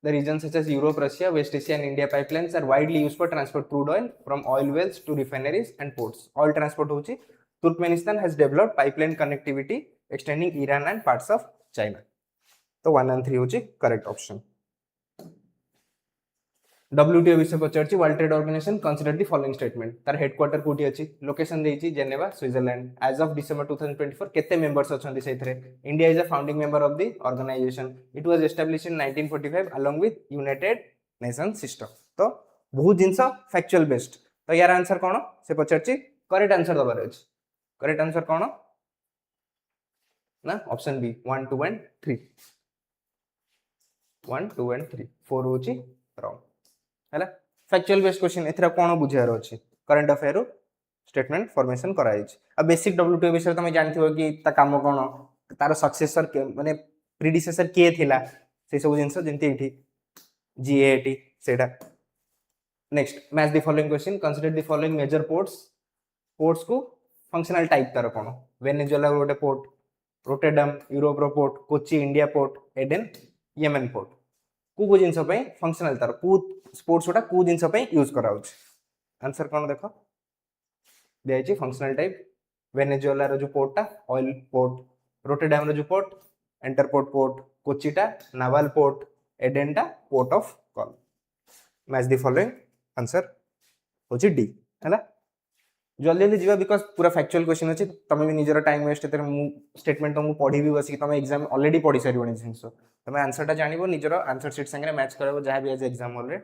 The regions such as Europe, Russia, West Asia and India pipelines are widely used for transport crude oil from oil wells to refineries and ports. Oil transport होची Turkmenistan has developed pipeline connectivity extending Iran and parts of China. तो 1 and 3 होची correct option. WTO विषय पचारची world trade organisation consider the following statement. तार headquarter कोठी अछि location देइची Geneva Switzerland. As of December 2024 केते मेंबर्स अछंती सेथरे। India is a founding member of the organisation. It was established in 1945 along with United Nation system. तो बहुत जिंस factual based. तो यार आंसर कोन से पचारची करेक्ट आंसर दबार अछि। करेक्ट आंसर कोन ना ऑप्शन बी 1 2 एंड 3। 1 2 एंड 3 4 होची रॉन्ग हैला। फैक्चुअल बेस्ड क्वेश्चन एथरा कोन बुझियार अछि करंट अफेयर स्टेटमेंट फॉर्मेशन कराई अछि। आ बेसिक WTO विषय तुम जानथिबो कि ता काम कोन तार सक्सेसर के माने प्रीडिसेसर के थिला से सब जिंस जेंति एठी GAT सेटा। Next match the following question consider the following major ports. Ports को फंक्शनल टाइप तार कोन वेनेजुएला गोटे पोर्ट, रोटेडम यूरोप रो port, Kochi India port, Aden Yemen port. को जिनस फंक्शनल तार को स्पोर्ट्स गुटा को जिनस यूज करा आंसर कौन देख दिखाई फंक्शनल टाइप वेनेजुएला रो जो पोर्टा ऑयल पोर्ट रोटेडाम रो जो पोर्ट एंटरपोर्ट पोर्ट कोचिटा नावाल पोर्ट एडेंटा port of call match the following answer होची डी हैला जल्दी जल्दी जीवा बिकॉज पूरा फैक्चुअल क्वेश्चन अछि तमे भी निजर टाइम वेस्ट एते मु स्टेटमेंट तुमको पढ़ी भी बसी तमे एग्जाम ऑलरेडी पढ़ी सारी बणी जिंस तमे आंसर टा जानिबो निजर आंसर शीट संगे मैच करबो जहां भी आज एग्जाम हॉल रे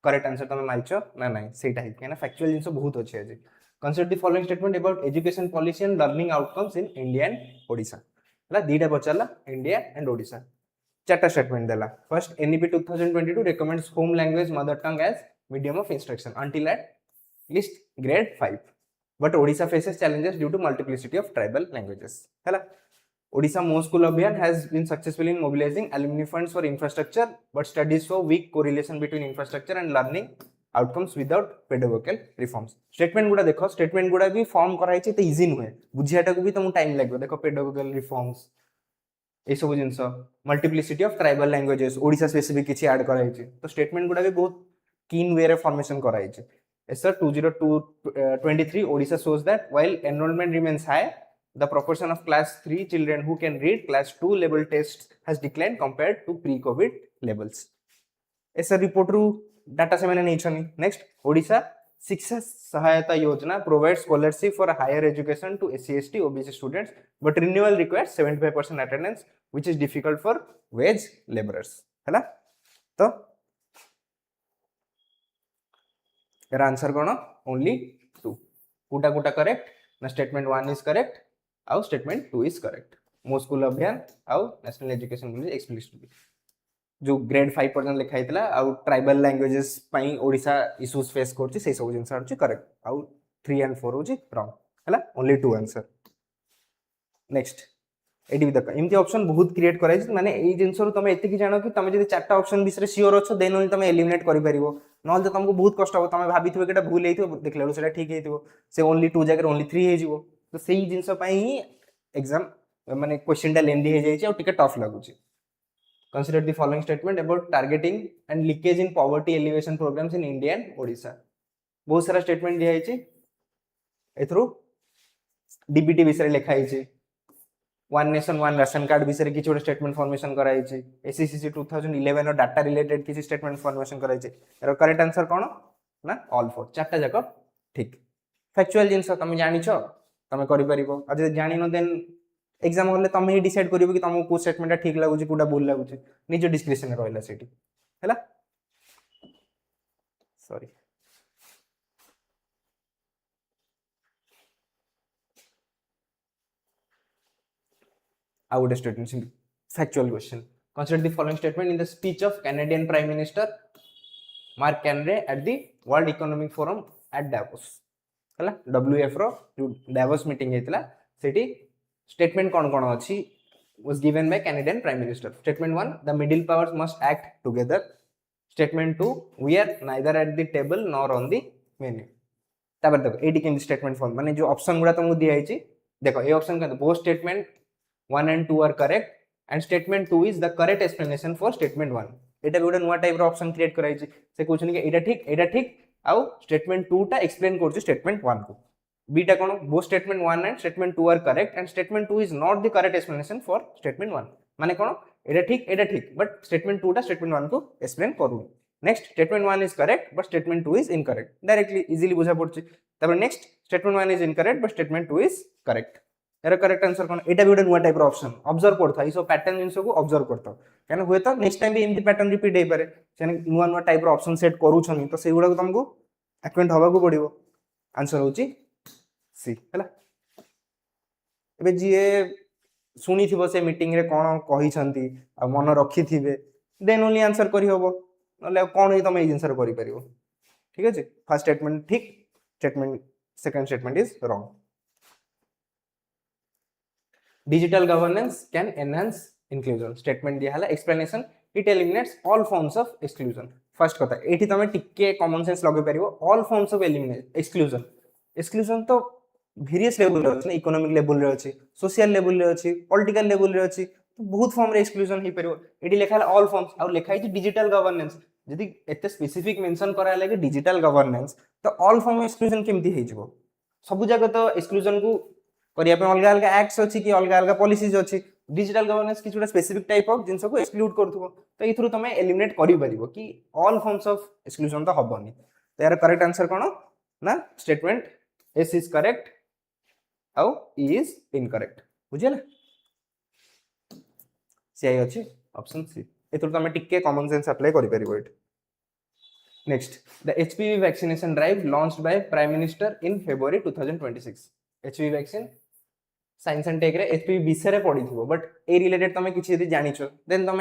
करेक्ट आंसर तमे मारिचो ना नाही सेटा ही केना फैक्चुअल जिंस बहुत अछि आज consider the following statement about education policy and learning outcomes in India and Odisha हला दीटा पचाला इंडिया एंड ओडिशा चारटा स्टेटमेंट देला first NEP 2022 recommends home language mother tongue as medium of instruction until at least grade 5 but Odisha faces challenges due to multiplicity of tribal languages hela Odisha Mo School Abhiyan has been successful in mobilizing alumni funds for infrastructure but studies show weak correlation between infrastructure and learning outcomes without pedagogical reforms statement गुडा देखो statement गुडा भी form कराई छि त easy नुहे बुझियाटा को भी तुम time लागबो देखो pedagogical reforms ए सब जिंस multiplicity of tribal languages Odisha specific किछि ऐड कराई छि तो स्टेटमेंट गुडा भी बहुत कीन वे रे फॉर्मेशन कराई छि yes sir 2023 Odisha shows that while enrollment remains high the proportion of class 3 children who can read class 2 level tests has declined compared to pre covid levels yes sir report ru data se mane nei chani next Odisha शिक्षा सहायता योजना provides scholarship for higher education to SC ST OBC students but renewal requires 75% attendance which is difficult for wage laborers हैला तो यार answer कोन only 2 Kota Kota correct ना statement 1 is करेक्ट आउ स्टेटमेंट 2 इज करेक्ट मो स्कूल अभियान आउ नेशनल एजुकेशन पॉलिसी एक्सप्लिसिटली जो ग्रेड 5 पर्यंत लिखा हितला आउ ट्राइबल लैंग्वेजेस पई ओडिशा इश्यूज फेस करछि से सब जिंस आछि करेक्ट आउ 3 एंड 4 होछि रॉन्ग हैला ओनली 2 आंसर नेक्स्ट एडी देखो एमती ऑप्शन बहुत क्रिएट कराइ माने एई जिंस रो तमे एति कि जानो कि तमे जदि चारटा ऑप्शन बिसरे सियोर अछो देन ओनली तमे एलिमिनेट करि परिबो नल त तुमको बहुत कष्ट हो तमे भाबिथिबो केटा भूल हेइथिबो देखलेलो सेटा ठीक हेइथिबो से ओनली 2 जगह ओनली 3 हेजिबो तो सेही जिंस पई ही एग्जाम माने क्वेश्चन टा लेंदी हे जाई छै और टिके टफ लागु छै Consider the following statement about targeting and leakage in poverty elevation programs in India and Odisha. बहुत सारा स्टेटमेंट दिया है एथरो डीबीटी विषय लिखा है one nation one ration card विषय किछि गोटे स्टेटमेंट फॉर्मेशन कराई छै एससीसी 2011 और डाटा रिलेटेड किछि स्टेटमेंट फॉर्मेशन कराई छै एरो करेक्ट आंसर कोन ना ऑल फोर चारटा जाक ठीक फैक्चुअल जिंस तुम जानि छ तुम करि परिबो आ जे जानि न देन एग्जाम होले तुम ही डिसाइड करिवो कि तुमको को स्टेटमेंट ठीक लागु छी कोडा भूल लागु छी निज डिस्क्रिप्शन रे रहला सेठी हैला sorry I would statement factual question consider the following statement in the speech of Canadian Prime Minister Mark Carney at the World Economic Forum at Davos हैला WEF रो जो Davos मीटिंग हेतला सेठी statement कौन कौन अच्छी was given by Canadian Prime Minister. Statement 1, the middle powers must act together. Statement 2, we are neither at the table nor on the menu. तापर देखो AD केन statement form माने जो option गुडा तुमको दिया है देखो ए ऑप्शन का both statement 1 and 2 are correct and statement 2 is the correct explanation for statement 1 एटा गुडा नुवा टाइप रो ऑप्शन क्रिएट कराई छी से कहउछन कि एटा ठीक आउ स्टेटमेंट 2 टा एक्सप्लेन करछ स्टेटमेंट 1 को बीटा कोन both statement 1 and statement 2 are correct and statement 2 is not the correct explanation for statement 1 माने कोन एटा ठीक बट स्टेटमेंट 2 टा स्टेटमेंट 1 को एक्सप्लेन करू next statement 1 is correct but statement 2 is incorrect directly easily बुझा पड़छि तब next statement 1 is incorrect but statement 2 is correct एरा correct answer कोन एटा भी उडे नुवा टाइप रो ऑप्शन ऑब्जर्व करथा ई सब पैटर्न जिंस को ऑब्जर्व करथा काने होय त नेक्स्ट टाइम भी एमती पैटर्न रिपीट हे पारे सेने नुवा टाइप रो ऑप्शन सेट करू छनी तो सेगुडा को तुमको एक्वेंट होबा को पड़िबो आंसर होची सी हैला एबे जिए सुनी थिबो से मीटिंग रे कोन कहि छंती आ मन रखी थिबे देन ओनली आंसर करी होबो नले कोन ही तुम ए आंसर करि परिबो ठीक अछि फर्स्ट स्टेटमेंट ठीक statement second statement is wrong digital governance can enhance inclusion statement दिया हला explanation it eliminates all forms of exclusion first कथा एठी तमे टिके कॉमन सेंस लगे परिबो all forms of eliminate exclusion तो वेरियस लेवल रे अछि इकोनॉमिक लेवल रे अछि सोशल लेवल रे अछि पॉलिटिकल लेवल रे अछि तो बहुत फॉर्म रे एक्सक्लूजन हे परिबो एडी लेखा ऑल फॉर्म्स और लेखा है डिजिटल गवर्नेंस यदि एते स्पेसिफिक मेंशन करा लागे डिजिटल गवर्नेंस तो ऑल फॉर्म एक्सक्लूजन केमती हे जिवो सब जगह तो एक्सक्लूजन को करिया पे अलग अलग एक्ट्स अछि कि अलग अलग पॉलिसीज अछि डिजिटल गवर्नेंस कि छोटा स्पेसिफिक टाइप ऑफ जिंस को एक्सक्लूड करथुबो तो इथरु तमे एलिमिनेट करि परिबो कि ऑल फॉर्म्स ऑफ एक्सक्लूजन तो हबनी तो यार करेक्ट आंसर कोन ना स्टेटमेंट एस इज करेक्ट आउ ई इज इनकरेक्ट बुझिला सीआई अछि ऑप्शन सी इथरु तमे टिके कॉमन सेंस अप्लाई करि परिबो it next the HPV vaccination drive launched by prime minister in February 2026 HPV vaccine science and tech रे एचपीवी विषय पढ़ी थो बट ए रिलेटेड तुम किसी यदि जानिछ देन तुम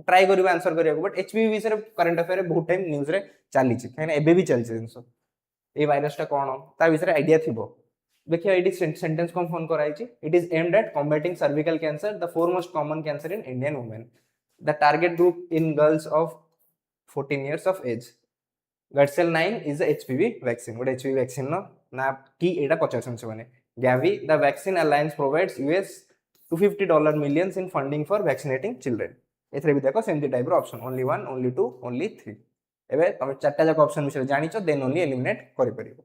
ट्राई कर आंसर करिया बट एचपीवी विषय करंट अफेयर बहुत टाइम न्यूज रे चली कहीं एबे भी चलছে जिंस ए वायरस टा कोन ता विषय आईडिया थिबो देखिए एडी सेंटेंस को फोन कराई छि it is aimed at combating cervical cancer the four most common cancer in Indian women the target group in girls of 14 years of age गर्सेल 9 is a HPV vaccine what HPV vaccine no ना की एटा पचासन से माने Gavi, the vaccine alliance provides US $250 millions in funding for vaccinating children. एथरे भी देखो सेमती type रो option only 1 only 2 only 3 एबे तुम चारटा जक ऑप्शन विषय जानिचो देन ओनली एलिमिनेट करि परिबो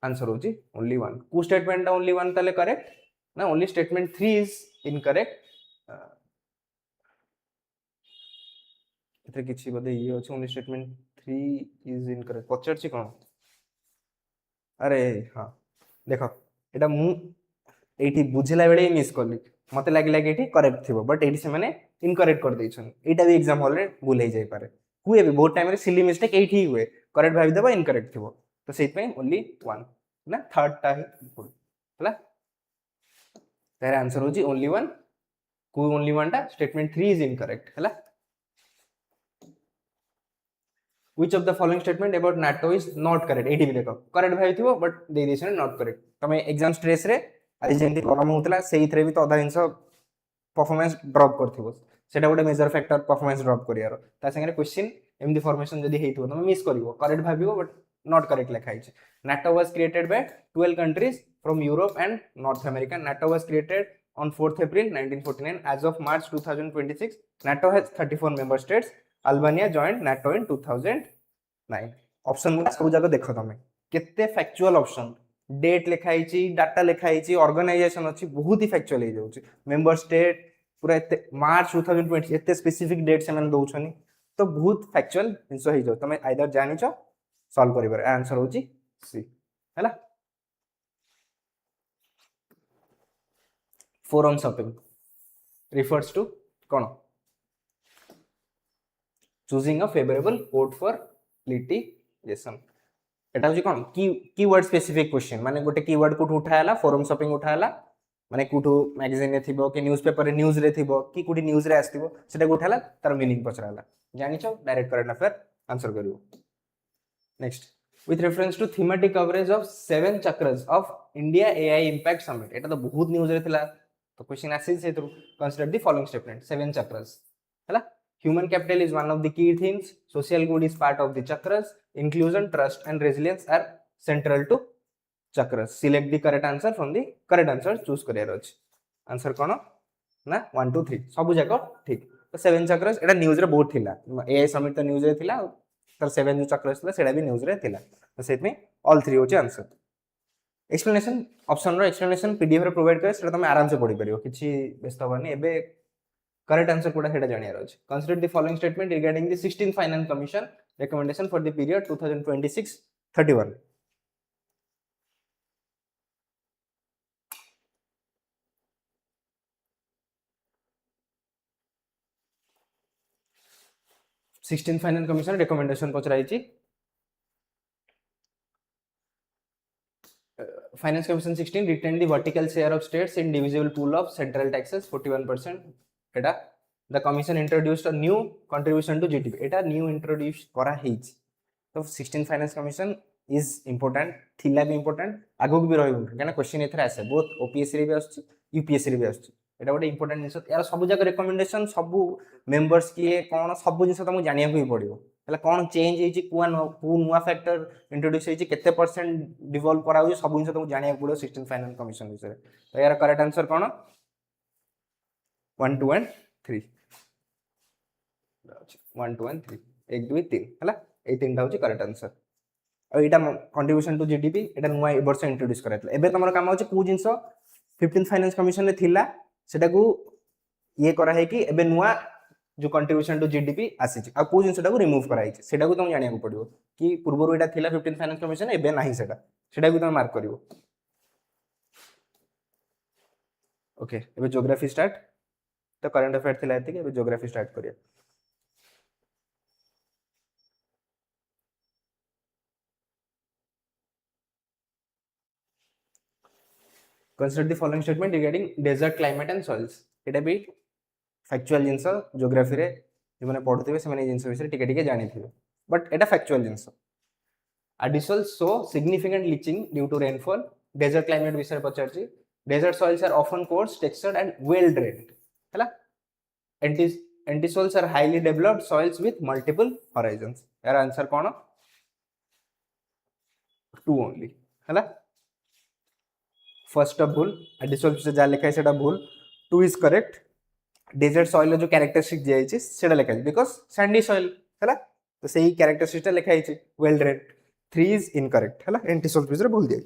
आंसर होची ओनली 1 कु स्टेटमेंट ओनली 1 तले करेक्ट ना ओनली स्टेटमेंट 3 इज इनकरेक्ट एथरे किछि बदे ये होची ओनली स्टेटमेंट 3 इज इनकरेक्ट पचरची कोन अरे हाँ देख एटा मु एठी बुझला बेले मिस करली मते लागिला कि एठी करेक्ट थिबो बट एठी से माने इनकरेक्ट कर दैछन एटा भी एग्जाम हॉल रे भूल हे जाय पारे हुए भी बहुत टाइम रे सिली मिस्टेक एठी हुए करेक्ट भाबी देबा इनकरेक्ट थिबो तो सेट पे ओनली 1 ना थर्ड टा है हला तेरे आंसर होजी ओनली 1 को ओनली 1 टा स्टेटमेंट 3 इज इनकरेक्ट हला which of the following statement about NATO is not correct एठी भी देखो करेक्ट भाई थिबो बट दे देछन नॉट करेक्ट तमे एग्जाम स्ट्रेस रे आज जेंति गरम होतला सेही थरे भी तो आधा जिंस परफॉर्मेंस ड्रॉप करथिबो सेटा गोटे मेजर फैक्टर परफॉर्मेंस ड्रॉप करियार ता संगे क्वेश्चन एमदी फॉर्मेशन जदी हेइथिबो तमे मिस करिवो करेक्ट भाबिवो बट नॉट करेक्ट लिखा है NATO was created by 12 countries from Europe and North America NATO was created on 4th April 1949 as of March 2026 NATO has 34 member states Albania joined NATO in 2009 option में सब जगह देखो तमे केते factual option date लिखाई छि data लिखाई छि ऑर्गेनाइजेशन अछि बहुत ही फैक्चुअल हे जाउछि मेंबर स्टेट पूरा एते मार्च 2020 एते स्पेसिफिक डेट से मन दउछनी तो बहुत फैक्चुअल जिंस हे जाउ तमे आइदर जानिछो सॉल्व करिबर आंसर होछि सी हैला forum shopping refers to cone choosing a favorable court for litigation एटा होची कोन कीवर्ड स्पेसिफिक क्वेश्चन माने गोटे कीवर्ड कोठ उठायला फोरम शॉपिंग उठायला माने कोठो मैगजीन रे थिबो कि न्यूज़पेपर रे न्यूज़ रे थिबो कि कोठी न्यूज़ रे आस्थिबो सेटा उठायला तार मीनिंग पचराला जानिछो डायरेक्ट करंट अफेयर आंसर करिवो next with reference to thematic coverage of 7 chakras of India AI Impact Summit एटा तो बहुत न्यूज़ रे थिला तो क्वेश्चन आसी से through consider the following statement 7 chakras हैला human capital is one of the key themes social good is part of the chakras inclusion trust and resilience are central to chakras select the correct answer from the correct answer choose career अछि answer कोन ना 1 2 3 सब जाको ठीक तो 7 chakras एटा news रे बहुत थिला AI समिट तो न्यूज़ रे थिला तर 7 जो chakras थिला सेडा भी न्यूज़ रे थिला तो सेट में ऑल 3 होची आंसर एक्सप्लेनेशन ऑप्शन रो एक्सप्लेनेशन पीडीएफ रे प्रोवाइड करे सेटा तुम आराम से पढी परियो किछि व्यस्त होबनी एबे करेक्ट आंसर कोडा सेटा जानियार अछि consider the following statement regarding the 16th finance commission recommendation for the period 2026-31 16th finance commission recommendation पचराई छि Finance Commission 16 retained the vertical share of states in divisible pool of central taxes 41%. Etah the commission introduced a new contribution to GDP. Etah new introduce करा हेच. तो 16 Finance Commission is important. थिला भी important. आगो भी रही important. कहना question एथरा आसे. Both OPSC रे भी आछी, UPSC रे भी आछी. एटा गोटे important जिंस यार सब जगह recommendation सब members किए कोन सब जिंस तुमको जानिया को ही पड़ियो. ହେଲା कौन चेंज ହେଇଛି को नुआ फैक्टर इंट्रोड्यूस ହେଇଛି केते परसेंट डिवॉल्व करा होई सब जिंस तुमको जानिया पड़ो 16 फाइनेंस कमीशन विषय तो यार करेक्ट आंसर कौन 1 2 and 3 1 2 and 3 1 2 3 ହେଲା ए तीनटा होची करेक्ट आंसर और एटा कंट्रीब्यूशन टू जीडीपी एटा नुआ ए वर्ष इंट्रोड्यूस कराइतला एबे तमरो काम होची को जिंस 15 फाइनेंस कमीशन रे थिला सेटा को ये करा है कि एबे नुआ जो कंट्रीब्यूशन टू जीडीपी आसी आ को जिंसटा को रिमूव कराई छै सेटा को तुम जानिया को पड़ियो कि पूर्वरो एटा थिला 15 फाइनेंस कमीशन एबे नाही सेटा को तुम मार्क करियो ओके एबे ज्योग्राफी स्टार्ट तो करंट अफेयर थिला एति के एबे ज्योग्राफी स्टार्ट करिया consider the following statement regarding desert climate and soils एटा भी फैक्चुअल जिंस ज्योग्राफी रे जे माने पढुथिबे से माने जिंस विषय टिके टिके जानिथिबे but Etah factual jeans additional show significant leaching due to rainfall desert climate विषय पचारछि desert soils are often coarse textured and well drained हैला anti soils are highly developed soils with multiple horizons यार answer कोन 2 only हैला first भूल additional से जा लिखा है सेटा भूल 2 इज करेक्ट डेजर्ट सॉइल जो कैरेक्टरिस्टिक दिया है सेटा लिखा है बिकॉज़ सैंडी सॉइल हैला तो सही कैरेक्टरिस्टिक लिखा है वेल ड्रेन्ड 3 इज इनकरेक्ट हैला एंटी सॉइल विषय भूल दिया है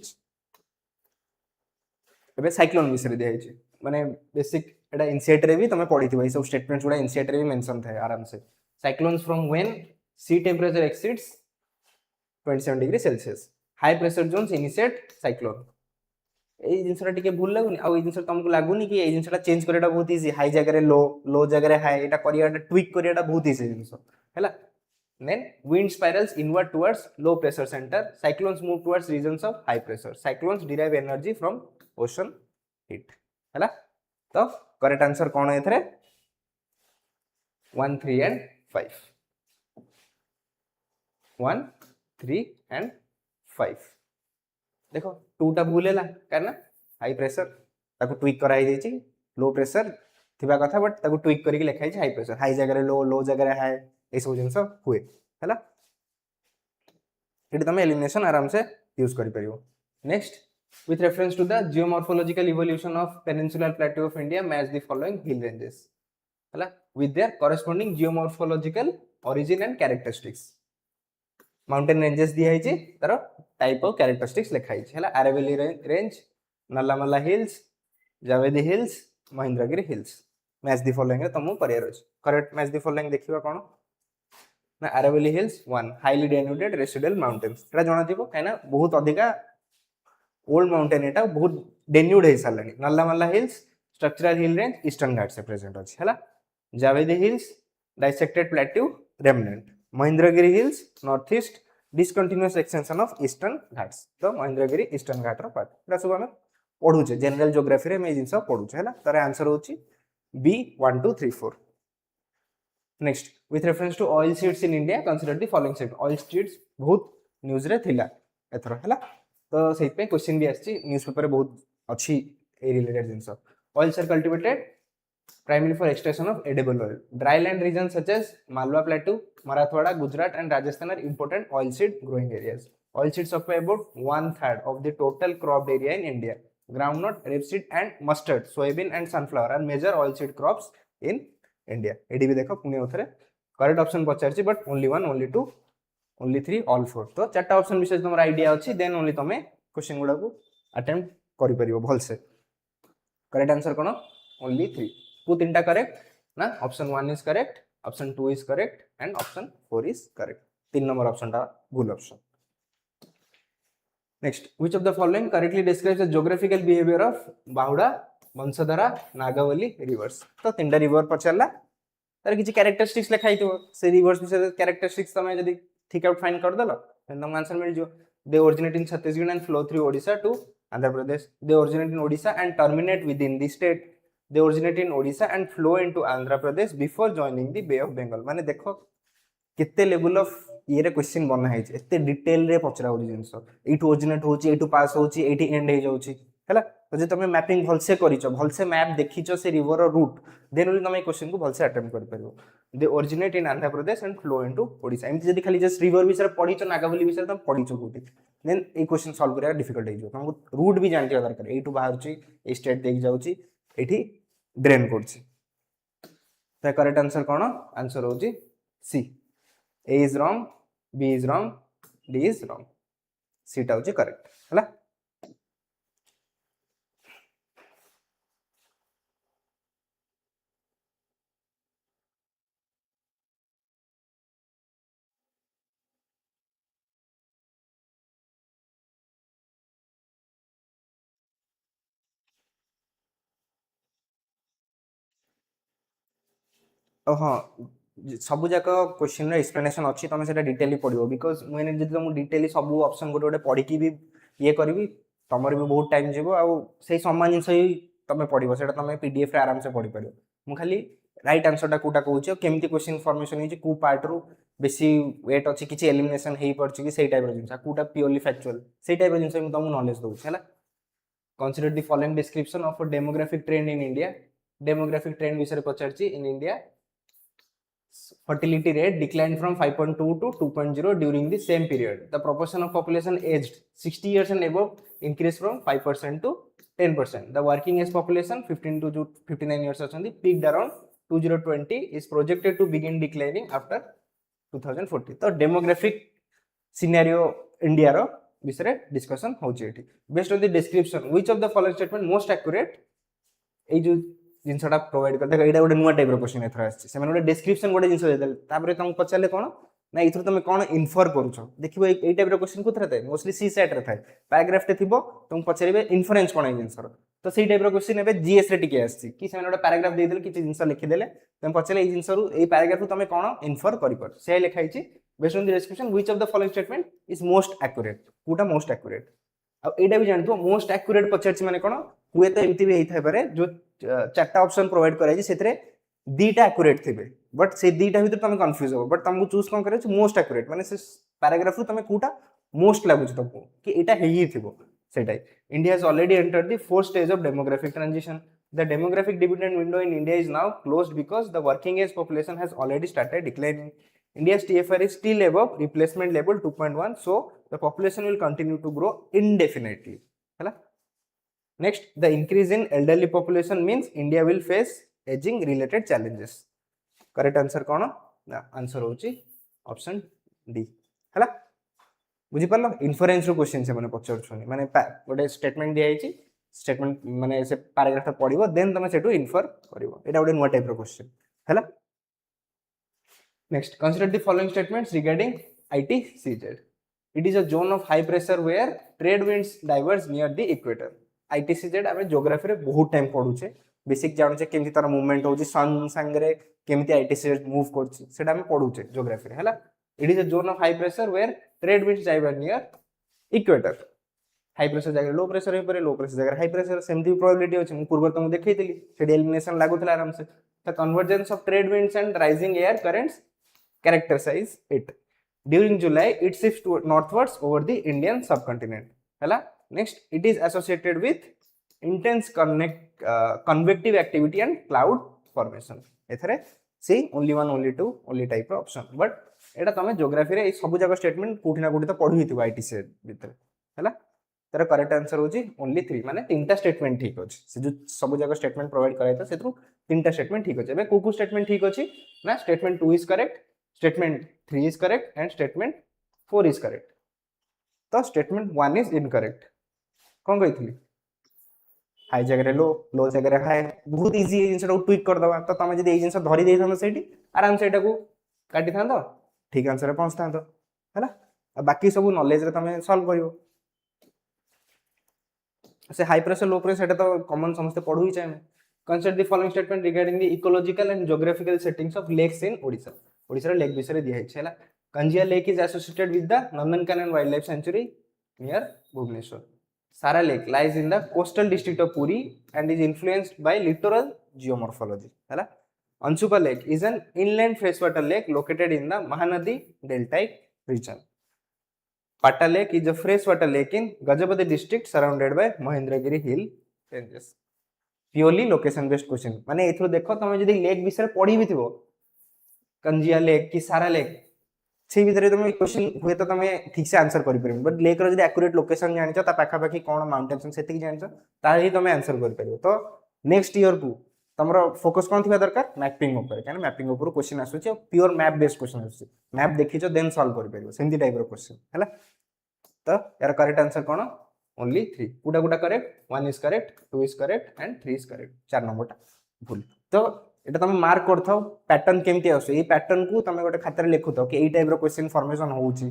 एबे साइक्लोन विषय दिया है माने बेसिक एटा इनसेट रे भी तमे पढी थि भाई सब स्टेटमेंट्स गुडा इनसेट रे भी मेंशन था आराम से cyclones from when sea temperature exceeds 27 degree Celsius high pressure zones initiate cyclone ए जिंसटा टिके भूल लागुनी आ ए जिंसटा तुमको लागुनी कि ए जिंसटा चेंज करेटा बहुत इजी हाई जगह रे लो जगह रे हाई एटा करियाटा ट्विक करियाटा बहुत इजी जिंस हैला then wind spirals inward towards low pressure centre cyclones move towards regions of high pressure cyclones derive energy from ocean heat हैला तो करेक्ट आंसर कोन एथरे 1 3 and 5 1 3 and 5 देखो 2 टा भूल हैला करना हाई प्रेशर ताको ट्विक कराई देछि लो प्रेशर थिबा कथा बट ताको ट्विक करिक लिखाई छै हाई प्रेशर हाई जगह रे लो जगह रे हाई ए सब जिंस हुए हैला एटी तमे एलिमिनेशन आराम से यूज करि परियो next with reference to the geomorphological evolution of peninsular plateau of India match the following hill ranges हैला with their corresponding geomorphological origin and characteristics mountain ranges दिया है तार टाइप ऑफ कैरेक्टरिस्टिक्स लिखा है हैला Aravalli range Nallamala hills Javadi hills Mahendragiri hills match the following रे तुमको career अछि करेक्ट मैच द फॉलोइंग देखिबा कोन ना अरेवली हिल्स 1 हाईली डेन्यूटेड रेसिडुअल माउंटेन्स एटा जणा दिबो काइना बहुत अधिका ओल्ड माउंटेन एटा बहुत डेन्यूड है सालानी Nallamala hills structural hill range eastern Ghat से प्रेजेंट अछि हैला Javadi hills dissected plateau remnant Mahendragiri hills north east discontinuous extension of eastern Ghats तो महेंद्रगिरी ईस्टर्न घाट रो पार्ट एटा सब हम पढु छे जनरल ज्योग्राफी रे मे जिंस पढु छे हैला तार आंसर होची B 1 2 3 4 next with reference to oil seeds in India consider the following statement oil seeds बहुत न्यूज रे थिला एथरो हैला तो सेहि पे क्वेश्चन भी आछि न्यूज़पेपर रे बहुत अछि ए रिलेटेड जिंस oils are cultivated primarily for extraction of edible oil. Dry land regions such as Malwa Plateau, Marathwada, Gujarat and Rajasthan are important oilseed growing areas. Oilseeds occupy about 1/3 of the total cropped area in India. Groundnut, rapeseed and mustard, soybean and sunflower are major oilseed crops in India. एडी भी देखो पुणे उथरे correct option पचारछि but only 1 only 2 only 3 all 4 तो चारटा option विशेष तमरा आईडिया अछि देन ओनली तमे क्वेश्चन गुडा को अटेम्प्ट करि परिबो भल से करेक्ट आंसर कोन ओनली 3 को तीनटा करेक्ट ना option 1 is correct option 2 is correct and option 4 is correct 3 number option टा भूल option next which of the following correctly describes the geographical behaviour of Bahuda Vansadhara Nagavali rivers तो तीनटा रिवर पचरला तार किछि कैरेक्टरिस्टिक्स लिखाई तो से रिवर्स में कैरेक्टरिस्टिक्स तमे जदी ठीक आउट फाइंड कर देलो देन तुम आंसर मिल जो they originate in Chhattisgarh and flow through Odisha to Andhra Pradesh they originate in Odisha and terminate within the state they originate in Odisha and flow into Andhra Pradesh before joining the Bay of Bengal माने देखो कितने level of ये रे question बना है एते detail रे पचरा हो जिंस एटू ओरिजिनेट होची एटू पास होची एटी एंड हे जाउची हैला तो जे तुम मैपिंग भलसे करिचो भलसे मैप देखिचो से रिवर रूट देन ओनली तुम क्वेश्चन को भलसे अटेम्प्ट कर परबो दे originate in Andhra Pradesh and flow into Odisha एमती जदी खाली जस्ट रिवर विषय पढिचो नागावली विषय तुम पढिचो कोठी देन ए क्वेश्चन सॉल्व करिया डिफिकल्ट हो तुमको रूट भी जानथिया दरकार एटू बाहरची ए स्टेट देख जाउची एठी ड्रेन करची तो करेक्ट आंसर कोन आंसर होची C A is wrong B is wrong D is wrong C टा होची करेक्ट हला हाँ सब जाक क्वेश्चन एक्सप्लेनेशन अच्छी तुम से डिटेली पढ़ो बिकज मुझे जब तुम डिटेली सब ऑप्शन गोटे गोटे पढ़ी भी ये करी तुम भी बहुत टाइम जीव आई समान जिन ही तुम पढ़ो से तुम पीडीएफ आराम से पढ़ी पार मुझे खाली राइट आंसर कौटा कहूँ केमी क्वेश्चन फॉर्मेशन हो पार्ट रू बेसी वेट अच्छी किसी एलिमिनेशन हो पार्टी कि टाइप जिन कौटा प्योरली फैक्चुअल से टाइप जिन तुमको नॉलेज दूसरी है consider the following description of demographic trend in India demographic trend विषय पचार in India fertility rate declined from 5.2 to 2.0 during the same period. The proportion of population aged 60 years and above increased from 5% to 10%. The working age population 15 to 59 years peaked around 2020 is projected to begin declining after 2040. तो demographic scenario India रो विषय discussion होची एठी. Based on the description, which of the following statement most accurate? ए जो जिनसा provide कर देखो एटा गोटे नुआ type रो क्वेश्चन एथरा आछि से माने गोटे डिस्क्रिप्शन गोटे जिनस देल तापरे तुम पचाले कोन ना इथरो तुम कोन इन्फर करूछो देखिबो ए टाइप रो क्वेश्चन कोथरा थाए मोस्टली सी सेट रे थाए पैराग्राफ टे थिबो तुम पचरिबे इन्फरेंस कोन ए जिनसर तो सेही टाइप रो क्वेश्चन एबे जीएस रे टिके आछि कि से माने गोटे पैराग्राफ दे देल किछि जिनस लिखि देले तुम पचले ए जिनसरु ए पैराग्राफ रु तुम कोन इन्फर करि पर से लिखाइ छि based on the description which of the following statement is most accurate कोटा मोस्ट एक्यूरेट अब एटा भी जानतो मोस्ट एक्यूरेट पचार छि माने कोन हुए तो एमती भी हेइ थाए पारे जो चारटा ऑप्शन प्रोवाइड कराई जे सेतरे दीटा एक्यूरेट थिबे बट से दीटा भीतर तुम कंफ्यूज हो बट तुमको चूज कोन करे मोस्ट एक्यूरेट माने से पैराग्राफ रु तुम कोटा मोस्ट लागु छ तुमको कि एटा हेइ थिबो सेटाई India has already entered the fourth stage of demographic transition the demographic dividend window in India is now closed because the working age population has already started declining India's TFR is still above replacement level 2.1 so the population will continue to grow indefinitely hala next the increase in elderly population means India will face aging related challenges correct answer cone answer होची option D hala बुझी परलो inference रो question से माने पचार छनी माने गोटे statement दिया हिची statement माने से पैराग्राफ पढिबो देन तमे सेटू इन्फर करिवो एटा गोटे नुवा टाइप रो क्वेश्चन हाला Next, consider the following statements regarding ITCZ. It is a zone of high pressure where trade winds diverge near the equator. ITCZ आमे ज्योग्राफी रे बहुत टाइम पढुछे बेसिक जानु छे केमति तार मूवमेंट होची सन संगरे केमति ITCZ मूव करछि सेटा आमे पढुछे ज्योग्राफी रे हला. It is a zone of high pressure where trade winds diverge near equator. High pressure जगह लो प्रेशर हो पारे लो प्रेशर जगह हाई प्रेशर सेमती प्रोबेबिलिटी अछि मु पूर्व तुमको देखैतिली सेडी एलिमिनेशन लागुतला आराम से the convergence of trade winds and rising air currents characterize it. During July, it shifts northwards over the Indian subcontinent. Hala? Next, it is associated with intense convective activity and cloud formation. एथरे see only one, only two, only type of option. But एटा तमे geography रे सब जगह statement कोठी ना कोठी तो पढु हितबो ITC भीतर हला तार करेक्ट आंसर होची ओनली 3 माने तीनटा स्टेटमेंट ठीक अछि से जो सब जगह स्टेटमेंट प्रोवाइड कराय त सेतु तीनटा स्टेटमेंट ठीक अछि एबे को स्टेटमेंट ठीक अछि ना statement 2 is correct statement 3 is correct and statement 4 is correct तो statement 1 is incorrect कोन कहितली हाई जगह रे लो जगह रे हाई बहुत इजी जिंस रो ट्विक कर दबा तो तमे जदी ए जिंस धरि देइ थानो सेठी आराम से एटा को काटी थांदो ठीक आंसर रे पहुंच थांदो हैला बाकी सब नॉलेज रे तमे सॉल्व करिवो से हाई प्रेशर लो प्रेशर एटा तो कॉमन समस्त पढु ही चाहे consider the following statement regarding the ecological and geographical settings of lakes in Odisha Odisha lake विषय दिया है Kanjia lake is associated with the Nandankanan wildlife sanctuary near Bhubaneswar Sara lake lies in the coastal district of Puri and is influenced by littoral geomorphology हैला Anshupa lake is an inland fresh water lake located in the Mahanadi deltaic region Pata lake is a fresh water lake in Gajapati district surrounded by Mahendragiri hill ranges purely location based question माने एथरो देखो तुम जदी lake विषय पढ़ी भी थिबो कंजिया lake कि सारा लेक से भीतर तुम क्वेश्चन हुए तो तुम ठीक से आंसर कर परिबो बट लेक रो जदी एक्यूरेट लोकेशन जानिचो ता पाखा पाखी कोन माउंटेन सेति जानिचो ता ही तुम आंसर कर परिबो तो नेक्स्ट ईयर को तमरो फोकस कोन थिबा दरकार मैपिंग ऊपर काने मैपिंग ऊपर क्वेश्चन आसुची प्योर मैप बेस्ड क्वेश्चन आसुची मैप देखिचो देन सॉल्व कर परिबो सेमती टाइप रो क्वेश्चन हैला तो यार करेक्ट आंसर कोन ओनली 3 कुडा कुडा correct 1 is correct 2 is correct and 3 is correct 4 नंबरटा भूल तो एटा तुम मार्क करथाओ पैटर्न केमती आसो ए पैटर्न को तुम गोटे खातार लिखुथाओ कि ए टाइप रो क्वेश्चन फॉर्मेशन होउची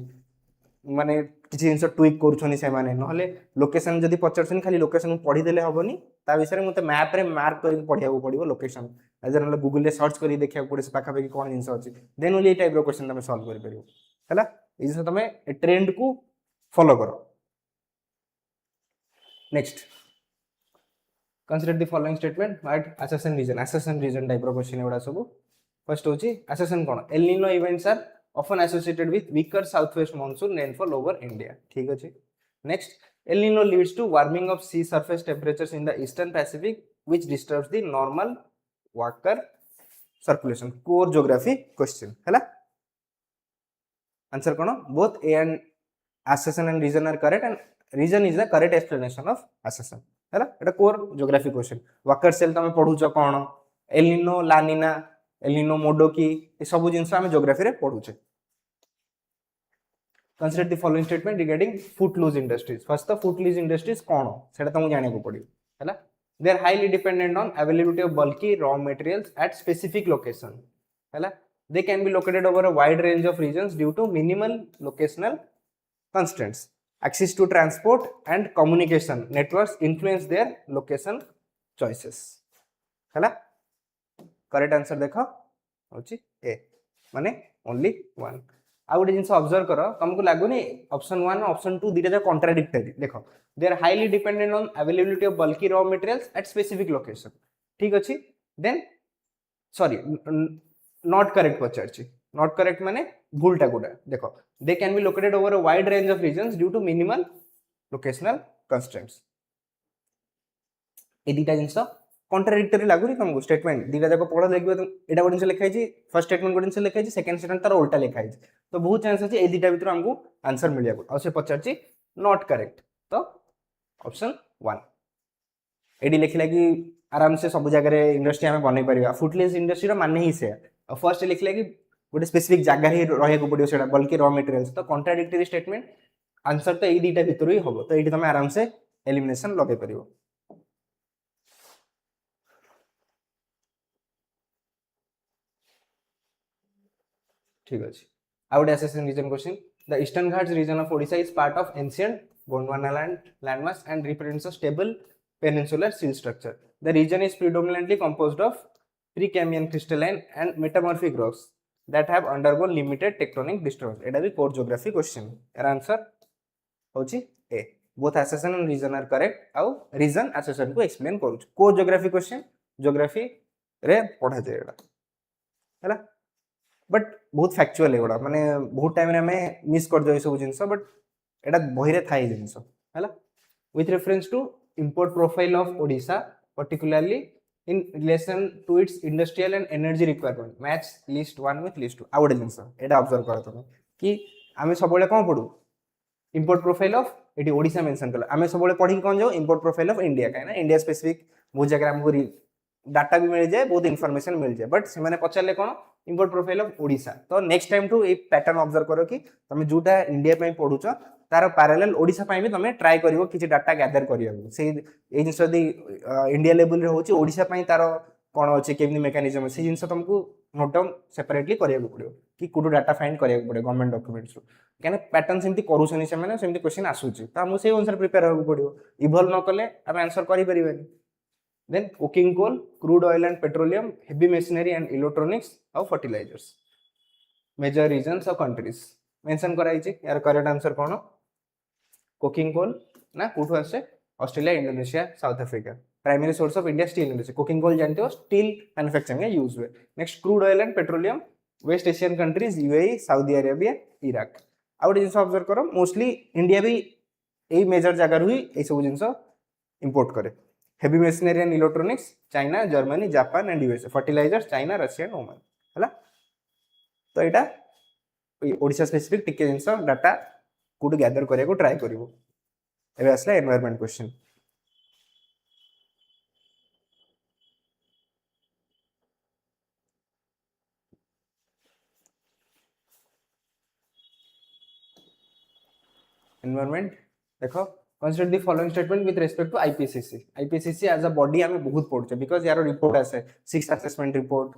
माने किछि जिंस ट्विक करूछनी से माने नहले लोकेशन जदी पचरछनी खाली लोकेशन पढी देले हबनी ता विषय रे मते मैप रे मार्क करि पढियाबो पडिबो लोकेशन एजर नले गूगल रे सर्च करि देखिया पड़े से पाखा पाखी कोन जिंस अछि देन ओनली ए टाइप रो क्वेश्चन तुम सॉल्व करि परिबो हैला ए जिंस तुम ट्रेंड को फॉलो करो next consider the following statement what assess and reason type of question एवडा सब फर्स्ट होची assessment कोन El Nino events are often associated with weaker southwest monsoon rainfall over India ठीक अछि next El Nino leads to warming of sea surface temperatures in the eastern Pacific which disturbs the normal water circulation core geography question हैला answer cone both A and assessment and reason are correct and reason is the correct explanation of assessment हैला एटा core geography question Walker cell तमे पढुचो कोन एलिनो लानिना एलिनो मोडोकी ए सब जिंस हम geography रे पढुचे consider the following statement regarding foot loose industries first तो foot loose industries कोन सेटा तुम जाने को पड़ियो हैला they are highly dependent on availability of bulky raw materials at specific location हैला they can be located over a wide range of regions due to minimal locational constraints access to transport and communication networks influence their location choices हैला correct answer देखो होची ए माने only 1 आ गोटे जिंस observe करो तुमको लागुनी option 1 option 2 दिटा contradictory देखो they are highly dependent on availability of bulky raw materials at specific location ठीक अछि देन सॉरी नॉट करेक्ट पचारची नॉट करेक्ट माने भूलटा गुडा देखो they can be located over a wide range of regions due to minimal locational constraints ए दिटा जिंस कॉन्ट्राडिक्टरी लागुनी तुमको स्टेटमेंट दिटा जाको पढ देखिबो तुम एटा गोटे लिखा है फर्स्ट स्टेटमेंट गोटे लिखा है सेकंड स्टेटमेंट तार उल्टा लिखा है तो बहुत चांस अछि ए दिटा भीतर हमको आंसर मिलिया आ से पचारची नॉट करेक्ट तो ऑप्शन 1 एडी लिखला कि आराम से सब जगह रे इंडस्ट्री हमें बनै परिबा फुटलेस इंडस्ट्री रो माने ही से फर्स्ट लिखला कि गोटे स्पेसिफिक जगह ही रहे को पड़ियो सेटा बल्कि रॉ मटेरियल्स तो कॉन्ट्राडिक्टरी स्टेटमेंट आंसर तो ए दिटा भीतर ही होबो तो एडी तुम आराम से एलिमिनेशन लगे परिबो ठीक अछि out assessing reason question the Eastern Ghats region of Odisha is part of ancient Gondwana landmass and represents a stable peninsular sill structure the region is predominantly composed of precambrian crystalline and metamorphic rocks that have undergone limited tectonic disturbance eta bhi core geography question er answer hochi a both assertion and reason are correct au reason assertion को explain करू core geography question geography रे पढ़ा जाय एटा हैला but बहुत factual एगुड़ा माने बहुत time रे हमें मिस कर जाय सब जिंस बट एटा बही रे थाई जिंस हैला with reference to import profile of Odisha particularly in relation to its industrial and energy requirement match list 1 with list 2 out jeans Etah observe करा तुम कि आमे सब बेले कोन पढू import profile of eighty Odisha mention कला आमे सब बेले पढी कोन जाऊ import profile of India काहे ना इंडिया स्पेसिफिक बहुत जगह हमको डाटा भी मिल जाए बहुत इंफॉर्मेशन मिल जाए बट से माने पछाले कोन import profile of ओडिशा तो next time to a pattern observe करो कि तुम जोटा इंडिया पई पढुचो तार पैरेलल ओडिशा पई भी तुम ट्राई करिवो किछि डाटा गैदर करियो से ए जिंस यदि इंडिया लेवल रे होची ओडिशा पई तार कोन होची केमनी मेकानिज्म से जिंस तुमको नोट डाउन सेपरेटली करियो पड़ियो कि कोडो डाटा फाइंड करियो पड़े गवर्नमेंट डॉक्यूमेंट्स रो केने पैटर्न सेमती करूछनी से माने सेमती क्वेश्चन आसुची त हम से अनुसार प्रिपेयर होबो पड़ियो इवॉल्व न कले हम आंसर करि परिबेनी then coking coal crude oil and petroleum heavy machinery and electronics or fertilizers major regions or countries mention कराई छी यार करेक्ट आंसर कोन coking coal ना कोठो आसे Australia Indonesia South Africa primary source of India steel industry coking coal जानते हो steel manufacturing में यूज हुए next crude oil and petroleum west Asian countries UAE Saudi Arabia Iraq out जिंस observe करो mostly India भी एई major जगह हुई ए सब जिंस इंपोर्ट करे heavy machinery and electronics China Germany Japan and USA fertilisers China Russia and Oman है तो यहाँ ओडिशा स्पेसिफिक टिके जिनस डाटा कोड गैदर करने को ट्राई करिवो एबे आसला एनवायरनमेंट क्वेश्चन एनवायरनमेंट देखो consider the following statement with respect to IPCC as a body आमे बहुत पढुचे बिकॉज़ यार रिपोर्ट आसे 6 असेसमेंट रिपोर्ट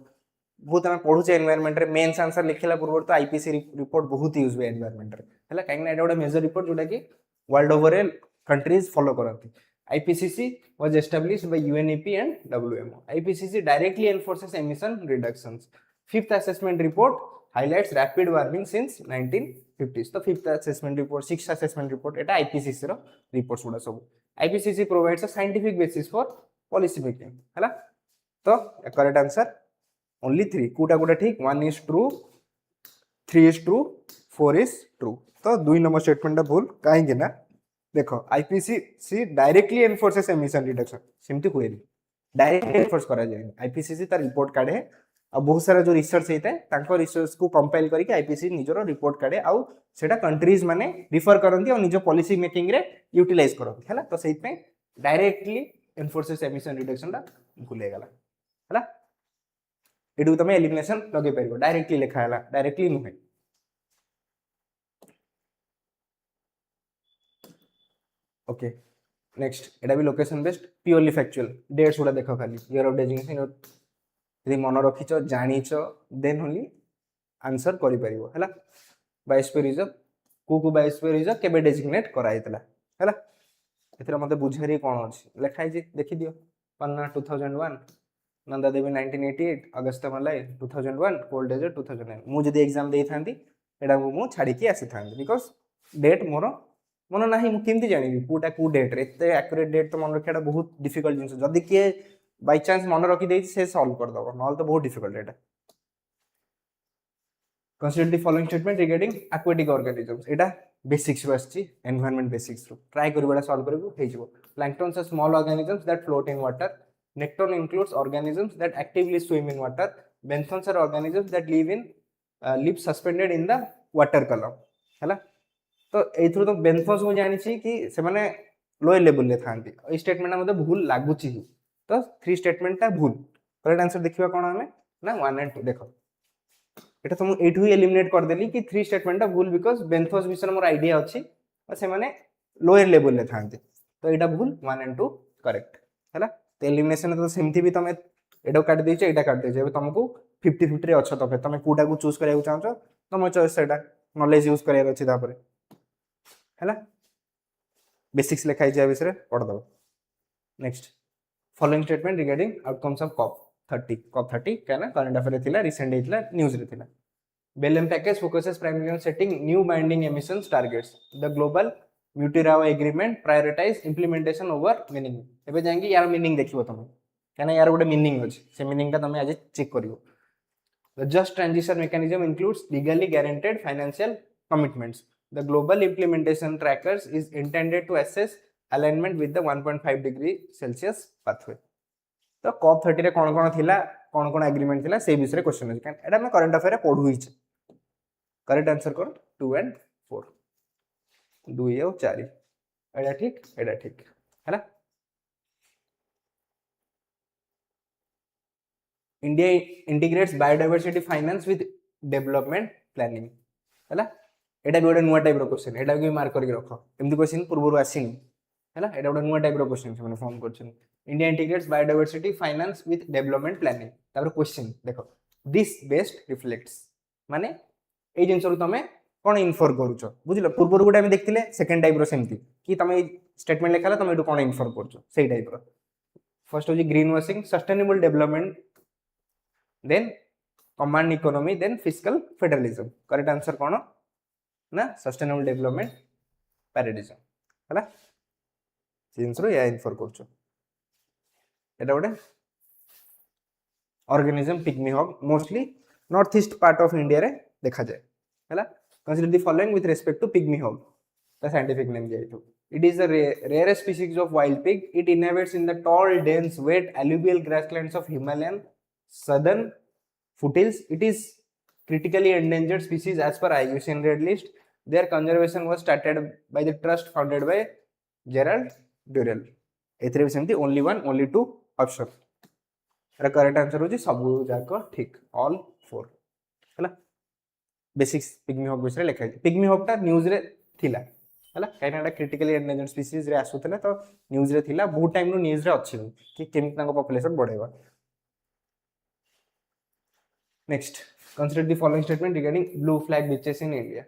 बहुत आमे पढुचे एनवायरनमेंट रे मेंस आंसर लिखला पूर्व तो आईपीसी रिपोर्ट बहुत यूज हुए एनवायरनमेंट रे हला काहे ना एटा गोटे मेजर रिपोर्ट जोटा कि वर्ल्ड ओवर कंट्रीज फॉलो करती IPCC was established by UNEP and WMO. IPCC directly enforces emission reductions. Fifth assessment report highlights rapid warming since 1950s. तो fifth assessment report, sixth assessment report, এটা IPCC रो reports गुड़ा सब. IPCC provides a scientific basis for policy making. है ना? तो correct answer only 3. कूटा कूटा ठीक. 1 is true, 3 is true, 4 is true. तो 2 नंबर स्टेटमेंट टा भूल काहेंगे ना देखो आईपीसीसी डायरेक्टली एनफोर्सेस एमिशन रिडक्शन सेमती हुए डायरेक्टली एनफोर्स करा जाए आईपीसीसी तार रिपोर्ट काढे आ बहुत सारा जो रिसर्च होता है तांको रिसर्च को कंपाइल करके आईपीसीसी निजरो रिपोर्ट काढे आ सेटा कंट्रीज माने रिफर करंती और निजो पॉलिसी मेकिंग रे यूटिलाइज करंती हैला तो सेहि पे डायरेक्टली एनफोर्सेस एमिशन रिडक्शन दा भूले गला हैला एडू तमे एलिमिनेशन लगे परिबो डायरेक्टली लिखा हैला डायरेक्टली नुहे ओके नेक्स्ट एटा भी location based purely factual dates गुडा देखो खाली ईयर ऑफ डेजिग्नेशन यदि मन रखिछ जानिछ देन ओनली आंसर करि परिबो हैला बायोस्फीयर को बायोस्फीयर रिजर्व केबे डेजिग्नेट कराइतला हैला एथरा मते बुझारी कोन अछि लेखाइ जे देखि दियो पन्ना 2001 नंदा देवी 1988 अगस्त मलाई 2001 कोल्ड डेजर्ट 2009 मु जदि एग्जाम देई थांती एडा मु छाडी के आसी थांती बिकॉज़ डेट मोर मन ना मुझे केमती जानी कौटा कौ डेट एत एक्यूरेट डेट तो मन रखा बहुत डिफिकल्ट जिन जदि किए बाय चांस मन रखी से सॉल्व कर दबो न तो बहुत डिफिकल्ट एटा consider the following statement regarding aquatic organisms एटा बेसिक्स रो आछि एनवायरनमेंट बेसिक्स रो ट्राई करबेडा सॉल्व करबो हे जिवो planktons are small organisms that float in water nekton includes organisms that actively swim in water benthos are organisms that live suspended in the water column हैला तो एथुर तो बेंथस मु जानि छी कि से माने लोअर लेवल ले थांती ए स्टेटमेंट मते भूल लागु छी तो 3 स्टेटमेंट ता भूल करेक्ट आंसर देखिबा कोन हमें ना 1 एंड 2 देखो एटा तो मु एठु एलिमिनेट कर देली कि 3 स्टेटमेंट ता भूल बिकॉज़ बेंथस विषय मोर आईडिया अछि और से माने लोअर लेवल ले थांती तो एटा भूल 1 एंड 2 करेक्ट हैला तो एलिमिनेशन तो सेमथि भी तमे एडो काट देछ एटा काट देछ तुमको 50-50 रे अछ तो तमे कोडा को चूज करिया चाहछो तम चॉइस सेटा नॉलेज यूज करिया अछि तापर हैला बेसिक्स लिखाई जाय विषय पढ़ दो next following statement regarding outcomes of COP 30 कहना करंट अफेयर थिला रिसेंट हितला न्यूज़ रे थिला Belem package focuses primary on setting new binding emissions targets the global Mutirao agreement prioritize implementation over meaning एबे जांगी यार मीनिंग देखिबो तुम कहना यार गोटे मीनिंग अछि से मीनिंग ता तुम आज चेक करियो the just transition mechanism includes legally guaranteed financial commitments The global implementation trackers is intended to assess alignment with the 1.5 degree Celsius pathway. तो COP 30 रे कोन थिला कोन एग्रीमेंट थिला से विषय क्वेश्चन अछि कान एटा मैं करंट अफेयर पढु हिच करेक्ट आंसर कर 2 एंड 4 2 और 4 एटा ठीक हैला India integrates biodiversity finance with development planning हैला एटा भी गोटे नुआ टाइप रो क्वेश्चन एटा भी मार्क करके रखो एमती क्वेश्चन पूर्व आसीनी हैला एटा गोटे नुआ टाइप रो क्वेश्चन से फॉर्म करछन India integrates biodiversity finance with development planning तापर क्वेश्चन देखो दिस बेस्ट रिफ्लेक्ट्स माने ए जिंस रो तमे कोन इन्फर करूछो बुझिलो पूर्व गोटे हम देखथिले सेकंड टाइप रो सेमती कि तमे स्टेटमेंट लिखाला तमे एटू कोन इन्फर करछो सेही टाइप रो फर्स्ट हो green washing sustainable development then command economy then fiscal federalism correct answer कोन ना सस्टेनेबल डेवलपमेंट पैराडिज्म हैला जिंस रो या इन्फर करछो एटा गोटे organism pygmy hog mostly north east part of India रे देखा जाए हैला consider the following with respect to pygmy hog the scientific name जाइतो It is the rarest species of wild pig. It inhabits in the tall, dense, wet, alluvial grasslands of Himalayan southern foothills. It is critically endangered species as per IUCN Red List. Their conservation was started by the trust founded by Gerald Durrell. एथरे भी सेमती only one, only two option. Era correct answer होची सबु जाक ठीक all four. हला basics pygmy hoc विषय लिखा है. पिग्मी हॉक टा न्यूज रे थिला हला काइना एटा क्रिटिकली एंडेंजर्ड स्पीसीज रे आसुतले तो न्यूज रे थिला बहुत टाइम नु न्यूज रे अछि कि केमिति तांको पॉपुलेशन बढ़ेबा. Next consider the following statement regarding blue flag beaches in India.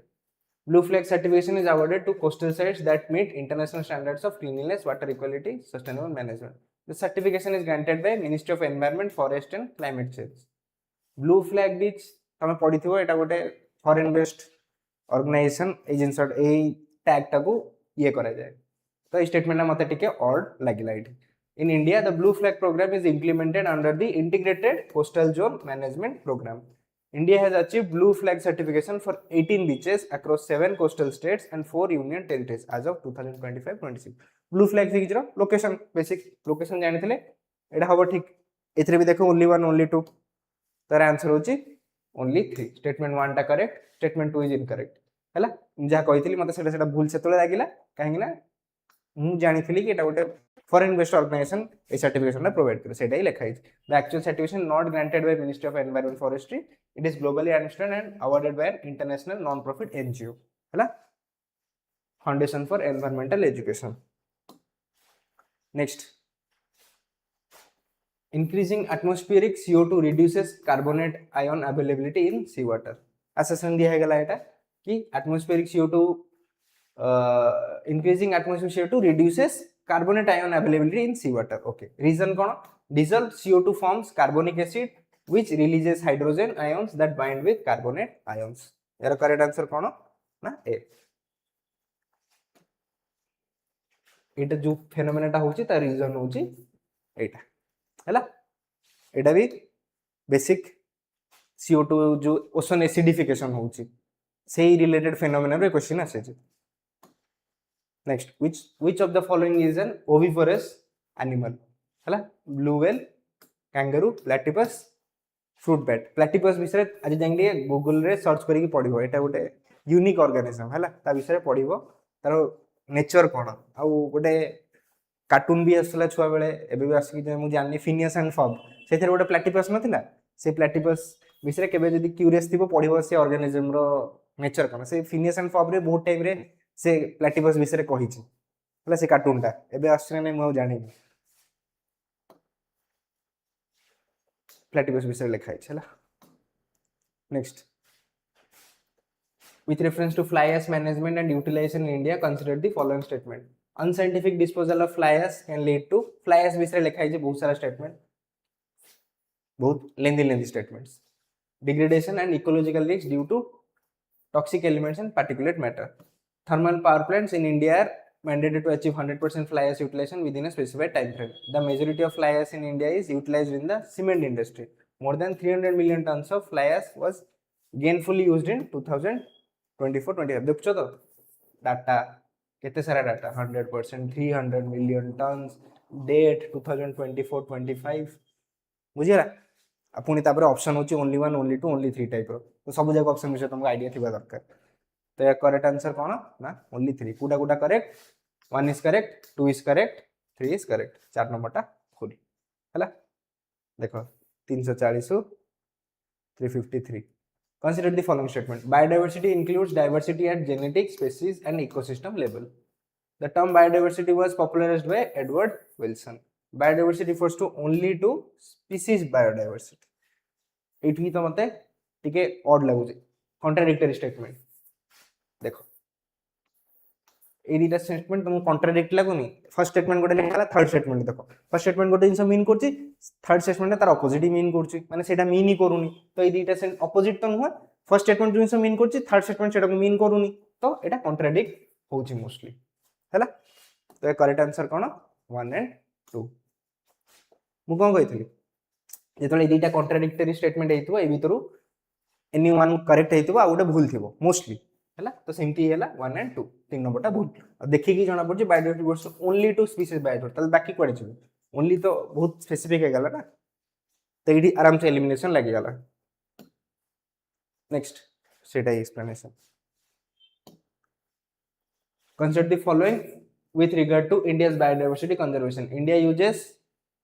Blue flag certification is awarded to coastal sites that meet international standards of cleanliness, water equality, sustainable management. The certification is granted by Ministry of Environment, Forest and Climate Change. Blue flag beach तमे पढिथिबो एटा गोटे foreign based organisation agency a tag टाको ये करा जाए. तो इस स्टेटमेंट मते टिके ऑड लागिला it. In India, the Blue Flag program is implemented under the Integrated Coastal Zone Management Program. India has achieved Blue Flag certification for 18 beaches across 7 coastal states and 4 union territories as of 2025-26. Blue Flag figure location basic location जानिथिले एटा हबो ठीक. एथरे भी देखो only one only two. तार answer होची only 3. Statement 1 टा correct, statement 2 is incorrect. हैला जा कहितली मते सेटा भूल सेतले लागिला काहेकि ना मु जानिथिली कि एटा गोटे foreign based organization a certification provide करे सेटा ही लिखा है. The actual certification not granted by Ministry of Environment Forestry. It is globally understood and awarded by an international non-profit NGO. हैला Foundation for Environmental Education. Next, increasing atmospheric CO2 reduces carbonate ion availability in seawater. Assessment दिया है गला एटा कि atmospheric CO2 increasing atmospheric CO2 reduces carbonate ion availability in seawater. Okay, reason kono? Dissolved CO2 forms carbonic acid which releases hydrogen ions that bind with carbonate ions. Yara correct answer kono? Na A. एटा जो phenomena होची ता reason होची एटा हैला. एटा भी basic CO2 जो ocean acidification होची सेही related phenomena रे क्वेश्चन आसे छी. Next, which of the following is an oviparous animal? हैला blue whale, kangaroo, platypus, fruit bat. Platypus विषय आज जांगे गूगल रे सर्च करिक पढिबो. एटा गोटे यूनिक ऑर्गेनिज्म हैला ता विषय पढिबो तारो नेचर कोन आ गोटे कार्टून भी आसला छुआ बेले एबे भी आसी जे मु जाननी फिनियस एंड फॉग सेथरे गोटे प्लैटिपस नथिला से प्लैटिपस विषय केबे जदी क्यूरियस थिबो पढिबो से ऑर्गेनिज्म रो नेचर कोन से फिनियस एंड फॉग रे बहुत टाइम रे से प्लैटिपस विषय कहि छी हला से कार्टून टा एबे आसने नै मु जानि प्लैटिपस विषय लिखाइ छै हला. Next, with reference to fly ash management and utilization in India, consider the following statement. Unscientific disposal of fly ash can lead to fly ash विषय लिखाइ छै बहुत सारा स्टेटमेंट बहुत lengthy statements. Degradation and ecological risks due to toxic elements and particulate matter. Thermal power plants in India are mandated to achieve 100% fly ash utilization within a specified time frame. The majority of fly ash in India is utilized in the cement industry. More than 300 million tons of fly ash was gainfully used in 2024-25. देखो तो data कितने सारा data 100%, 300 million tons, date 2024-25 बुझिरा. पुणी तापर option होची only 1, only 2, only 3 type रो. तो सब जाक ऑप्शन विषय तुमको आईडिया थिबा दरकार. तो या करेक्ट आंसर कोन ना ओनली 3. कुडा कुडा correct, 1 is correct, 2 is correct, 3 is correct. 4 number टा खुली हला. देखो 340 353. Consider the following statement. Biodiversity includes diversity at genetic, species and ecosystem level. The term biodiversity was popularized by Edward Wilson. Biodiversity refers to only to species biodiversity. एठी तो मते टिके odd लागु छै कॉन्ट्राडिक्टरी स्टेटमेंट. देखो ए दीटा statement तुम contradict लागुनी. First statement गोटे लिखाला, third statement देखो फर्स्ट स्टेटमेंट गोटे जिंस मीन करछि, थर्ड स्टेटमेंट तार ऑपोजिट ही मीन करछि माने सेटा मीन ही करूनी. तो ए दीटा से ऑपोजिट तो नुह. फर्स्ट स्टेटमेंट जिंस मीन करछि, थर्ड स्टेटमेंट सेटा को मीन करूनी. तो एटा कॉन्ट्राडिक्ट होछि मोस्टली हैला. तो A correct answer cone 1 and 2. मु कोन कहितली जेतले दीटा कॉन्ट्राडिक्टरी स्टेटमेंट हेतु ए भीतरु एनी वन करेक्ट हेतु आ गोटे भूल थिबो मोस्टली हैला. तो सेमती हैला 1 एंड 2 3 नंबरटा भूल देखि कि जणा पड़छ biodiversity goes only to species biodiversity तल बाकी कोडे छ ओनली तो बहुत स्पेसिफिक है गला ना तो इडी आराम से एलिमिनेशन लागि गला नेक्स्ट सेटा explanation consider the following with regard to India's biodiversity conservation. India uses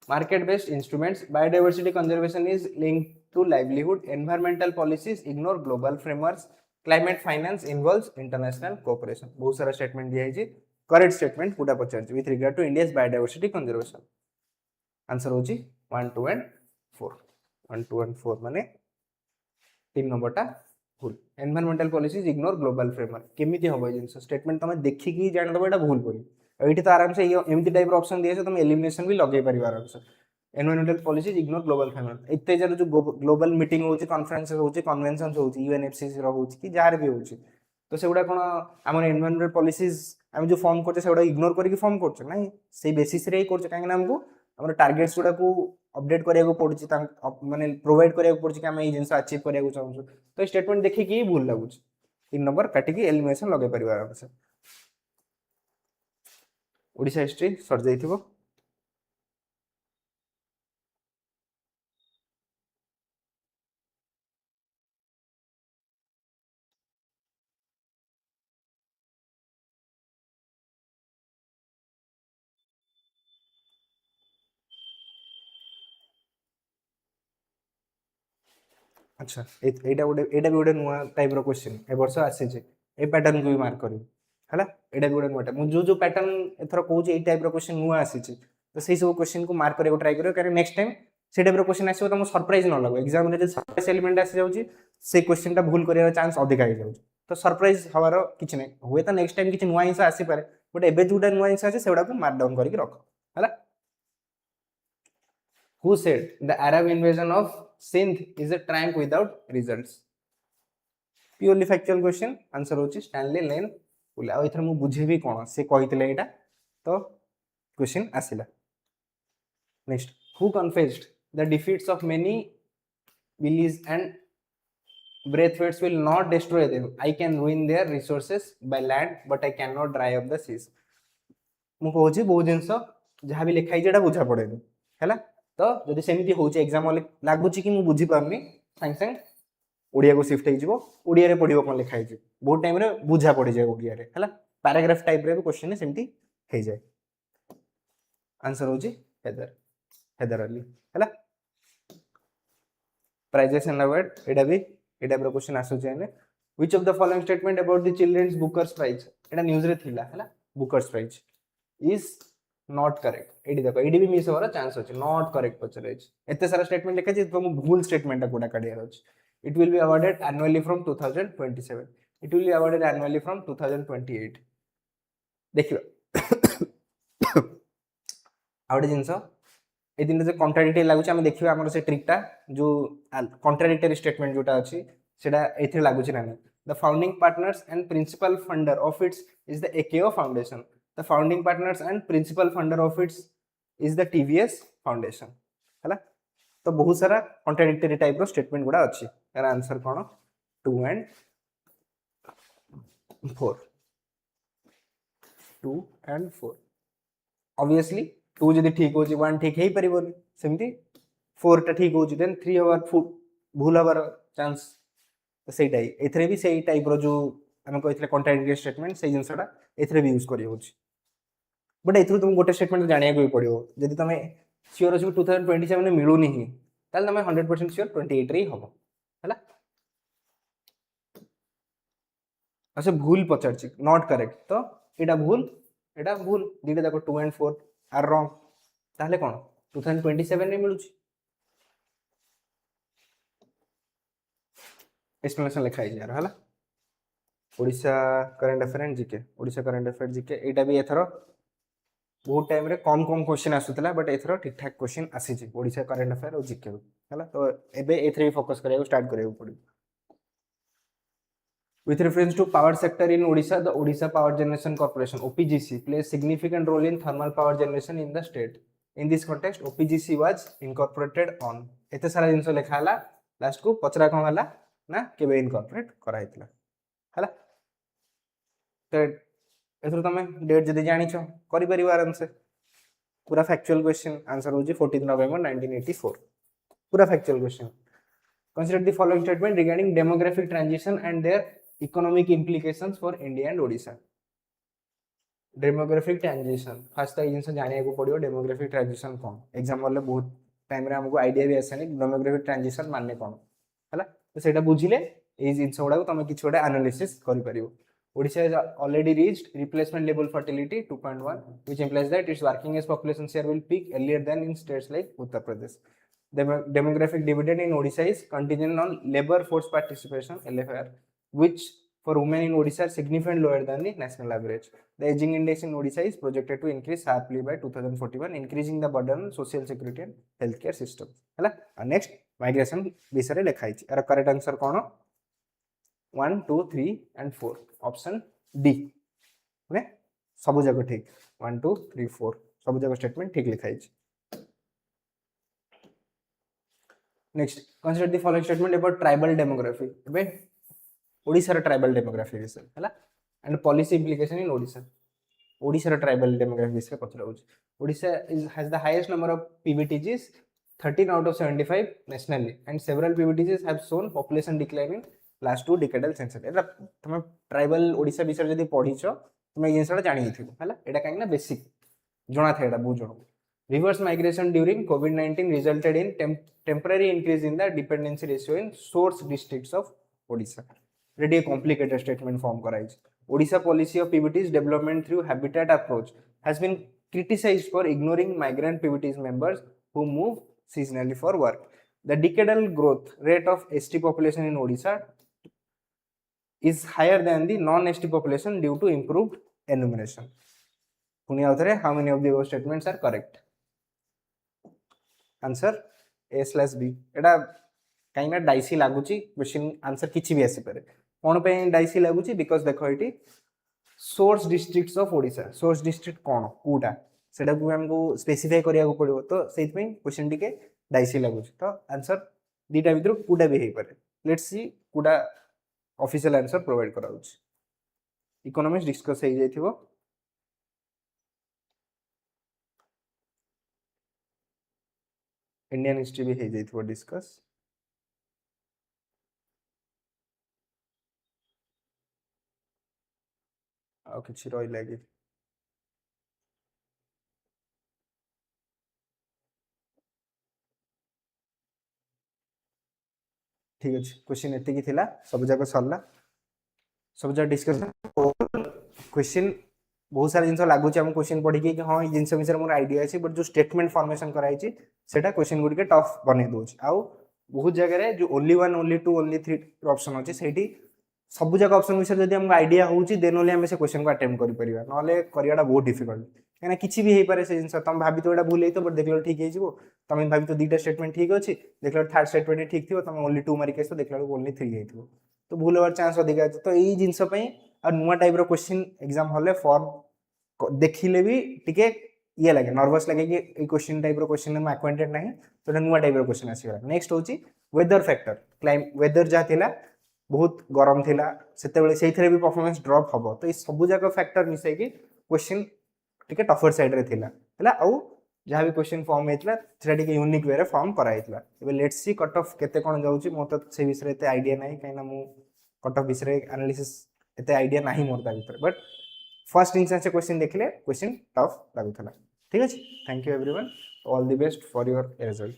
market-based instruments. Biodiversity conservation is linked to livelihood. Environmental policies ignore global frameworks. Climate finance involves international cooperation. बहुत सारा statement दिया है जी. Correct statement पूरा पचार with regard to India's biodiversity conservation. Answer हो जी 1, 2 and 4. 1, 2 and 4 माने 3 number टा भूल environmental policies ignore global framework केमिति हबो जिंस स्टेटमेंट तमे देखि कि जान दबो एटा भूल बोली एठी तो आराम से एमिति टाइप रो ऑप्शन दिए छै तमे एलिमिनेशन भी लगे परिवार आराम से environmental policies ignore global framework इत्ते जर जो ग्लोबल मीटिंग होची कॉन्फ्रेंसेस होची कन्वेंशंस होची यूएनएफसीसी रो होची कि जार भी होची तो सेगुडा कोन हमर एनवायरमेंटल पॉलिसीज हम जो फॉर्म करछे सेगुडा इग्नोर करिक फॉर्म करछे नै से बेसिस रे करछे काहे ना हमको हमर टारगेट्स गुडा को अपडेट करिया को पड़छि माने प्रोवाइड करिया को पड़छि कि हम ए जिंस अचीव करिया को चाहू तो स्टेटमेंट देखि कि भूल लागु 3 नंबर काटि कि एलिमिनेशन लगे परिवार आराम से ओडिसा हिस्ट्री सर जाइथिबो अच्छा एटा भी गोटे नुआ टाइप रो क्वेश्चन ए वर्ष आसी जे ए पैटर्न को भी मार्क करी हला एटा भी गोटे नुआ मु जो पैटर्न एथर कहू जे ए टाइप रो क्वेश्चन नुआ आसी जे तो सेही सब क्वेश्चन को मार्क करे ट्राई करियो कारण नेक्स्ट टाइम से टाइप रो क्वेश्चन आसीबो त सरप्राइज न लागो एग्जाम रे जे सरप्राइज एलिमेंट आसी जाउची से क्वेश्चन टा भूल करिया चांस अधिक आइ जाउची तो सरप्राइज हवार किछ नै होय त नेक्स्ट टाइम किछ नुआ हिंसा आसी पारे बट एबे जोटा नुआ हिंसा आछे सेउडा को मार्क डाउन करके रख हला Who said the Arab invasion of Sindh is a triumph without results? Purely factual question. Answer होची Stanley Lane बोले आ इथर मु बुझे भी कोन से कहितले एटा तो क्वेश्चन आसिला next who confessed the defeats of many Billies and Braithwaites will not destroy them. I can ruin their resources by land but I cannot dry up the seas. मु कहूची बहुत जिंस जहाँ भी लिखाई जेटा बुझा पड़ेनी हैला तो जदि सेमिति होचे एग्जाम वाले लागुची कि मु बुझी पारनी संग संग ओडिया को शिफ्ट हो ओडिया रे पढिबो कोन लिखाई जे बहुत टाइम रे बुझा पड़ी जाय ओडिया रे हैला पैराग्राफ टाइप रे क्वेश्चन ने सेमिति हे जाय आंसर होची हेदर अली हैला प्राइजेस एंड अवार्ड एडा रो क्वेश्चन आसु जे ने which of the following statement about the children's Bookers prize एडा न्यूज रे थिला हैला Bookers prize is not correct एडी देखो एडी भी मिस होरा चांस होची नॉट करेक्ट पचरे एते सारा स्टेटमेंट लिखा छी तो भूल स्टेटमेंट कोडा काढिया होची it will be awarded annually from 2027 it will be awarded annually from 2028 देखियो आउट जिंस ए दिन जे कॉन्ट्राडिक्टरी लागु छी हम देखियो हमर से ट्रिकटा जो कॉन्ट्राडिक्टरी स्टेटमेंट जोटा अछि सेटा एथे लागु छी नानी the founding partners and principal funder of its is the AKO foundation the founding partners and principal funder of its is the TVS foundation हैला तो बहुत सारा कॉन्ट्राडिक्टरी टाइप रो स्टेटमेंट गुडा अछि यार answer cone 2 and 4 2 and 4 obviously 2 जदी ठीक होची 1 ठीक हेई परिबोनी सेमती 4 टा ठीक होची देन 3 ओवर भूल हबार चांस तो सेटाई एथरे भी सेही टाइप रो जो हम कहितले कॉन्ट्राडिक्टरी स्टेटमेंट से जिंसटा एथरे भी यूज करि होची बट एथरो तुम गोटे स्टेटमेंट जानिया को पड़ियो जदी तमे श्योर अछि 2027 में मिलु नहीं ताल तमे 100% श्योर 28 रे हबो हैला अच्छा भूल पचरछि नॉट करेक्ट तो एटा भूल दीटा देखो 2 and 4 आर रॉन्ग ताले कोन 2027 में मिलुछि एक्सप्लेनेशन लिखाई जा हैला Odisha current affair and GK Odisha current affair GK एटा भी एथरो बहुत टाइम रे कम क्वेश्चन आसुतला बट एथरो ठीक ठाक क्वेश्चन आसी छी ओडिसा करंट अफेयर और जीके हैला तो एबे एथरे फोकस करिया स्टार्ट करिया पड़ी with reference to power sector in Odisha the Odisha Power Generation Corporation OPGC plays significant role in thermal power generation in the state in this context OPGC was incorporated on एते सारा जिंस लिखा हला last को पचरा कोन हला ना केबे incorporate करा हितला हला तो एथरो तमे डेट जदी जानिछो करि परिबो आराम से पूरा फैक्चुअल क्वेश्चन आंसर होजी 14 नवंबर 1984 पूरा factual question consider the following statement regarding demographic transition and their economic implications for India and Odisha demographic transition fast तो जिन जाना को पड़ो डेमोग्राफिक ट्रांजिशन कौन एग्जाम वाले बहुत टाइम रे हमको आइडिया भी आसेनी डेमोग्राफिक ट्रांजिशन माने कौन है तो सेटा बुझिले ए जिन गुड़ा तुम कि गोटे एनालिसिस कर पारिबो Odisha has already reached replacement level fertility 2.1 which implies that its working age population share will peak earlier than in states like Uttar Pradesh. The demographic dividend in Odisha is contingent on labor force participation LFR which for women in Odisha are significantly lower than the national average. The aging index in Odisha is projected to increase sharply by 2041, increasing the burden on social security and healthcare system. है next migration विषय लिखा है यार correct answer कौन 1 2 3 and 4 option D ने सब जगह ठीक 1 2 3 4 सब जगह स्टेटमेंट ठीक लिखा है next consider the following statement about tribal demography एबे ओडिसा रे ट्राइबल डेमोग्राफी विषय हला and policy implication in Odisha रे ट्राइबल डेमोग्राफी विषय पचरा होछ Odisha has the highest number of PVTGs 13 out of 75 nationally and several PVTGs have shown population decline in last 2 decadal century एटा तुम ट्राइबल ओडिसा विषय जदी पढिछ तुम ए जिंसटा जानि थिबो हला एटा काहे ना बेसिक जणा थे एटा बहुत जण reverse migration during COVID-19 resulted in temporary increase in the dependency ratio in source districts of Odisha. Ready a complicated statement form कराइज. Odisha policy of PVT's development through habitat approach has been criticized for ignoring migrant PVT's members who move seasonally for work. The decadal growth rate of ST population in Odisha is higher than the non-ST population due to improved enumeration. पुनी आउथरे how many of the above statements are correct? Answer A/B एटा कहीं ना dicey लागुची question answer किछि भी आसी पारे कोन पे dicey लागुची बिकॉज़ देखो एटी source districts of Odisha source district कोन कोडा सेटा को हमको स्पेसिफाई करिया को पड़िबो तो सेत में क्वेश्चन टिके डाइसी लागुची तो आंसर दीटा भीतर कोडा भी हे पारे लेट्स सी कोडा ऑफिशियल आंसर प्रोवाइड कराउची इकोनॉमिक्स डिस्कस हे जाइथिबो इंडियन हिस्ट्री भी हे जाइथिबो डिस्कस आ किछि रहि लागे ठीक अछि क्वेश्चन एते की थिला सब जगह सरला सब जगह डिस्कशन क्वेश्चन बहुत सारा जिनस लागुच हम क्वेश्चन पढ़ी कि हाँ जिनस विषय मोर आइडिया अछि बट जो स्टेटमेंट फॉर्मेशन कराई छि सेटा क्वेश्चन गुडी के टफ बने दोछ आउ बहुत जगह रे जो ओनली 1 ओनली 2 ओनली 3 ऑप्शन अछि सेठी सब जगह ऑप्शन विषय जदी हमको आइडिया होउछि देन ओनली हम से क्वेश्चन को अटेम्प्ट करि परिबा नले करियाडा बहुत डिफिकल्ट काना किछि भी हे पारे से जिनस तुम भाबी तो एटा भूल हेतो बट देखलो ठीक हे जिवो तुम भाबी तो दीटा स्टेटमेंट ठीक अछि देखलो थर्ड स्टेटमेंट ठीक थिवो तुम ओनली 2 मारि केस तो देखलो ओनली 3 हेतिवो तो भूल होवार चांस अधिक अछि तो एई जिनस पई आ नुवा टाइप रो क्वेश्चन एग्जाम हॉल फॉर्म देखिले भी टिके ये लगे नर्वस लगे कि ए क्वेश्चन टाइप रो क्वेश्चन में अक्वाइंटेड नहीं तो नुवा टाइप रो क्वेश्चन आसी गला नेक्स्ट होची वेदर फैक्टर क्लाइम वेदर जा थिला बहुत गरम थिला सेते बेले सेइथरे भी परफॉर्मेंस ड्रॉप हबो तो ई सब जाक फैक्टर मिसै कि क्वेश्चन टिके टफर साइड रे थिला हला आ जहाँ भी क्वेश्चन फॉर्म हेतला सेटा टिके यूनिक वे रे फॉर्म कराइतला एबे लेट्स सी कट ऑफ केते कोन जाउची मो तो से विषय एते आईडिया नाही काइना मु कट ऑफ विषय एनालिसिस एते आईडिया नाही मोर ता भीतर बट फर्स्ट इंस्टेंस से क्वेश्चन देखले क्वेश्चन टफ लागुथला ठीक अछि thank you everyone all the best for your result